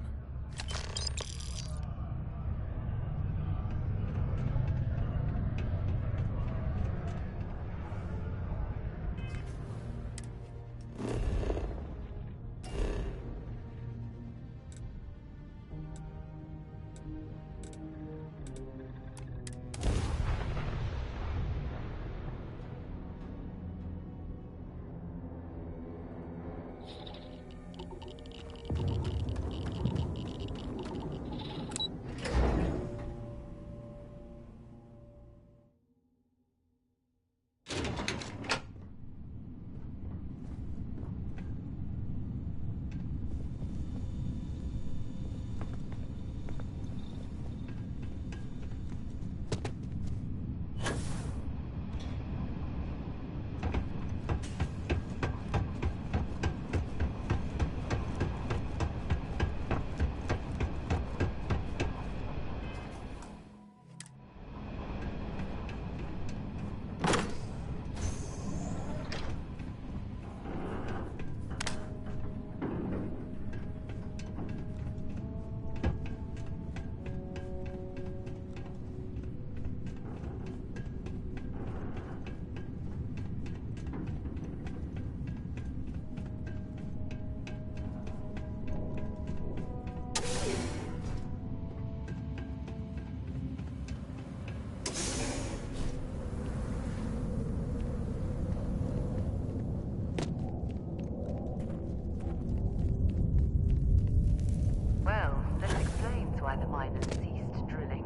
[SPEAKER 4] Well, this explains why the miners ceased drilling.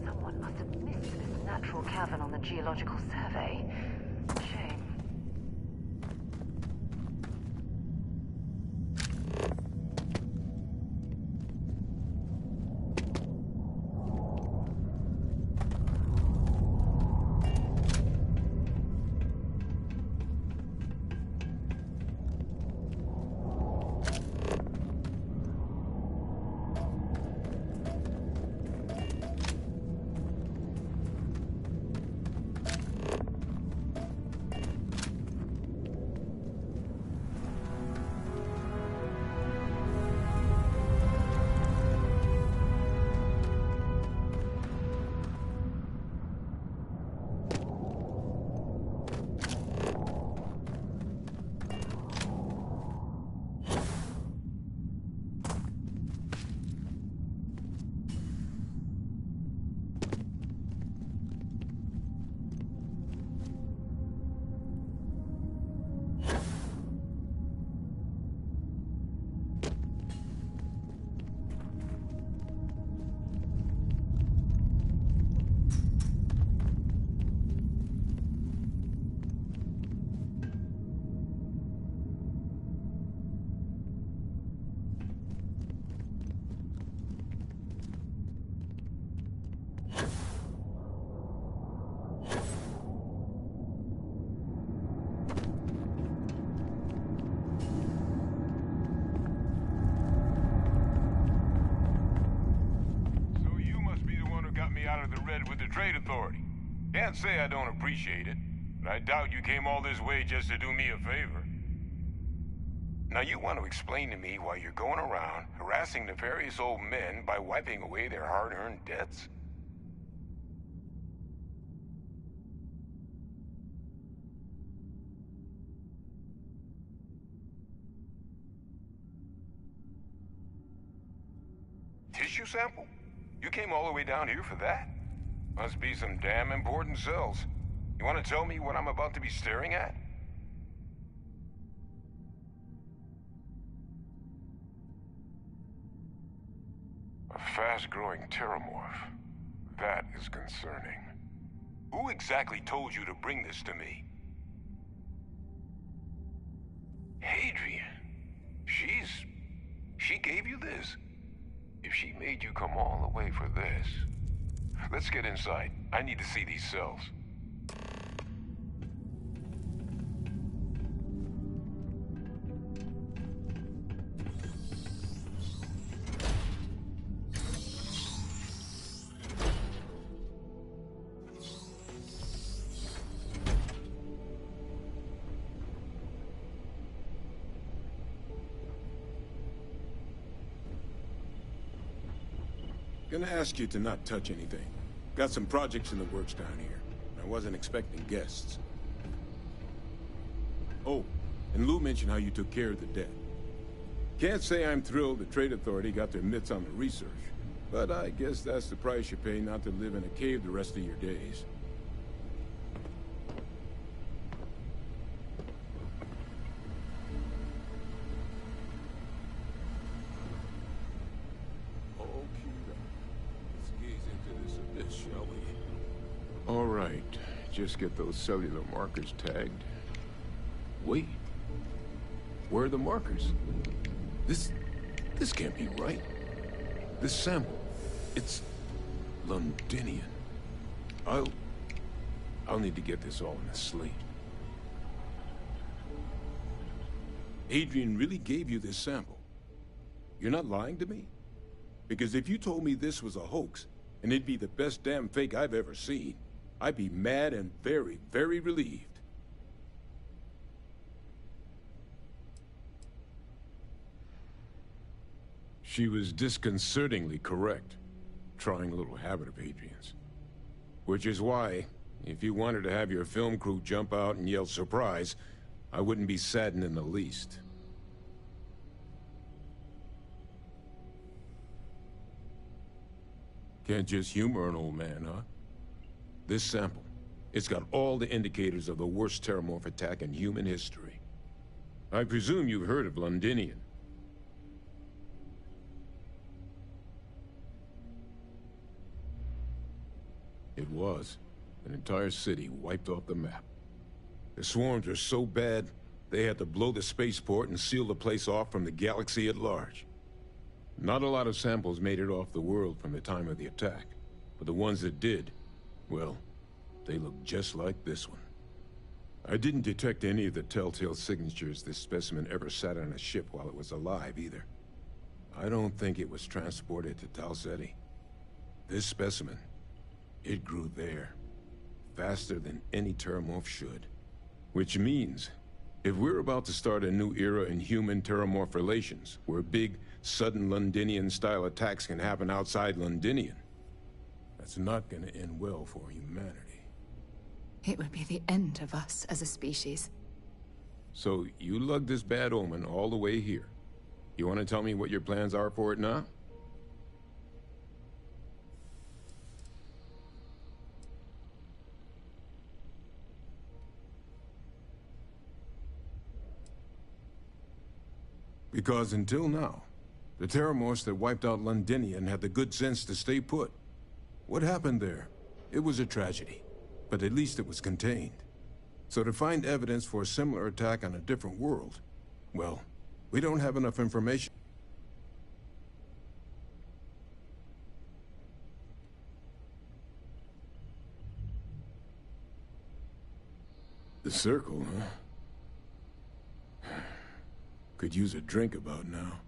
[SPEAKER 4] Someone must have missed this natural cavern on the geological survey. Shame.
[SPEAKER 16] Trade Authority. Can't say I don't appreciate it, but I doubt you came all this way just to do me a favor. Now you want to explain to me why you're going around harassing nefarious old men by wiping away their hard-earned debts? Tissue sample? You came all the way down here for that? Must be some damn important cells. You want to tell me what I'm about to be staring at? A fast-growing terramorph. That is concerning. Who exactly told you to bring this to me? Hadrian. She gave you this? If she made you come all the way for this... Let's get inside. I need to see these cells.
[SPEAKER 3] Gonna ask you to not touch anything. Got some projects in the works down here. I wasn't expecting guests. Oh, and Lou mentioned how you took care of the debt. Can't say I'm thrilled the Trade Authority got their mitts on the research, but I guess that's the price you pay not to live in a cave the rest of your days. All right, just get those cellular markers tagged. Wait, where are the markers? This can't be right. This sample, it's Londinian. I'll need to get this all in a slate. Adrian really gave you this sample. You're not lying to me? Because if you told me this was a hoax, and it'd be the best damn fake I've ever seen, I'd be mad and very, very relieved. She was disconcertingly correct, trying a little habit of Adrian's. Which is why, if you wanted to have your film crew jump out and yell surprise, I wouldn't be saddened in the least. Can't just humor an old man, huh? This sample, it's got all the indicators of the worst terramorph attack in human history. I presume you've heard of Londinian. It was. An entire city wiped off the map. The swarms were so bad, they had to blow the spaceport and seal the place off from the galaxy at large. Not a lot of samples made it off the world from the time of the attack, but the ones that did, well, they look just like this one. I didn't detect any of the telltale signatures this specimen ever sat on a ship while it was alive, either. I don't think it was transported to Tal Ceti. This specimen, it grew there, faster than any terramorph should. Which means, if we're about to start a new era in human-terramorph relations, where big, sudden Londinian-style attacks can happen outside Londinian, that's not gonna end well for humanity.
[SPEAKER 1] It would be the end of us as a species.
[SPEAKER 3] So, you lugged this bad omen all the way here. You want to tell me what your plans are for it now? Because until now, the terramorphs that wiped out Londinian had the good sense to stay put. What happened there? It was a tragedy, but at least it was contained. So to find evidence for a similar attack on a different world, well, we don't have enough information. The circle, huh? Could use a drink about now.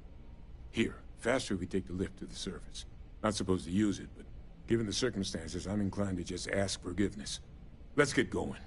[SPEAKER 3] Here, faster we take the lift to the surface. Not supposed to use it, but Given the circumstances, I'm inclined to just ask forgiveness. Let's get going.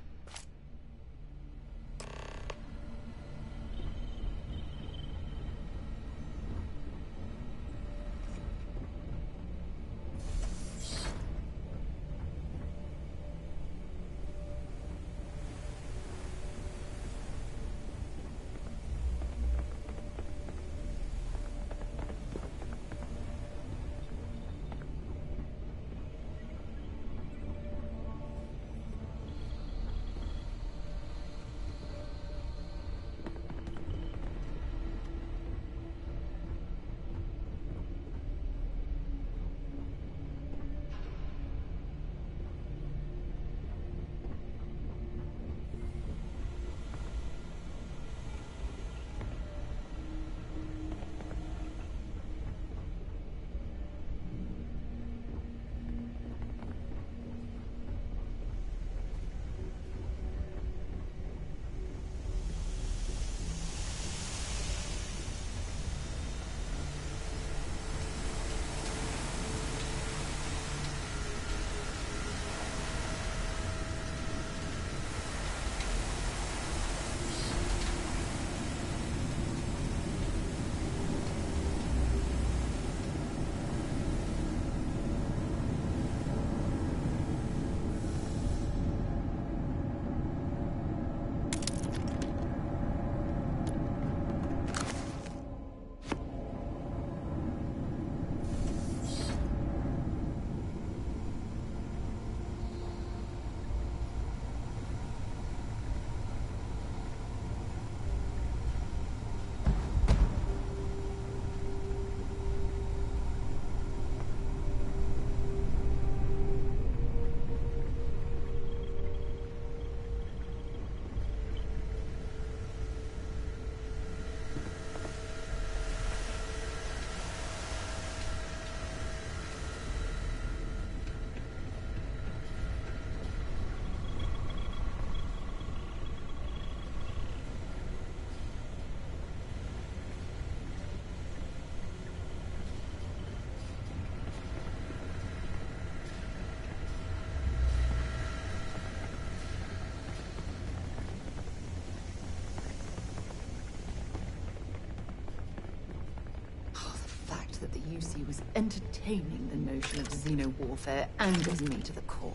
[SPEAKER 1] That the UC was entertaining the notion of xeno-warfare angers me to the core.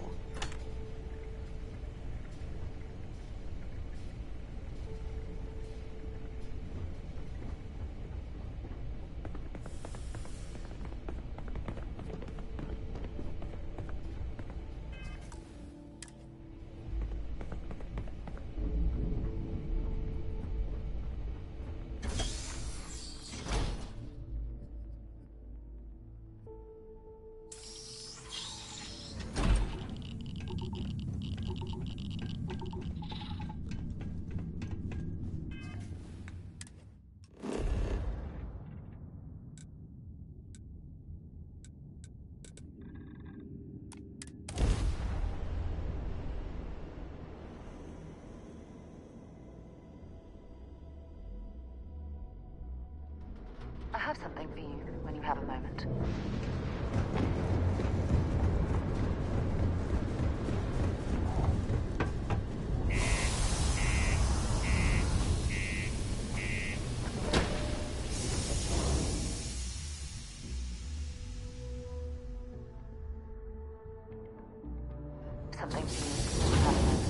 [SPEAKER 4] I have something for you when you have a moment. Something for you when you have a moment.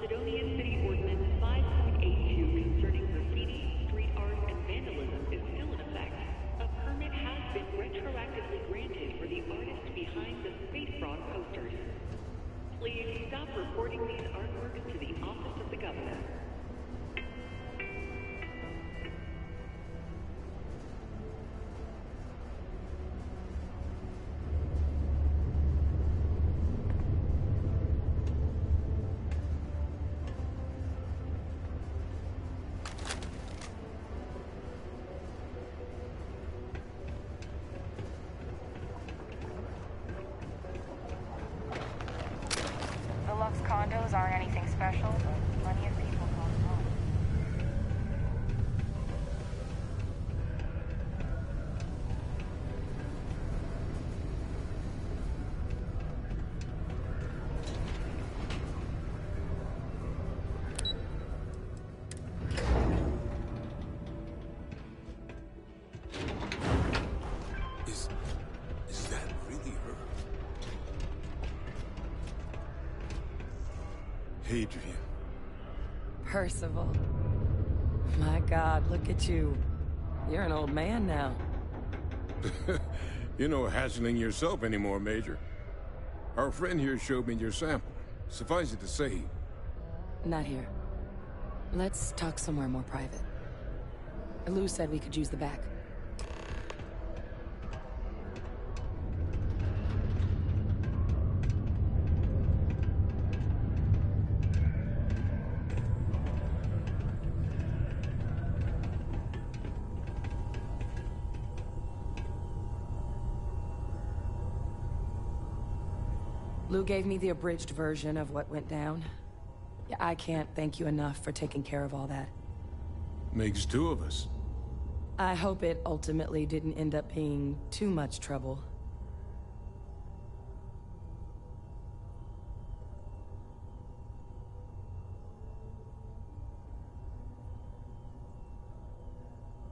[SPEAKER 2] Sidonian City Ordinance 5.82 concerning graffiti, street art, and vandalism is still in effect. A permit has been retroactively granted for the artist behind the Space Frog posters. Please stop reporting these artworks to the Office of the Governor.
[SPEAKER 4] The Lux condos aren't anything special, but plenty of people call them home.
[SPEAKER 3] Is that really her? Hadrian.
[SPEAKER 14] Percival. My God, look at you. You're an old man now.
[SPEAKER 3] You're no hassling yourself anymore, Major. Our friend here showed me your sample. Suffice it to say...
[SPEAKER 14] Not here. Let's talk somewhere more private. Lou said we could use the back. Lou gave me the abridged version of what went down. Yeah, I can't thank you enough for taking care of all that.
[SPEAKER 3] Makes two of us.
[SPEAKER 14] I hope it ultimately didn't end up being too much trouble.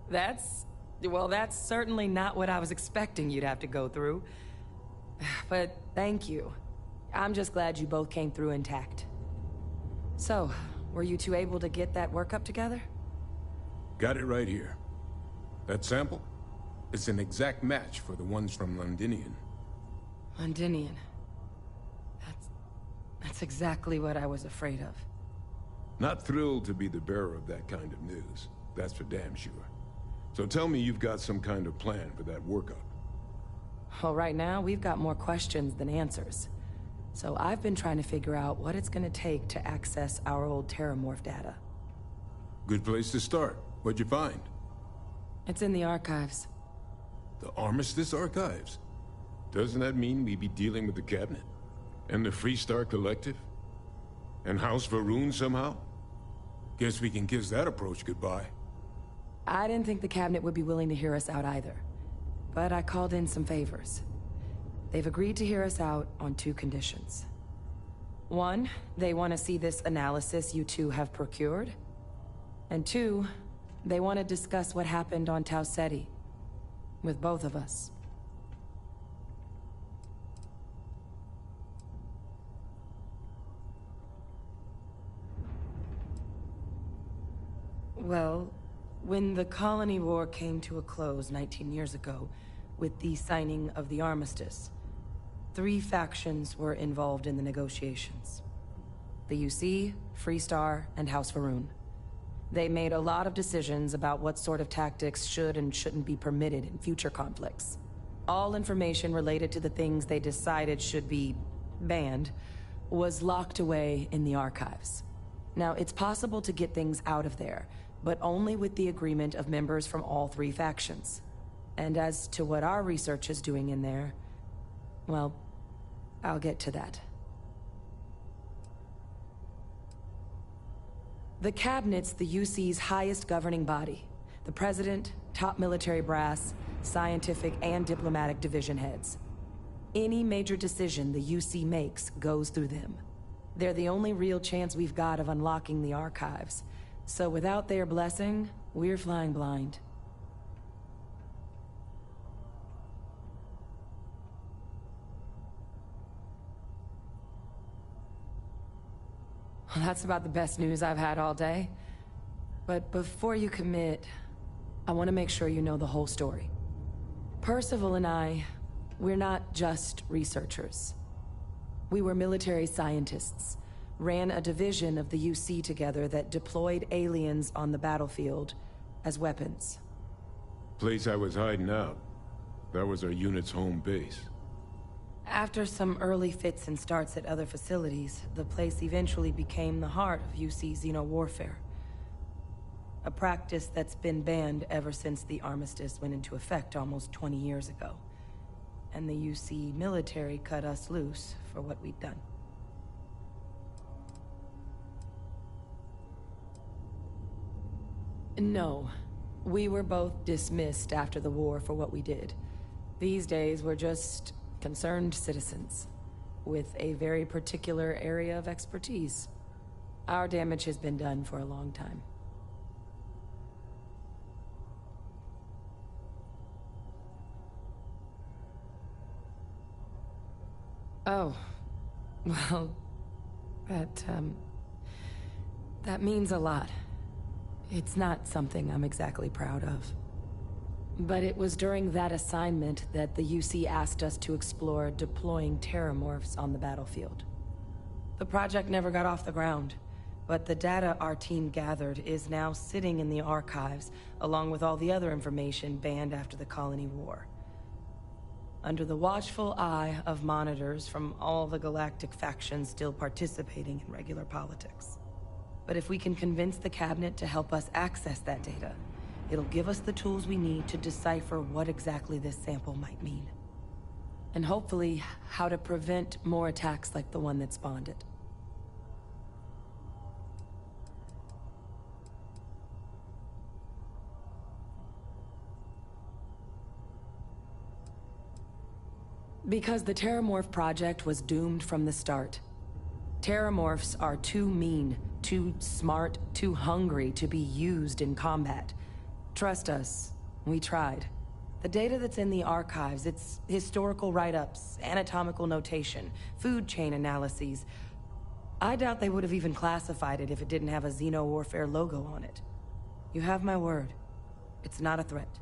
[SPEAKER 14] Well, that's certainly not what I was expecting you'd have to go through. But thank you. I'm just glad you both came through intact. So, were you two able to get that workup together?
[SPEAKER 3] Got it right here. That sample? It's an exact match for the ones from Londinian.
[SPEAKER 14] Londinian. That's exactly what I was afraid of.
[SPEAKER 3] Not thrilled to be the bearer of that kind of news. That's for damn sure. So tell me you've got some kind of plan for that workup.
[SPEAKER 14] Well, right now, we've got more questions than answers. So I've been trying to figure out what it's gonna take to access our old Terramorph data.
[SPEAKER 3] Good place to start. What'd you find?
[SPEAKER 14] It's in the archives.
[SPEAKER 3] The Armistice Archives? Doesn't that mean we be dealing with the Cabinet? And the Freestar Collective? And House Varun somehow? Guess we can kiss that approach goodbye.
[SPEAKER 14] I didn't think the Cabinet would be willing to hear us out either. But I called in some favors. They've agreed to hear us out on two conditions. One, they want to see this analysis you two have procured. And two, they want to discuss what happened on Tau Ceti. With both of us. Well, when the Colony War came to a close 19 years ago, with the signing of the Armistice, 3 factions were involved in the negotiations. The UC, Freestar, and House Varun. They made a lot of decisions about what sort of tactics should and shouldn't be permitted in future conflicts. All information related to the things they decided should be banned was locked away in the archives. Now, it's possible to get things out of there, but only with the agreement of members from all 3 factions. And as to what our research is doing in there, well, I'll get to that. The Cabinet's the UC's highest governing body. The President, top military brass, scientific and diplomatic division heads. Any major decision the UC makes goes through them. They're the only real chance we've got of unlocking the archives. So without their blessing, we're flying blind. Well, that's about the best news I've had all day. But before you commit, I want to make sure you know the whole story. Percival and I, we're not just researchers. We were military scientists, ran a division of the UC together that deployed aliens on the battlefield as weapons.
[SPEAKER 3] Place I was hiding out. That was our unit's home base.
[SPEAKER 14] After some early fits and starts at other facilities, the place eventually became the heart of UC xeno-warfare. A practice that's been banned ever since the armistice went into effect almost 20 years ago. And the UC military cut us loose for what we'd done. No. We were both dismissed after the war for what we did. These days, we're just concerned citizens with a very particular area of expertise. Our damage has been done for a long time. Oh, well, that means a lot. It's not something I'm exactly proud of. But it was during that assignment that the UC asked us to explore deploying terramorphs on the battlefield. The project never got off the ground, but the data our team gathered is now sitting in the archives, along with all the other information banned after the Colony War. Under the watchful eye of monitors from all the galactic factions still participating in regular politics. But if we can convince the cabinet to help us access that data, it'll give us the tools we need to decipher what exactly this sample might mean. And hopefully, how to prevent more attacks like the one that spawned it. Because the Terramorph project was doomed from the start. Terramorphs are too mean, too smart, too hungry to be used in combat. Trust us, we tried. The data that's in the archives, it's historical write-ups, anatomical notation, food chain analyses. I doubt they would have even classified it if it didn't have a Xeno-warfare logo on it. You have my word. It's not a threat.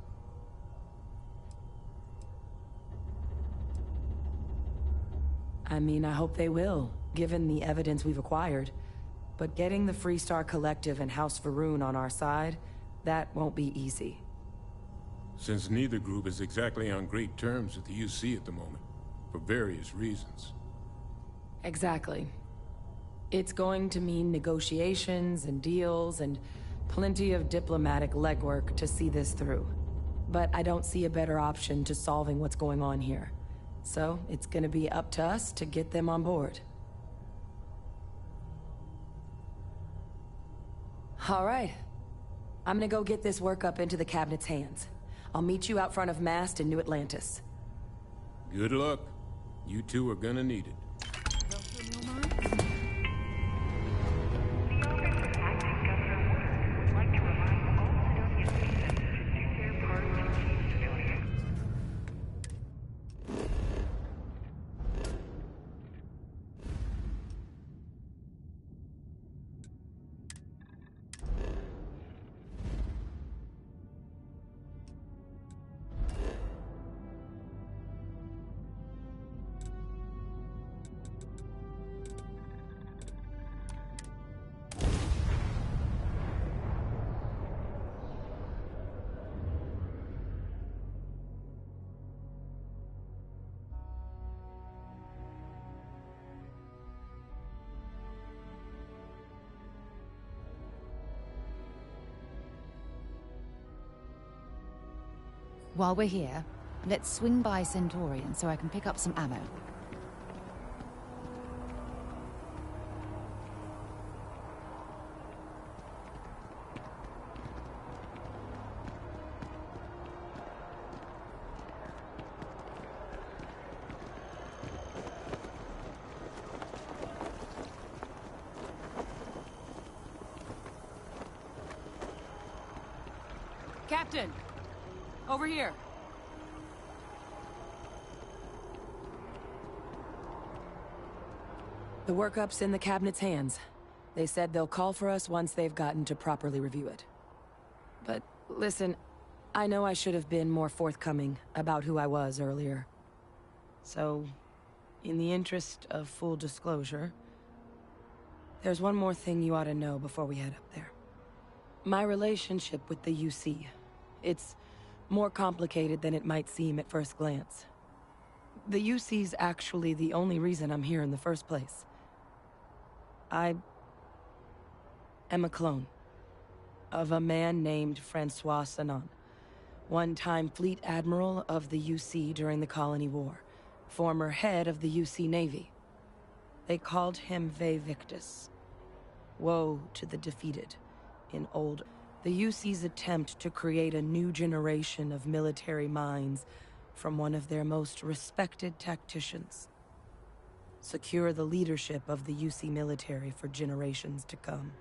[SPEAKER 14] I mean, I hope they will, given the evidence we've acquired. But getting the Freestar Collective and House Va'ruun on our side, that won't be easy.
[SPEAKER 3] Since neither group is exactly on great terms with the UC at the moment, for various reasons.
[SPEAKER 14] Exactly. It's going to mean negotiations and deals and plenty of diplomatic legwork to see this through. But I don't see a better option to solving what's going on here. So, it's gonna be up to us to get them on board. All right. I'm gonna go get this workup into the cabinet's hands. I'll meet you out front of Mast in New Atlantis.
[SPEAKER 3] Good luck. You two are gonna need it.
[SPEAKER 1] While we're here, let's swing by Centaurian so I can pick up some ammo.
[SPEAKER 14] Captain! Over here. The workup's in the cabinet's hands. They said they'll call for us once they've gotten to properly review it. But listen, I know I should have been more forthcoming about who I was earlier. So, in the interest of full disclosure, there's one more thing you ought to know before we head up there. My relationship with the UC, it's more complicated than it might seem at first glance. The UC's actually the only reason I'm here in the first place. I am a clone of a man named Francois Sanon, one-time fleet admiral of the UC during the Colony War, former head of the UC Navy. They called him Ve Victus. Woe to the defeated in old. The UC's attempt to create a new generation of military minds from one of their most respected tacticians. Secure the leadership of the UC military for generations to come.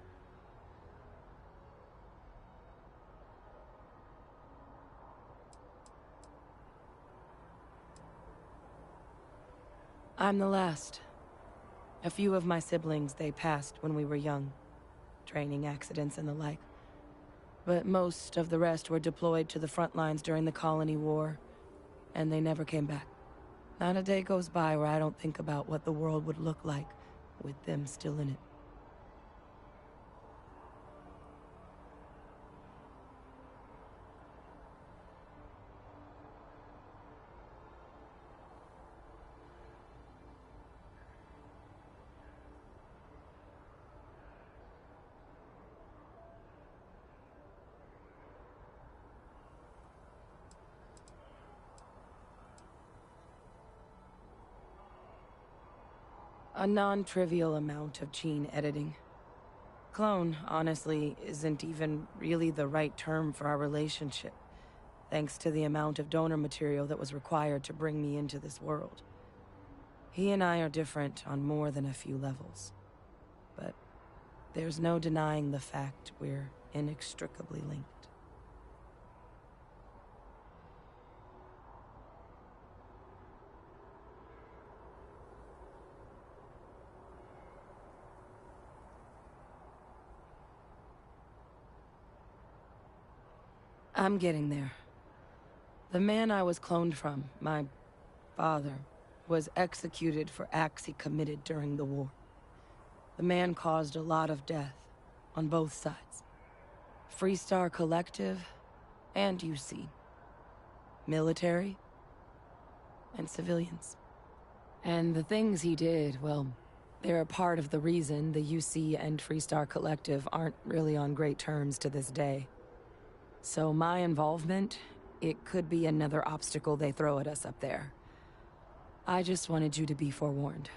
[SPEAKER 14] I'm the last. A few of my siblings, they passed when we were young. Training accidents and the like. But most of the rest were deployed to the front lines during the Colony War, and they never came back. Not a day goes by where I don't think about what the world would look like with them still in it. A non-trivial amount of gene editing. Clone, honestly, isn't even really the right term for our relationship, thanks to the amount of donor material that was required to bring me into this world. He and I are different on more than a few levels, but there's no denying the fact we're inextricably linked. I'm getting there. The man I was cloned from, my father, was executed for acts he committed during the war. The man caused a lot of death, on both sides. Freestar Collective and UC. Military and civilians. And the things he did, well, they're a part of the reason the UC and Freestar Collective aren't really on great terms to this day. So my involvement, it could be another obstacle they throw at us up there. I just wanted you to be forewarned.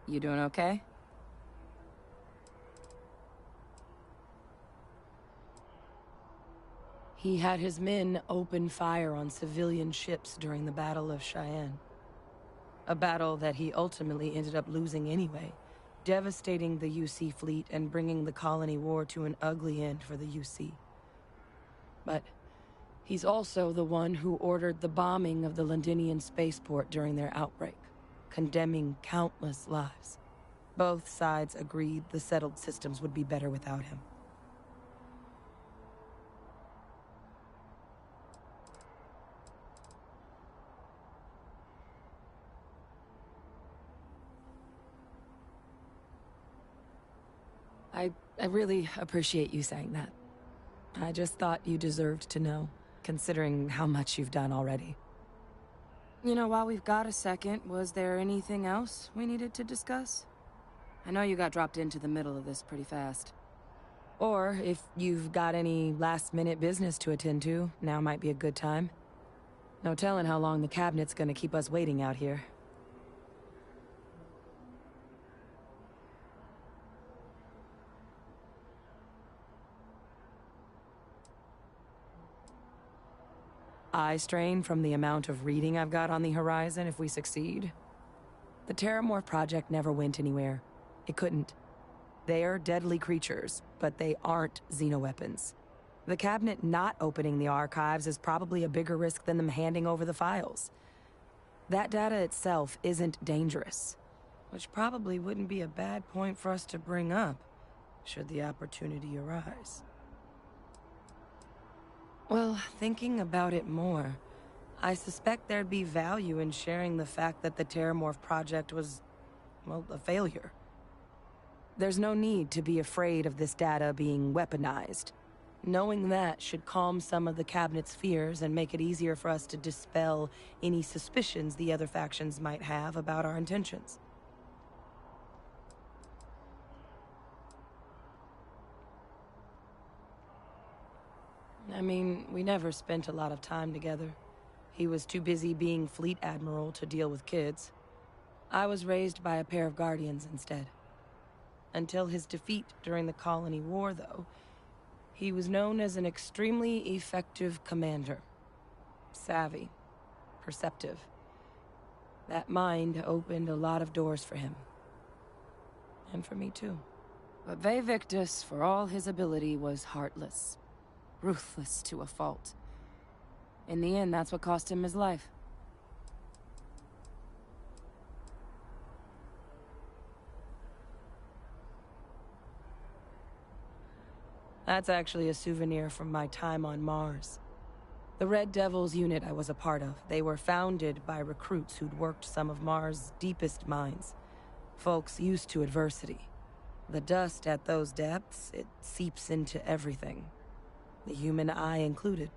[SPEAKER 14] You doing okay? He had his men open fire on civilian ships during the Battle of Cheyenne. A battle that he ultimately ended up losing anyway, devastating the UC fleet and bringing the Colony War to an ugly end for the UC. But he's also the one who ordered the bombing of the Londinian spaceport during their outbreak, condemning countless lives. Both sides agreed the settled systems would be better without him. I really appreciate you saying that. I just thought you deserved to know, considering how much you've done already. You know, while we've got a second, was there anything else we needed to discuss? I know you got dropped into the middle of this pretty fast. Or, if you've got any last-minute business to attend to, now might be a good time. No telling how long the cabinet's gonna keep us waiting out here. Eye strain from the amount of reading I've got on the horizon if we succeed. The Terramorph project never went anywhere. It couldn't. They're deadly creatures, but they aren't xenoweapons. The cabinet not opening the archives is probably a bigger risk than them handing over the files. That data itself isn't dangerous, which probably wouldn't be a bad point for us to bring up, should the opportunity arise. Well, thinking about it more, I suspect there'd be value in sharing the fact that the Terramorph project was, well, a failure. There's no need to be afraid of this data being weaponized. Knowing that should calm some of the cabinet's fears and make it easier for us to dispel any suspicions the other factions might have about our intentions. I mean, we never spent a lot of time together. He was too busy being Fleet Admiral to deal with kids. I was raised by a pair of guardians instead. Until his defeat during the Colony War, though, he was known as an extremely effective commander. Savvy. Perceptive. That mind opened a lot of doors for him. And for me, too. But Ve Victus, for all his ability, was heartless. Ruthless to a fault. In the end, that's what cost him his life. That's actually a souvenir from my time on Mars. The Red Devils unit I was a part of, they were founded by recruits who'd worked some of Mars' deepest mines. Folks used to adversity. The dust at those depths, it seeps into everything. The human eye included.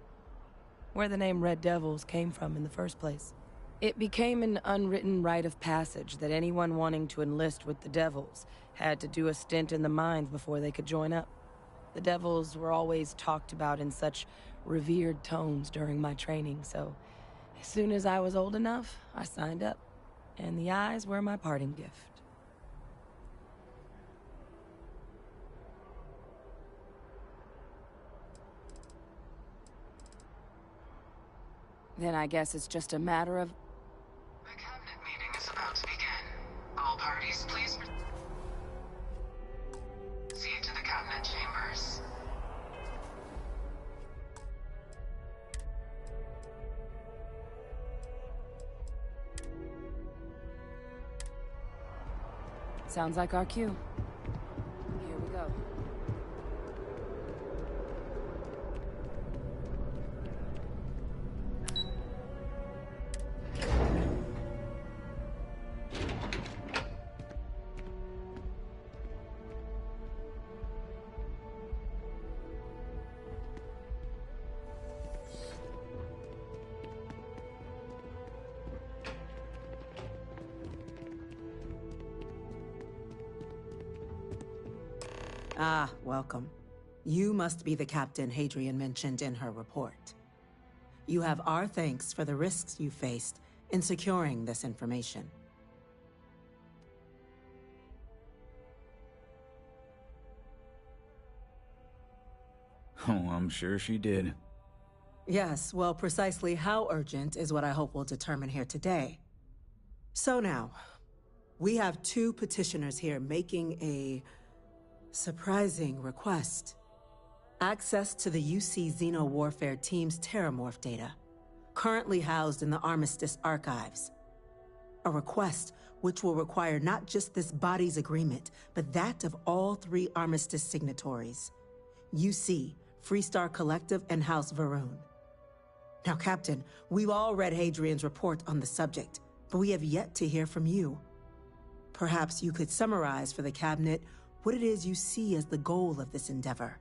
[SPEAKER 14] Where the name Red Devils came from in the first place. It became an unwritten rite of passage that anyone wanting to enlist with the Devils had to do a stint in the mines before they could join up. The Devils were always talked about in such revered tones during my training, so as soon as I was old enough, I signed up. And the eyes were my parting gift. Then I guess it's just a matter of...
[SPEAKER 15] The cabinet meeting is about to begin. All parties, please proceed to the cabinet chambers.
[SPEAKER 14] Sounds like our cue. Here we go.
[SPEAKER 17] Ah, welcome. You must be the captain Hadrian mentioned in her report. You have our thanks for the risks you faced in securing this information.
[SPEAKER 18] Oh, I'm sure she did.
[SPEAKER 17] Yes, well, precisely how urgent is what I hope we'll determine here today. So now, we have two petitioners here making a surprising request. Access to the UC Xeno Warfare Team's Terramorph data, currently housed in the Armistice archives. A request which will require not just this body's agreement, but that of all three Armistice signatories. UC, Freestar Collective, and House Varun. Now, Captain, we've all read Hadrian's report on the subject, but we have yet to hear from you. Perhaps you could summarize for the Cabinet what it is you see as the goal of this endeavor.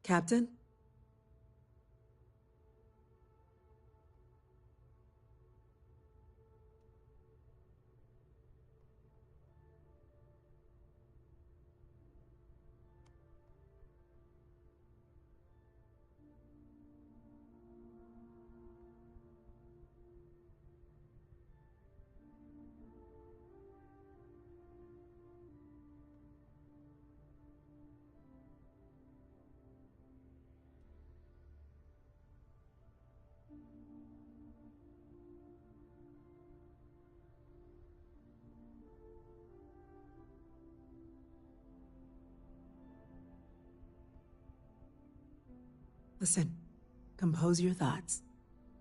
[SPEAKER 17] Captain? Listen, compose your thoughts.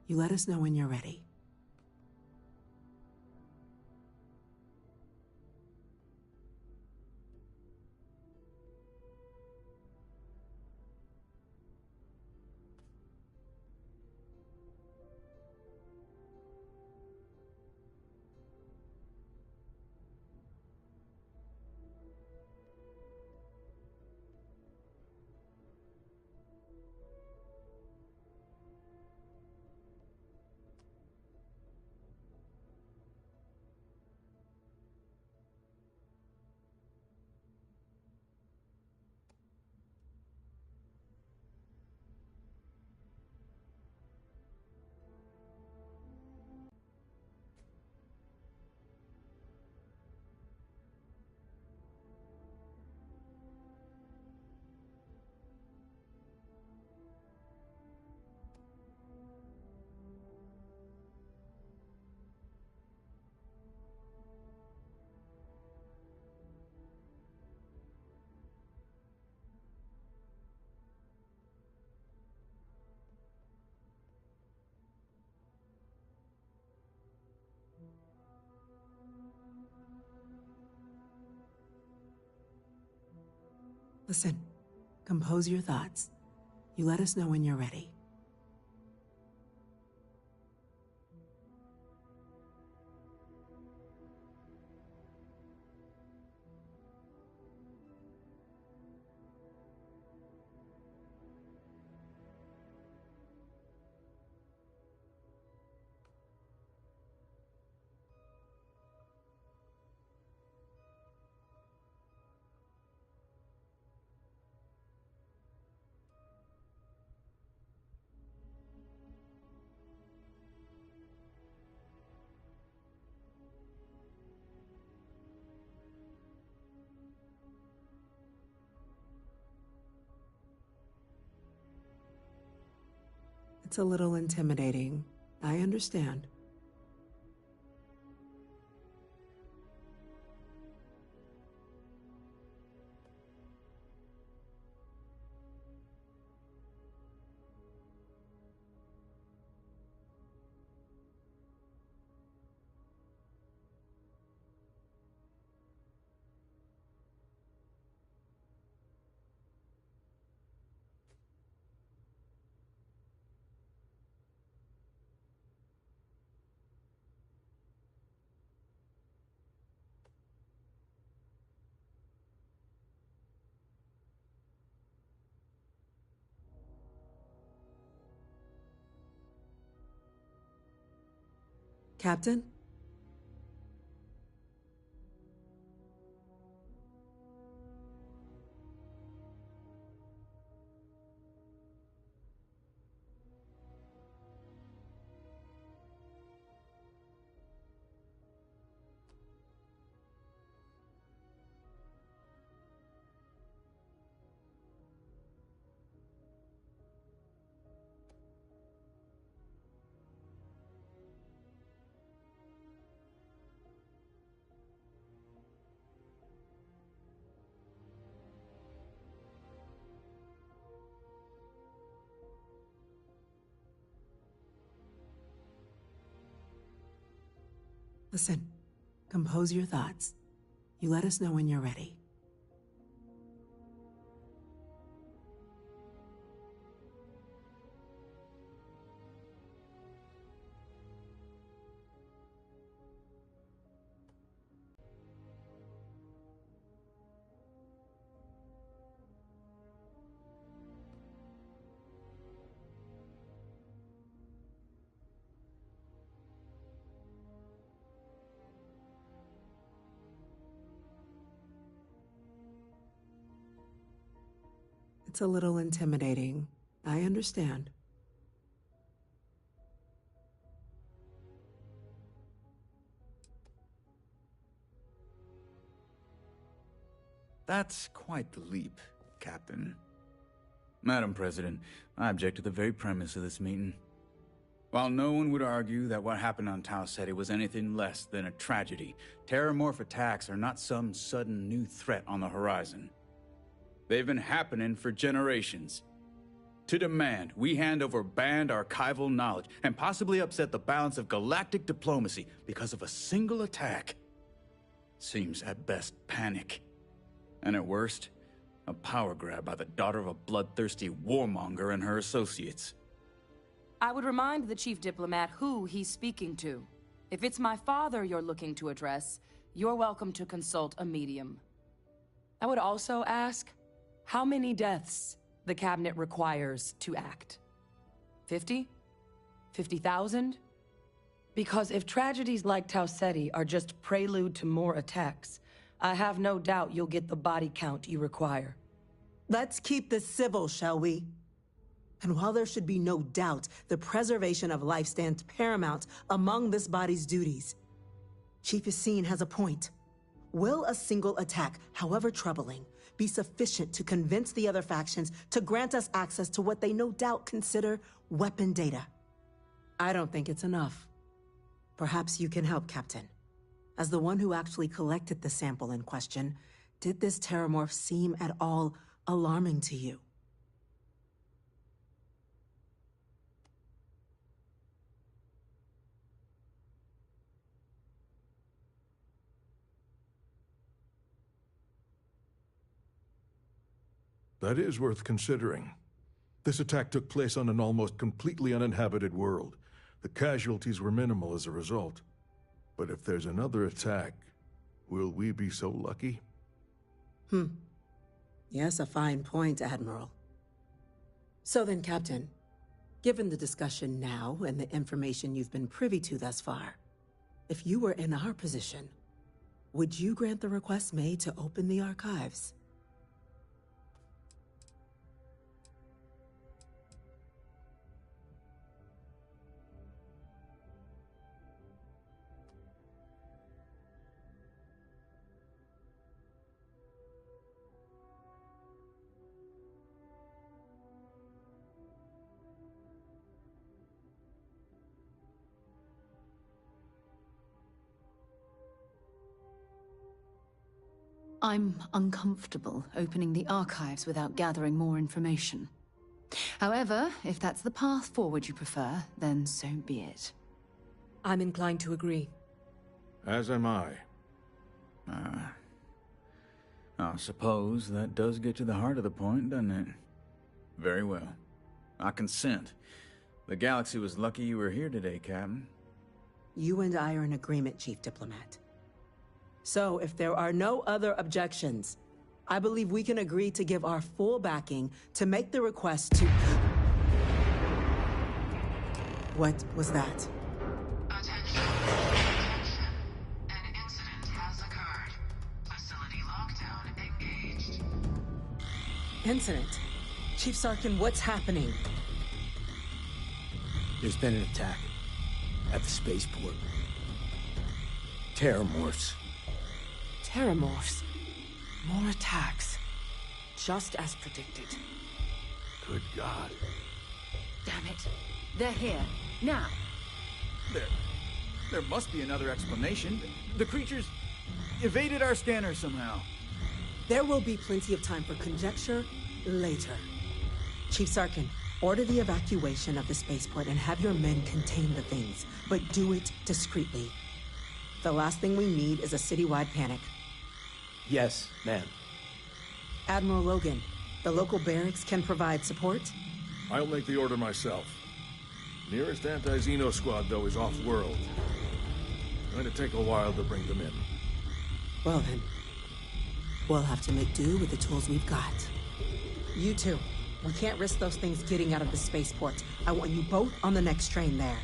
[SPEAKER 17] You let us know when you're ready. Listen, compose your thoughts. You let us know when you're ready. It's a little intimidating. I understand. Captain? Listen, compose your thoughts. You let us know when you're ready. That's a little intimidating. I understand.
[SPEAKER 18] That's quite the leap, Captain. Madam President, I object to the very premise of this meeting. While no one would argue that what happened on Tau Ceti was anything less than a tragedy, terramorph attacks are not some sudden new threat on the horizon. They've been happening for generations. To demand we hand over banned archival knowledge and possibly upset the balance of galactic diplomacy because of a single attack seems at best panic. And at worst, a power grab by the daughter of a bloodthirsty warmonger and her associates.
[SPEAKER 14] I would remind the chief diplomat who he's speaking to. If it's my father you're looking to address, you're welcome to consult a medium. I would also ask how many deaths the cabinet requires to act. 50? 50,000? Because if tragedies like Tau Ceti are just prelude to more attacks, I have no doubt you'll get the body count you require.
[SPEAKER 17] Let's keep this civil, shall we? And while there should be no doubt the preservation of life stands paramount among this body's duties, Chief Yassine has a point. Will a single attack, however troubling, be sufficient to convince the other factions to grant us access to what they no doubt consider weapon data? I don't think it's enough. Perhaps you can help, Captain. As the one who actually collected the sample in question, did this terramorph seem at all alarming to you?
[SPEAKER 8] That is worth considering. This attack took place on an almost completely uninhabited world. The casualties were minimal as a result. But if there's another attack, will we be so lucky?
[SPEAKER 17] Yes, a fine point, Admiral. So then, Captain, given the discussion now and the information you've been privy to thus far, if you were in our position, would you grant the request made to open the archives?
[SPEAKER 1] I'm uncomfortable opening the archives without gathering more information. However, if that's the path forward you prefer, then so be it.
[SPEAKER 14] I'm inclined to agree.
[SPEAKER 8] As am I.
[SPEAKER 18] I suppose that does get to the heart of the point, doesn't it? Very well. I consent. The galaxy was lucky you were here today, Captain.
[SPEAKER 17] You and I are in agreement, Chief Diplomat. So, if there are no other objections, I believe we can agree to give our full backing to make the request to... What was that?
[SPEAKER 15] Attention. Attention. An incident has occurred. Facility lockdown engaged.
[SPEAKER 17] Incident? Chief Sarkin, what's happening?
[SPEAKER 19] There's been an attack at the spaceport. Terramorphs.
[SPEAKER 14] Terramorphs. More attacks. Just as predicted.
[SPEAKER 8] Good God.
[SPEAKER 1] Damn it. They're here. Now.
[SPEAKER 18] There must be another explanation. The creatures evaded our scanner somehow.
[SPEAKER 17] There will be plenty of time for conjecture later. Chief Sarkin, order the evacuation of the spaceport and have your men contain the things, but do it discreetly. The last thing we need is a citywide panic.
[SPEAKER 19] Yes, ma'am.
[SPEAKER 17] Admiral Logan, the local barracks can provide support?
[SPEAKER 8] I'll make the order myself. Nearest anti-Xeno squad, though, is off-world. Going to take a while to bring them in.
[SPEAKER 17] Well then, we'll have to make do with the tools we've got. You two, we can't risk those things getting out of the spaceport. I want you both on the next train there.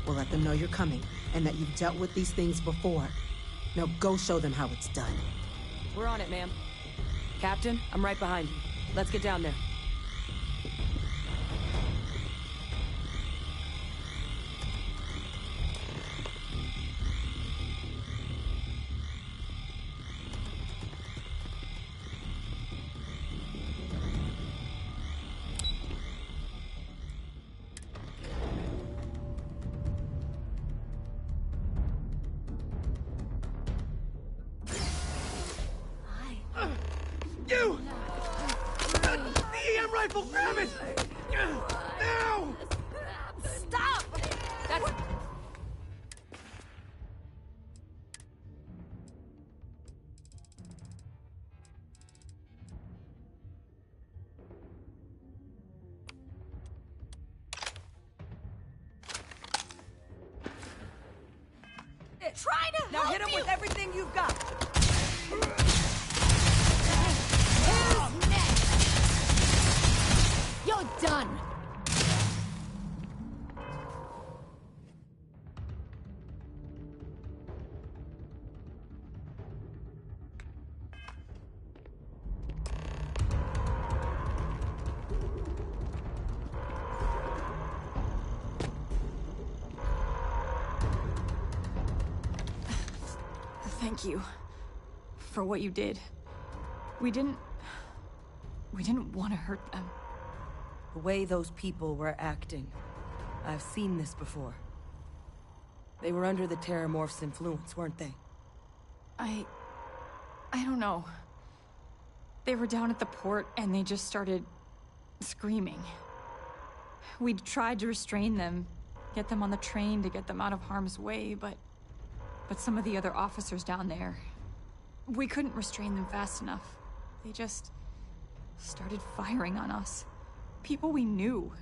[SPEAKER 17] We'll let them know you're coming, and that you've dealt with these things before. Now go show them how it's done.
[SPEAKER 14] We're on it, ma'am. Captain, I'm right behind you. Let's get down there.
[SPEAKER 9] You! The EM rifle, grab it! Now!
[SPEAKER 1] Stop! That's...
[SPEAKER 14] Trying to now hit him with everything you've got.
[SPEAKER 1] Who's next? You're done.
[SPEAKER 5] Thank you for what you did. We didn't want to hurt them.
[SPEAKER 14] The way those people were acting, I've seen this before. They were under the Terramorph's influence, weren't they?
[SPEAKER 5] I don't know. They were down at the port and they just started screaming. We'd tried to restrain them, get them on the train to get them out of harm's way, but some of the other officers down there, we couldn't restrain them fast enough. They just started firing on us. People we knew.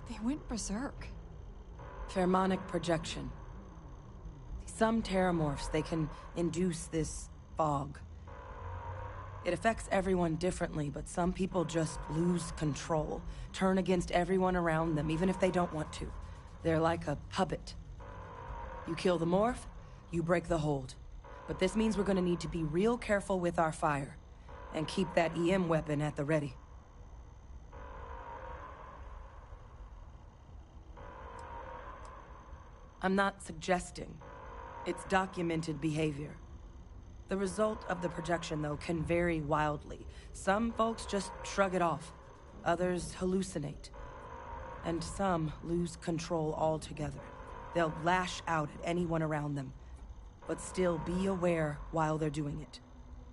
[SPEAKER 5] They went berserk.
[SPEAKER 14] Pheromonic projection. Some Terramorphs, they can induce this fog. It affects everyone differently, but some people just lose control, turn against everyone around them, even if they don't want to. They're like a puppet. You kill the morph, you break the hold. But this means we're gonna need to be real careful with our fire, and keep that EM weapon at the ready. I'm not suggesting. It's documented behavior. The result of the projection, though, can vary wildly. Some folks just shrug it off. Others hallucinate. And some lose control altogether. They'll lash out at anyone around them, but still be aware while they're doing it.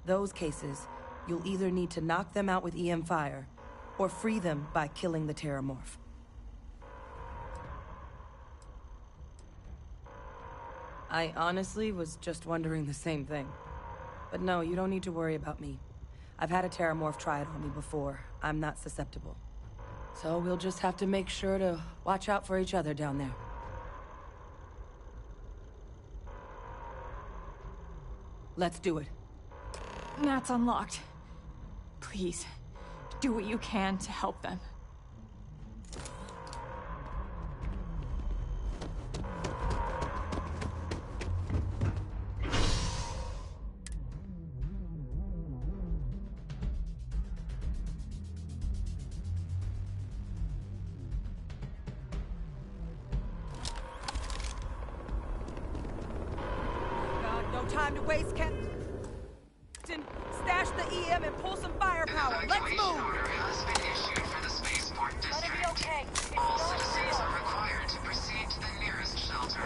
[SPEAKER 14] Those cases, you'll either need to knock them out with EM fire, or free them by killing the Terramorph. I honestly was just wondering the same thing. But no, you don't need to worry about me. I've had a Terramorph try it on me before. I'm not susceptible. So we'll just have to make sure to watch out for each other down there. Let's do it.
[SPEAKER 5] Nat's unlocked. Please, do what you can to help them.
[SPEAKER 14] Time to waste, Captain. Stash the EM and pull some firepower. Let's move!
[SPEAKER 15] Order has been issued for the spaceport district.
[SPEAKER 4] Let it be okay. It's
[SPEAKER 15] All
[SPEAKER 4] not
[SPEAKER 15] citizens
[SPEAKER 4] real.
[SPEAKER 15] are required to proceed to the nearest shelter.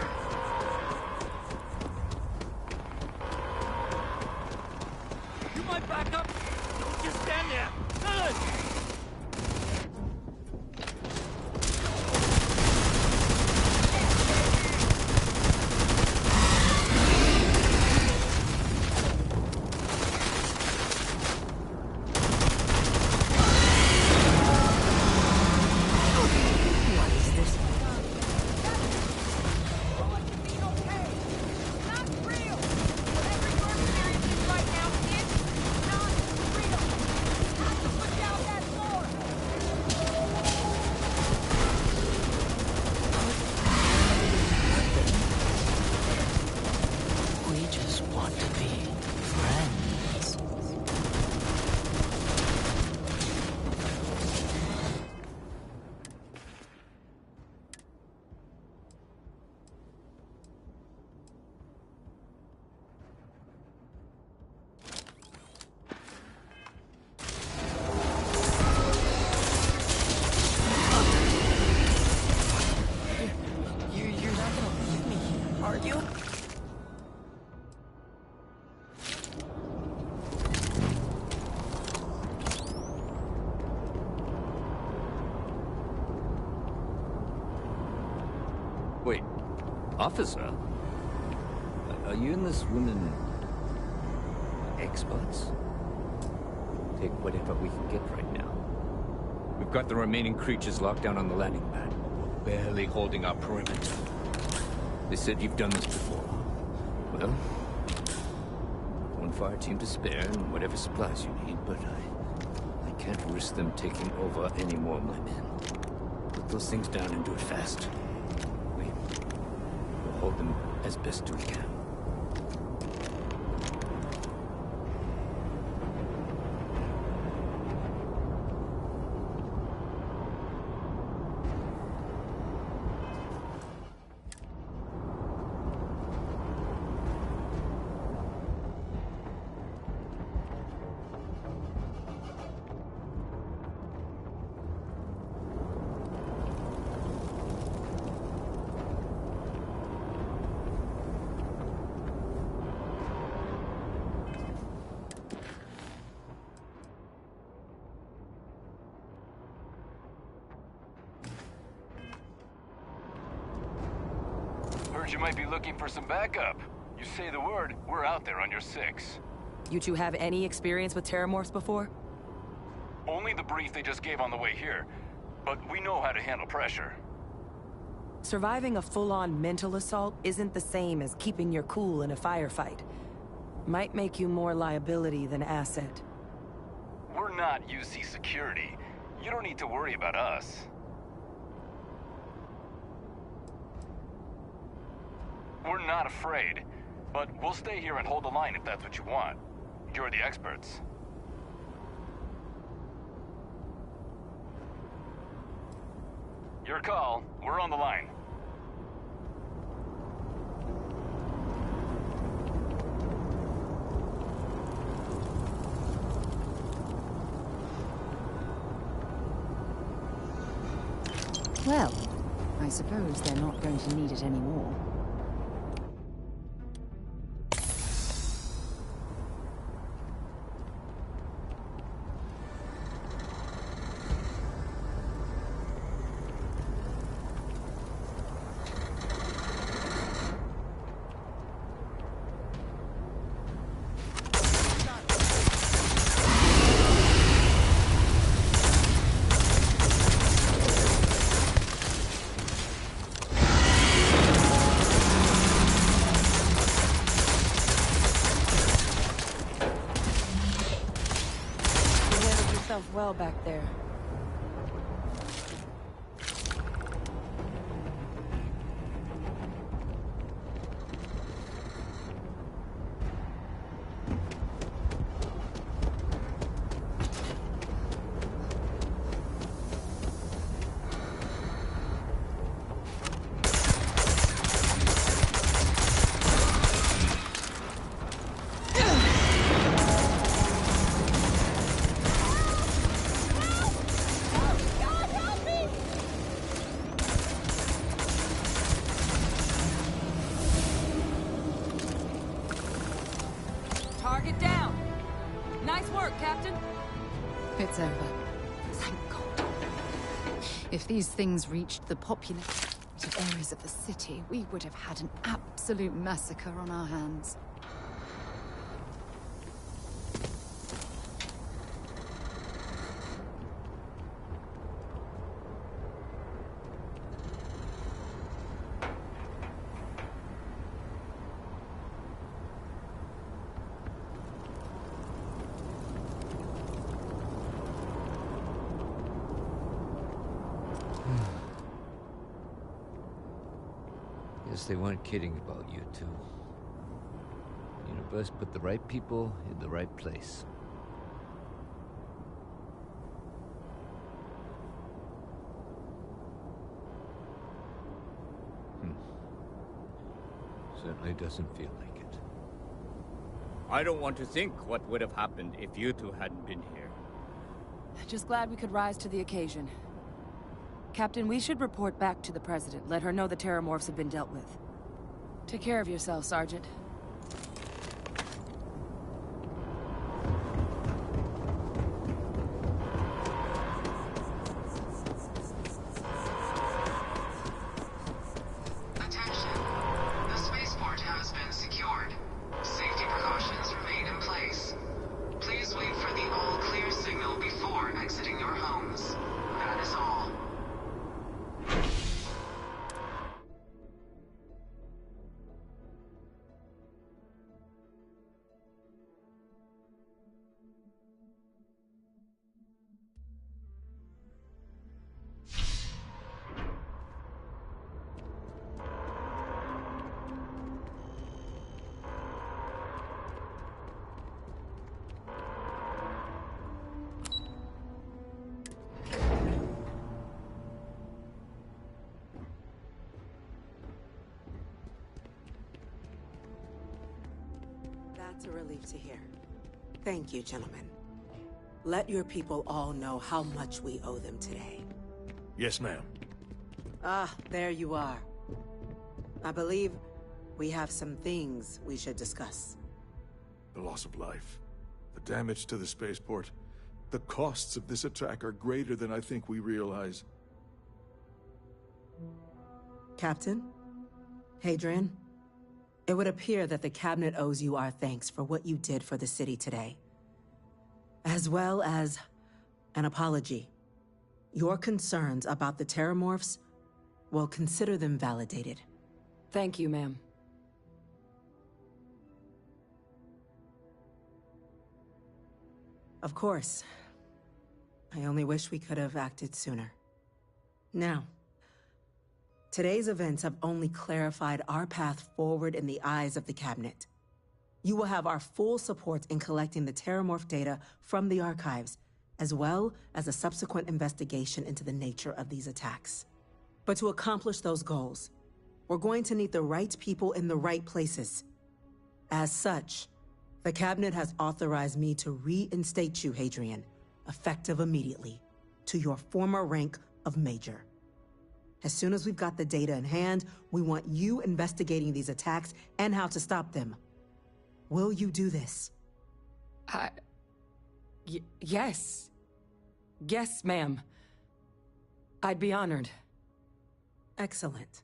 [SPEAKER 9] You might back up. Don't just stand there. Good!
[SPEAKER 6] Officer? Are you and this woman experts? Take whatever we can get right now. We've got the remaining creatures locked down on the landing pad. We're barely holding our perimeter. They said you've done this before. Well, one fire team to spare and whatever supplies you need, but I can't risk them taking over any more of my men. Put those things down and do it fast. We'll hold them as best we can.
[SPEAKER 10] Heard you might be looking for some backup. You say the word, we're out there on your 6.
[SPEAKER 14] You two have any experience with Terramorphs before?
[SPEAKER 10] Only the brief they just gave on the way here. But we know how to handle pressure.
[SPEAKER 14] Surviving a full-on mental assault isn't the same as keeping your cool in a firefight. Might make you more liability than asset.
[SPEAKER 10] We're not UC security. You don't need to worry about us. We're not afraid, but we'll stay here and hold the line if that's what you want. You're the experts. Your call. We're on the line.
[SPEAKER 1] Well, I suppose they're not going to need it anymore.
[SPEAKER 14] Well back there. Target down. Nice work, Captain.
[SPEAKER 1] It's over. Thank God. If these things reached the populated areas of the city, we would have had an absolute massacre on our hands.
[SPEAKER 6] Guess they weren't kidding about you two. The universe put the right people in the right place. Certainly doesn't feel like it.
[SPEAKER 20] I don't want to think what would have happened if you two hadn't been here.
[SPEAKER 14] Just glad we could rise to the occasion. Captain, we should report back to the President. Let her know the Terramorphs have been dealt with. Take care of yourself, Sergeant.
[SPEAKER 15] Attention.
[SPEAKER 17] That's a relief to hear. Thank you, gentlemen. Let your people all know how much we owe them today.
[SPEAKER 8] Yes, ma'am.
[SPEAKER 17] Ah, there you are. I believe we have some things we should discuss.
[SPEAKER 8] The loss of life, the damage to the spaceport. The costs of this attack are greater than I think we realize.
[SPEAKER 17] Captain? Hadrian? It would appear that the Cabinet owes you our thanks for what you did for the city today. As well as an apology. Your concerns about the Terramorphs, well, consider them validated.
[SPEAKER 14] Thank you, ma'am.
[SPEAKER 17] Of course. I only wish we could have acted sooner. Now, today's events have only clarified our path forward in the eyes of the Cabinet. You will have our full support in collecting the Terramorph data from the archives, as well as a subsequent investigation into the nature of these attacks. But to accomplish those goals, we're going to need the right people in the right places. As such, the Cabinet has authorized me to reinstate you, Hadrian, effective immediately, to your former rank of Major. As soon as we've got the data in hand, we want you investigating these attacks and how to stop them. Will you do this?
[SPEAKER 14] Yes. Yes, ma'am. I'd be honored.
[SPEAKER 17] Excellent.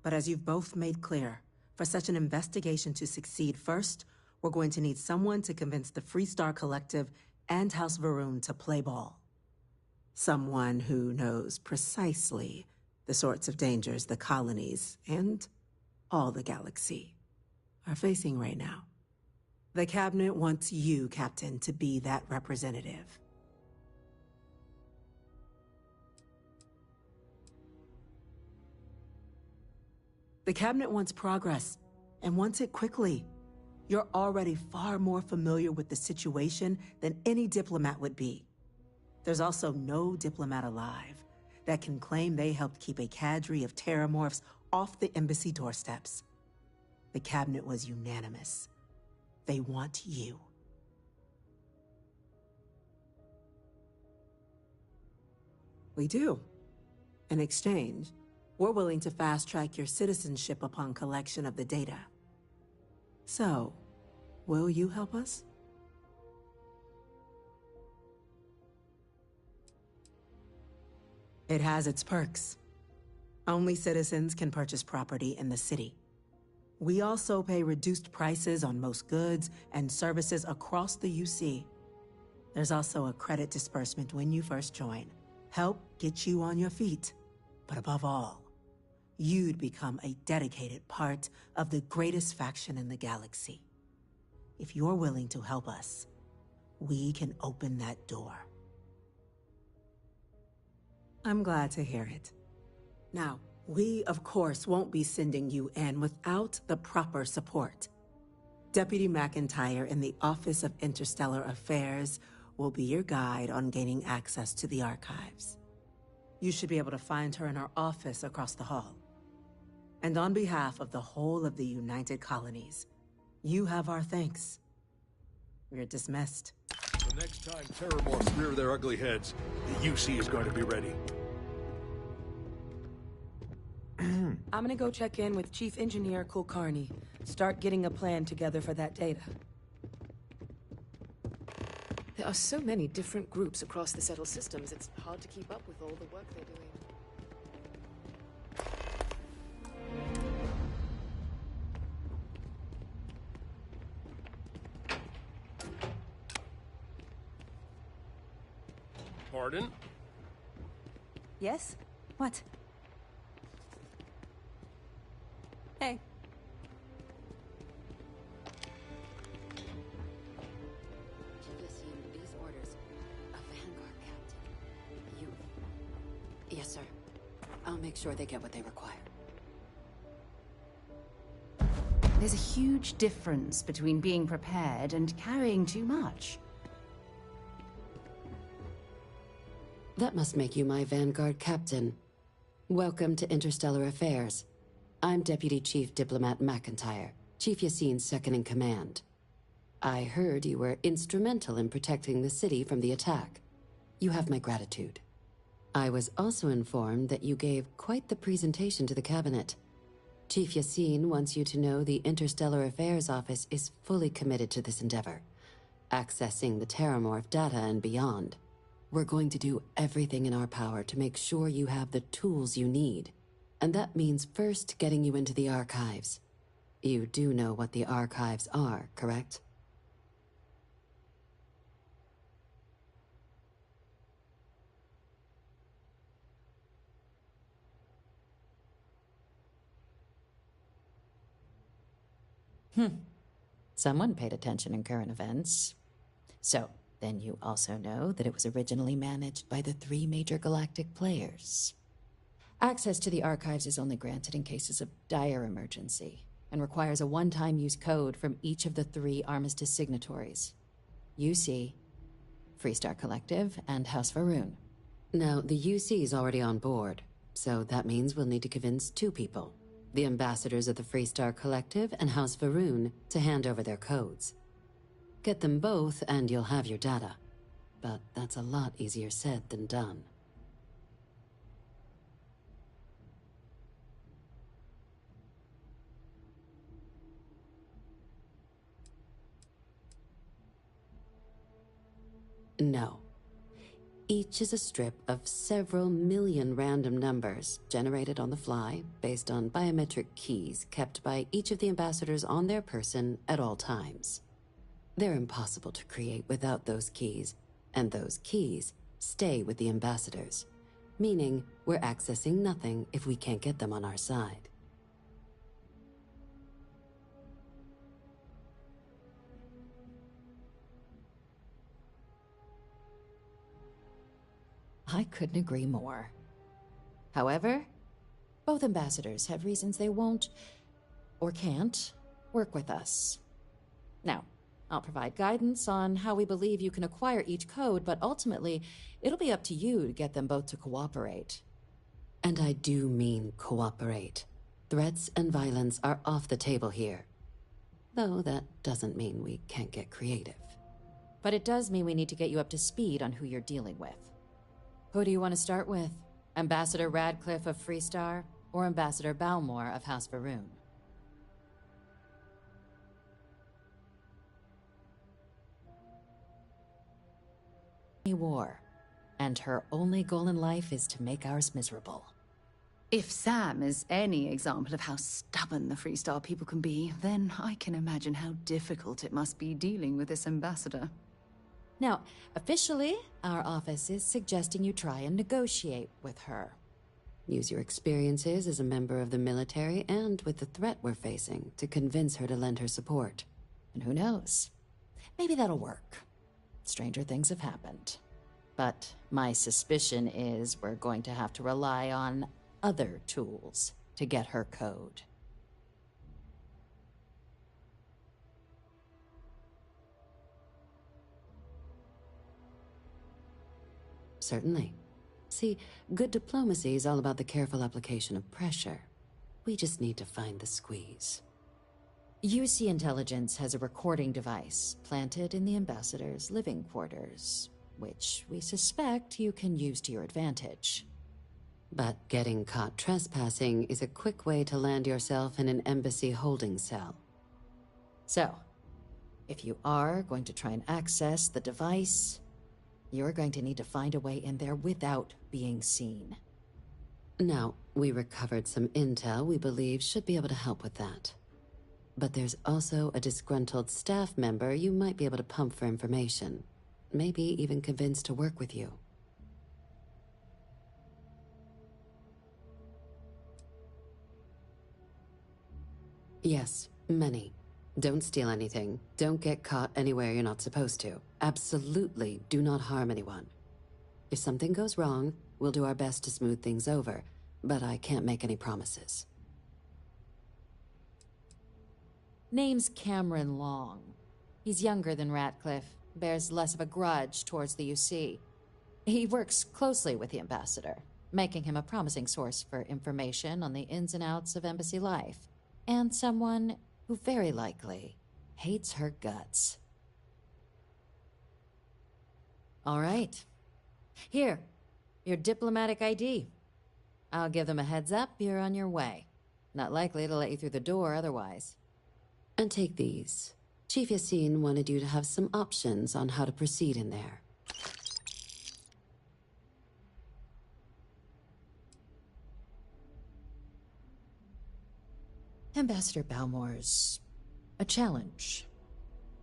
[SPEAKER 17] But as you've both made clear, for such an investigation to succeed first, we're going to need someone to convince the Freestar Collective and House Varun to play ball. Someone who knows precisely the sorts of dangers the colonies and all the galaxy are facing right now. The Cabinet wants you, Captain, to be that representative. The Cabinet wants progress, and wants it quickly. You're already far more familiar with the situation than any diplomat would be. There's also no diplomat alive that can claim they helped keep a cadre of Terramorphs off the embassy doorsteps. The Cabinet was unanimous. They want you. We do. In exchange, we're willing to fast-track your citizenship upon collection of the data. So, will you help us? It has its perks. Only citizens can purchase property in the city. We also pay reduced prices on most goods and services across the UC. There's also a credit disbursement when you first join. Help get you on your feet. But above all, you'd become a dedicated part of the greatest faction in the galaxy. If you're willing to help us, we can open that door. I'm glad to hear it. Now, we, of course, won't be sending you in without the proper support. Deputy McIntyre in the Office of Interstellar Affairs will be your guide on gaining access to the archives. You should be able to find her in our office across the hall. And on behalf of the whole of the United Colonies, you have our thanks. We're dismissed.
[SPEAKER 8] The next time Terramorphs rear their ugly heads, the UC is going to be ready.
[SPEAKER 14] I'm gonna go check in with Chief Engineer Kulkarni. Start getting a plan together for that data.
[SPEAKER 7] There are so many different groups across the settled systems, it's hard to keep up with all the work they're doing.
[SPEAKER 11] Pardon?
[SPEAKER 12] Yes? What? Hey.
[SPEAKER 21] These orders. A Vanguard captain. You... Yes, sir. I'll make sure they get what they require.
[SPEAKER 1] There's a huge difference between being prepared and carrying too much.
[SPEAKER 21] That must make you my Vanguard captain. Welcome to Interstellar Affairs. I'm Deputy Chief Diplomat McIntyre, Chief Yassine's second-in-command. I heard you were instrumental in protecting the city from the attack. You have my gratitude. I was also informed that you gave quite the presentation to the cabinet. Chief Yassine wants you to know the Interstellar Affairs Office is fully committed to this endeavor, accessing the Terramorph data and beyond. We're going to do everything in our power to make sure you have the tools you need. And that means first getting you into the archives. You do know what the archives are, correct?
[SPEAKER 11] Someone paid attention in current events. So, then you also know that it was originally managed by the 3 major galactic players. Access to the archives is only granted in cases of dire emergency, and requires a one-time use code from each of the 3 Armistice signatories. UC, Freestar Collective, and House Varun.
[SPEAKER 21] Now, the UC is already on board, so that means we'll need to convince 2 people. The ambassadors of the Freestar Collective and House Varun to hand over their codes. Get them both and you'll have your data. But that's a lot easier said than done. No. Each is a strip of several million random numbers generated on the fly based on biometric keys kept by each of the ambassadors on their person at all times. They're impossible to create without those keys, and those keys stay with the ambassadors, meaning we're accessing nothing if we can't get them on our side.
[SPEAKER 11] I couldn't agree more. However, both ambassadors have reasons they won't, or can't, work with us. Now, I'll provide guidance on how we believe you can acquire each code, but ultimately, it'll be up to you to get them both to cooperate.
[SPEAKER 21] And I do mean cooperate. Threats and violence are off the table here. Though that doesn't mean we can't get creative.
[SPEAKER 11] But it does mean we need to get you up to speed on who you're dealing with. Who do you want to start with? Ambassador Radcliffe of Freestar, or Ambassador Balmore of House Varun? War, and her only goal in life is to make ours miserable.
[SPEAKER 1] If Sam is any example of how stubborn the Freestar people can be, then I can imagine how difficult it must be dealing with this ambassador.
[SPEAKER 11] Now, officially, our office is suggesting you try and negotiate with her.
[SPEAKER 21] Use your experiences as a member of the military and with the threat we're facing to convince her to lend her support.
[SPEAKER 11] And who knows? Maybe that'll work. Stranger things have happened. But my suspicion is we're going to have to rely on other tools to get her code.
[SPEAKER 21] Certainly. See, good diplomacy is all about the careful application of pressure. We just need to find the squeeze.
[SPEAKER 11] UC Intelligence has a recording device planted in the ambassador's living quarters, which we suspect you can use to your advantage.
[SPEAKER 21] But getting caught trespassing is a quick way to land yourself in an embassy holding cell.
[SPEAKER 11] So, if you are going to try and access the device, you're going to need to find a way in there without being seen.
[SPEAKER 21] Now, we recovered some intel we believe should be able to help with that. But there's also a disgruntled staff member you might be able to pump for information. Maybe even convince to work with you. Yes, many. Don't steal anything. Don't get caught anywhere you're not supposed to. Absolutely do not harm anyone. If something goes wrong, we'll do our best to smooth things over, but I can't make any promises.
[SPEAKER 11] Name's Cameron Long. He's younger than Ratcliffe, bears less of a grudge towards the UC. He works closely with the ambassador, making him a promising source for information on the ins and outs of embassy life, and someone who very likely hates her guts. All right. Here, your diplomatic ID. I'll give them a heads up, you're on your way. Not likely to let you through the door otherwise. And take these. Chief Yassine wanted you to have some options on how to proceed in there. Ambassador Balmore's a challenge.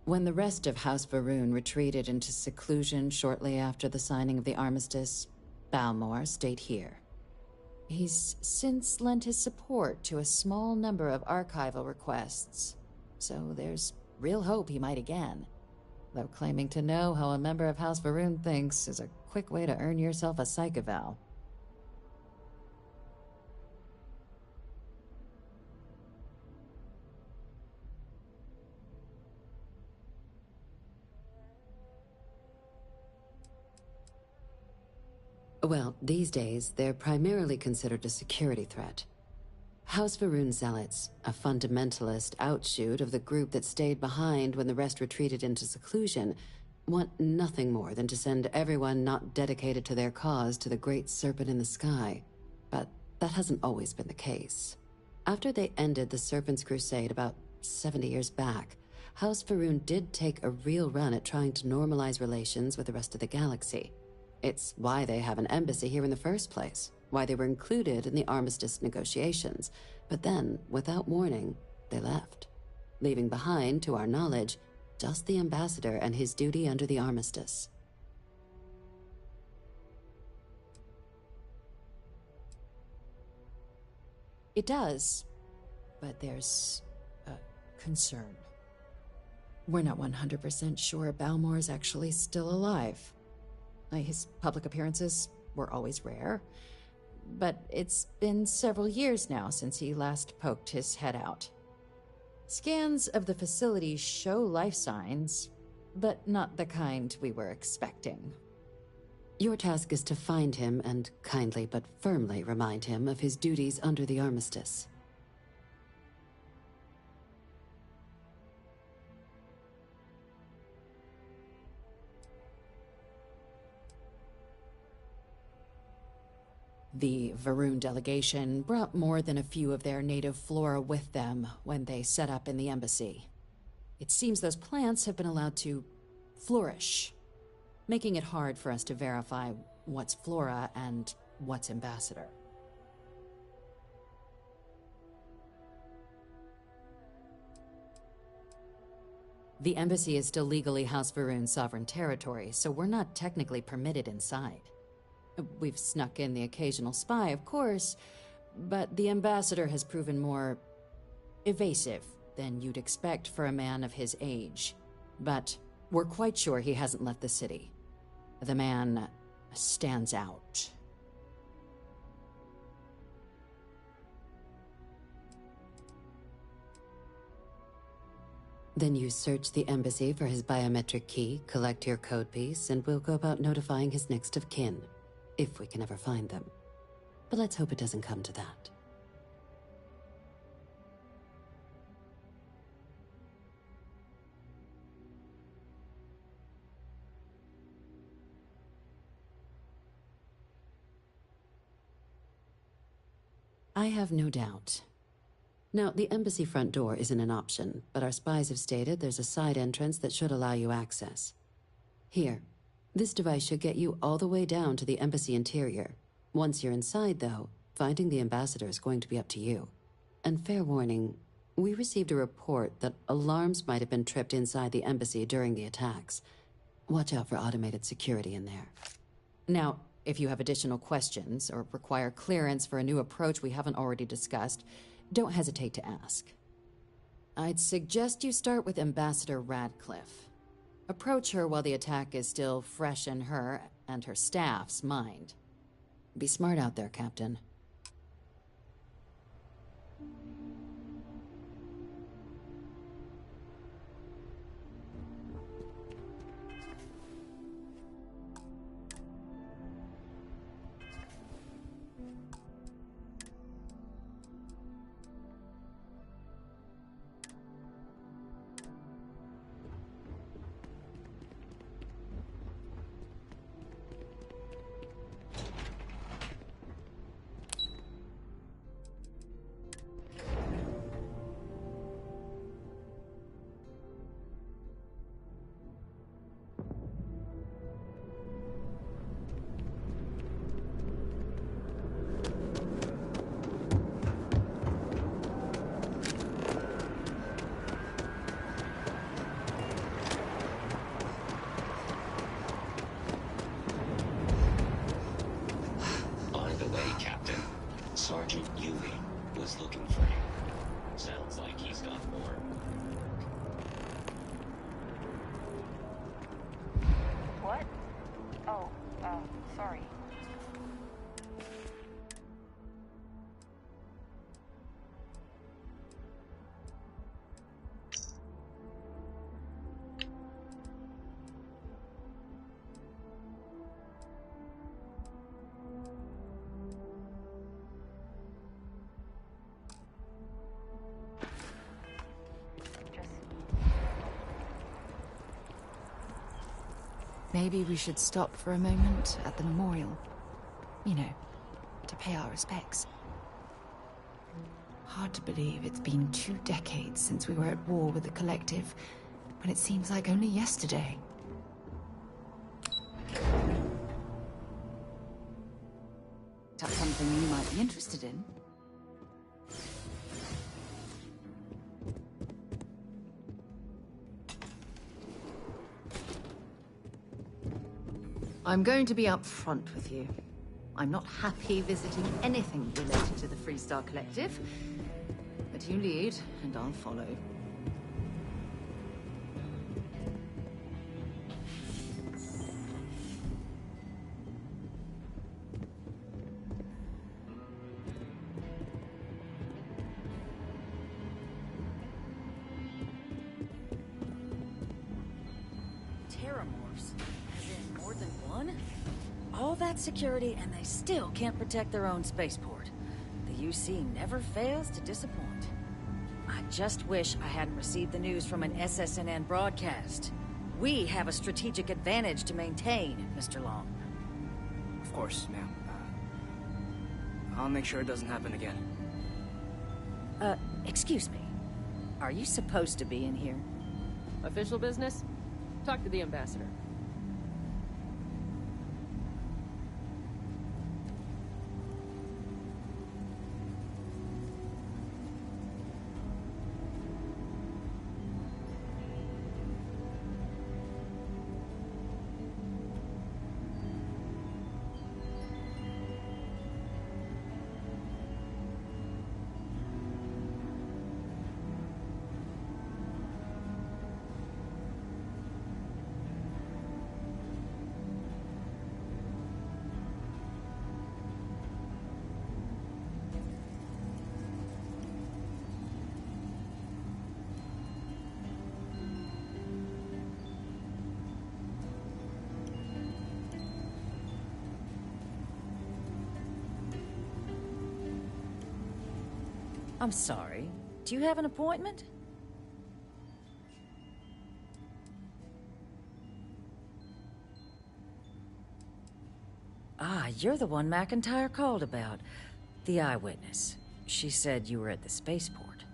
[SPEAKER 11] When the rest of House Varun retreated into seclusion shortly after the signing of the armistice, Balmore stayed here. He's since lent his support to a small number of archival requests, so there's real hope he might again. Though claiming to know how a member of House Varun thinks is a quick way to earn yourself a psych eval. Well, these days, they're primarily considered a security threat. House Varun Zealots, a fundamentalist outshoot of the group that stayed behind when the rest retreated into seclusion, want nothing more than to send everyone not dedicated to their cause to the great serpent in the sky. But that hasn't always been the case. After they ended the Serpent's Crusade about 70 years back, House Varun did take a real run at trying to normalize relations with the rest of the galaxy. It's why they have an embassy here in the first place, why they were included in the armistice negotiations. But then, without warning, they left, leaving behind, to our knowledge, just the ambassador and his duty under the armistice. It does, but there's a concern. We're not 100% sure Balmore's actually still alive. His public appearances were always rare, but it's been several years now since he last poked his head out. Scans of the facility show life signs, but not the kind we were expecting. Your task is to find him and kindly but firmly remind him of his duties under the armistice. The Varun delegation brought more than a few of their native flora with them when they set up in the embassy. It seems those plants have been allowed to flourish, making it hard for us to verify what's flora and what's ambassador. The embassy is still legally House Varun's sovereign territory, so we're not technically permitted inside. We've snuck in the occasional spy, of course, but the ambassador has proven more evasive than you'd expect for a man of his age. But we're quite sure he hasn't left the city. The man stands out. Then you search the embassy for his biometric key, collect your code piece, and we'll go about notifying his next of kin. If we can ever find them. But let's hope it doesn't come to that. I have no doubt. Now, the embassy front door isn't an option, but our spies have stated there's a side entrance that should allow you access. Here. This device should get you all the way down to the embassy interior. Once you're inside, though, finding the ambassador is going to be up to you. And fair warning, we received a report that alarms might have been tripped inside the embassy during the attacks. Watch out for automated security in there. Now, if you have additional questions or require clearance for a new approach we haven't already discussed, don't hesitate to ask. I'd suggest you start with Ambassador Radcliffe. Approach her while the attack is still fresh in her and her staff's mind. Be smart out there, Captain.
[SPEAKER 4] Sorry.
[SPEAKER 1] Maybe we should stop for a moment at the memorial. You know, to pay our respects. Hard to believe it's been 2 decades since we were at war with the Collective, when it seems like only yesterday. That's something you might be interested in. I'm going to be upfront with you. I'm not happy visiting anything related to the Freestar Collective. But you lead, and I'll follow.
[SPEAKER 13] Terramorphs? As in more than one? All that security and they still can't protect their own spaceport. The UC never fails to disappoint. I just wish I hadn't received the news from an SSNN broadcast. We have a strategic advantage to maintain, Mr. Long.
[SPEAKER 19] Of course, ma'am. I'll make sure it doesn't happen again.
[SPEAKER 13] Excuse me. Are you supposed to be in here?
[SPEAKER 22] Official business? Talk to the ambassador.
[SPEAKER 13] I'm sorry. Do you have an appointment? Ah, you're the one McIntyre called about. The eyewitness. She said you were at the spaceport.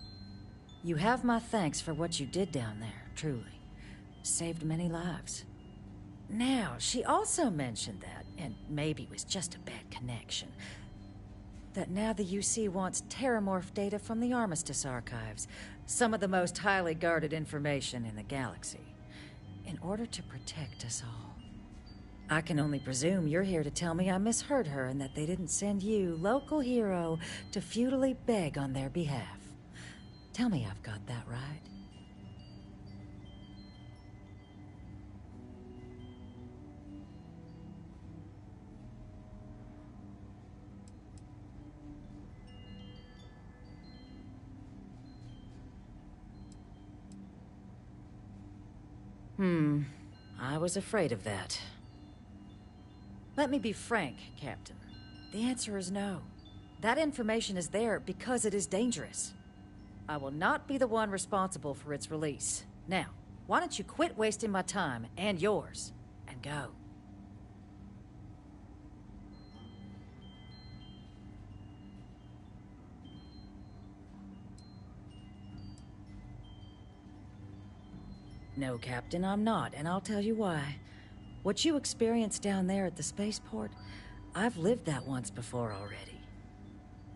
[SPEAKER 13] You have my thanks for what you did down there, truly. Saved many lives. Now, she also mentioned that, and maybe it was just a bad connection, that now the UC wants Terramorph data from the Armistice archives, some of the most highly guarded information in the galaxy, in order to protect us all. I can only presume you're here to tell me I misheard her and that they didn't send you, local hero, to futilely beg on their behalf. Tell me I've got that right. I was afraid of that. Let me be frank, Captain. The answer is no. That information is there because it is dangerous. I will not be the one responsible for its release. Now, why don't you quit wasting my time and yours, and go? No, Captain, I'm not, and I'll tell you why. What you experienced down there at the spaceport, I've lived that once before already.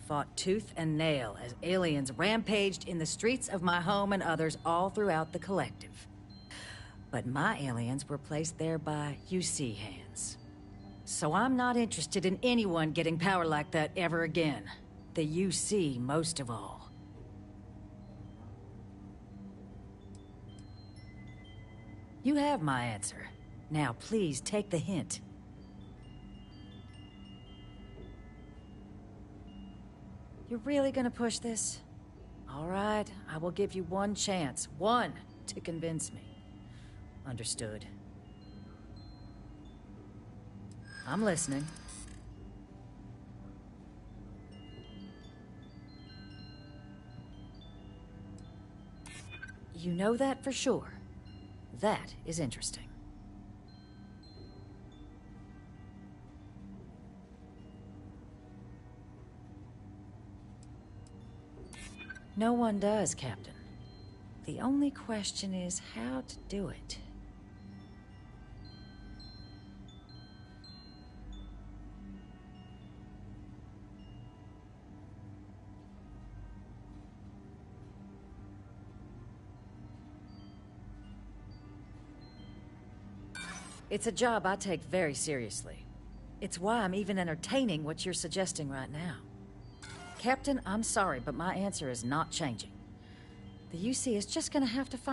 [SPEAKER 13] Fought tooth and nail as aliens rampaged in the streets of my home and others all throughout the Collective. But my aliens were placed there by UC hands. So I'm not interested in anyone getting power like that ever again. The UC most of all. You have my answer. Now please take the hint. You're really gonna push this? All right, I will give you one chance. One to convince me. Understood. I'm listening. You know that for sure. That is interesting. No one does, Captain. The only question is how to do it. It's a job I take very seriously. It's why I'm even entertaining what you're suggesting right now. Captain, I'm sorry, but my answer is not changing. The UC is just gonna have to find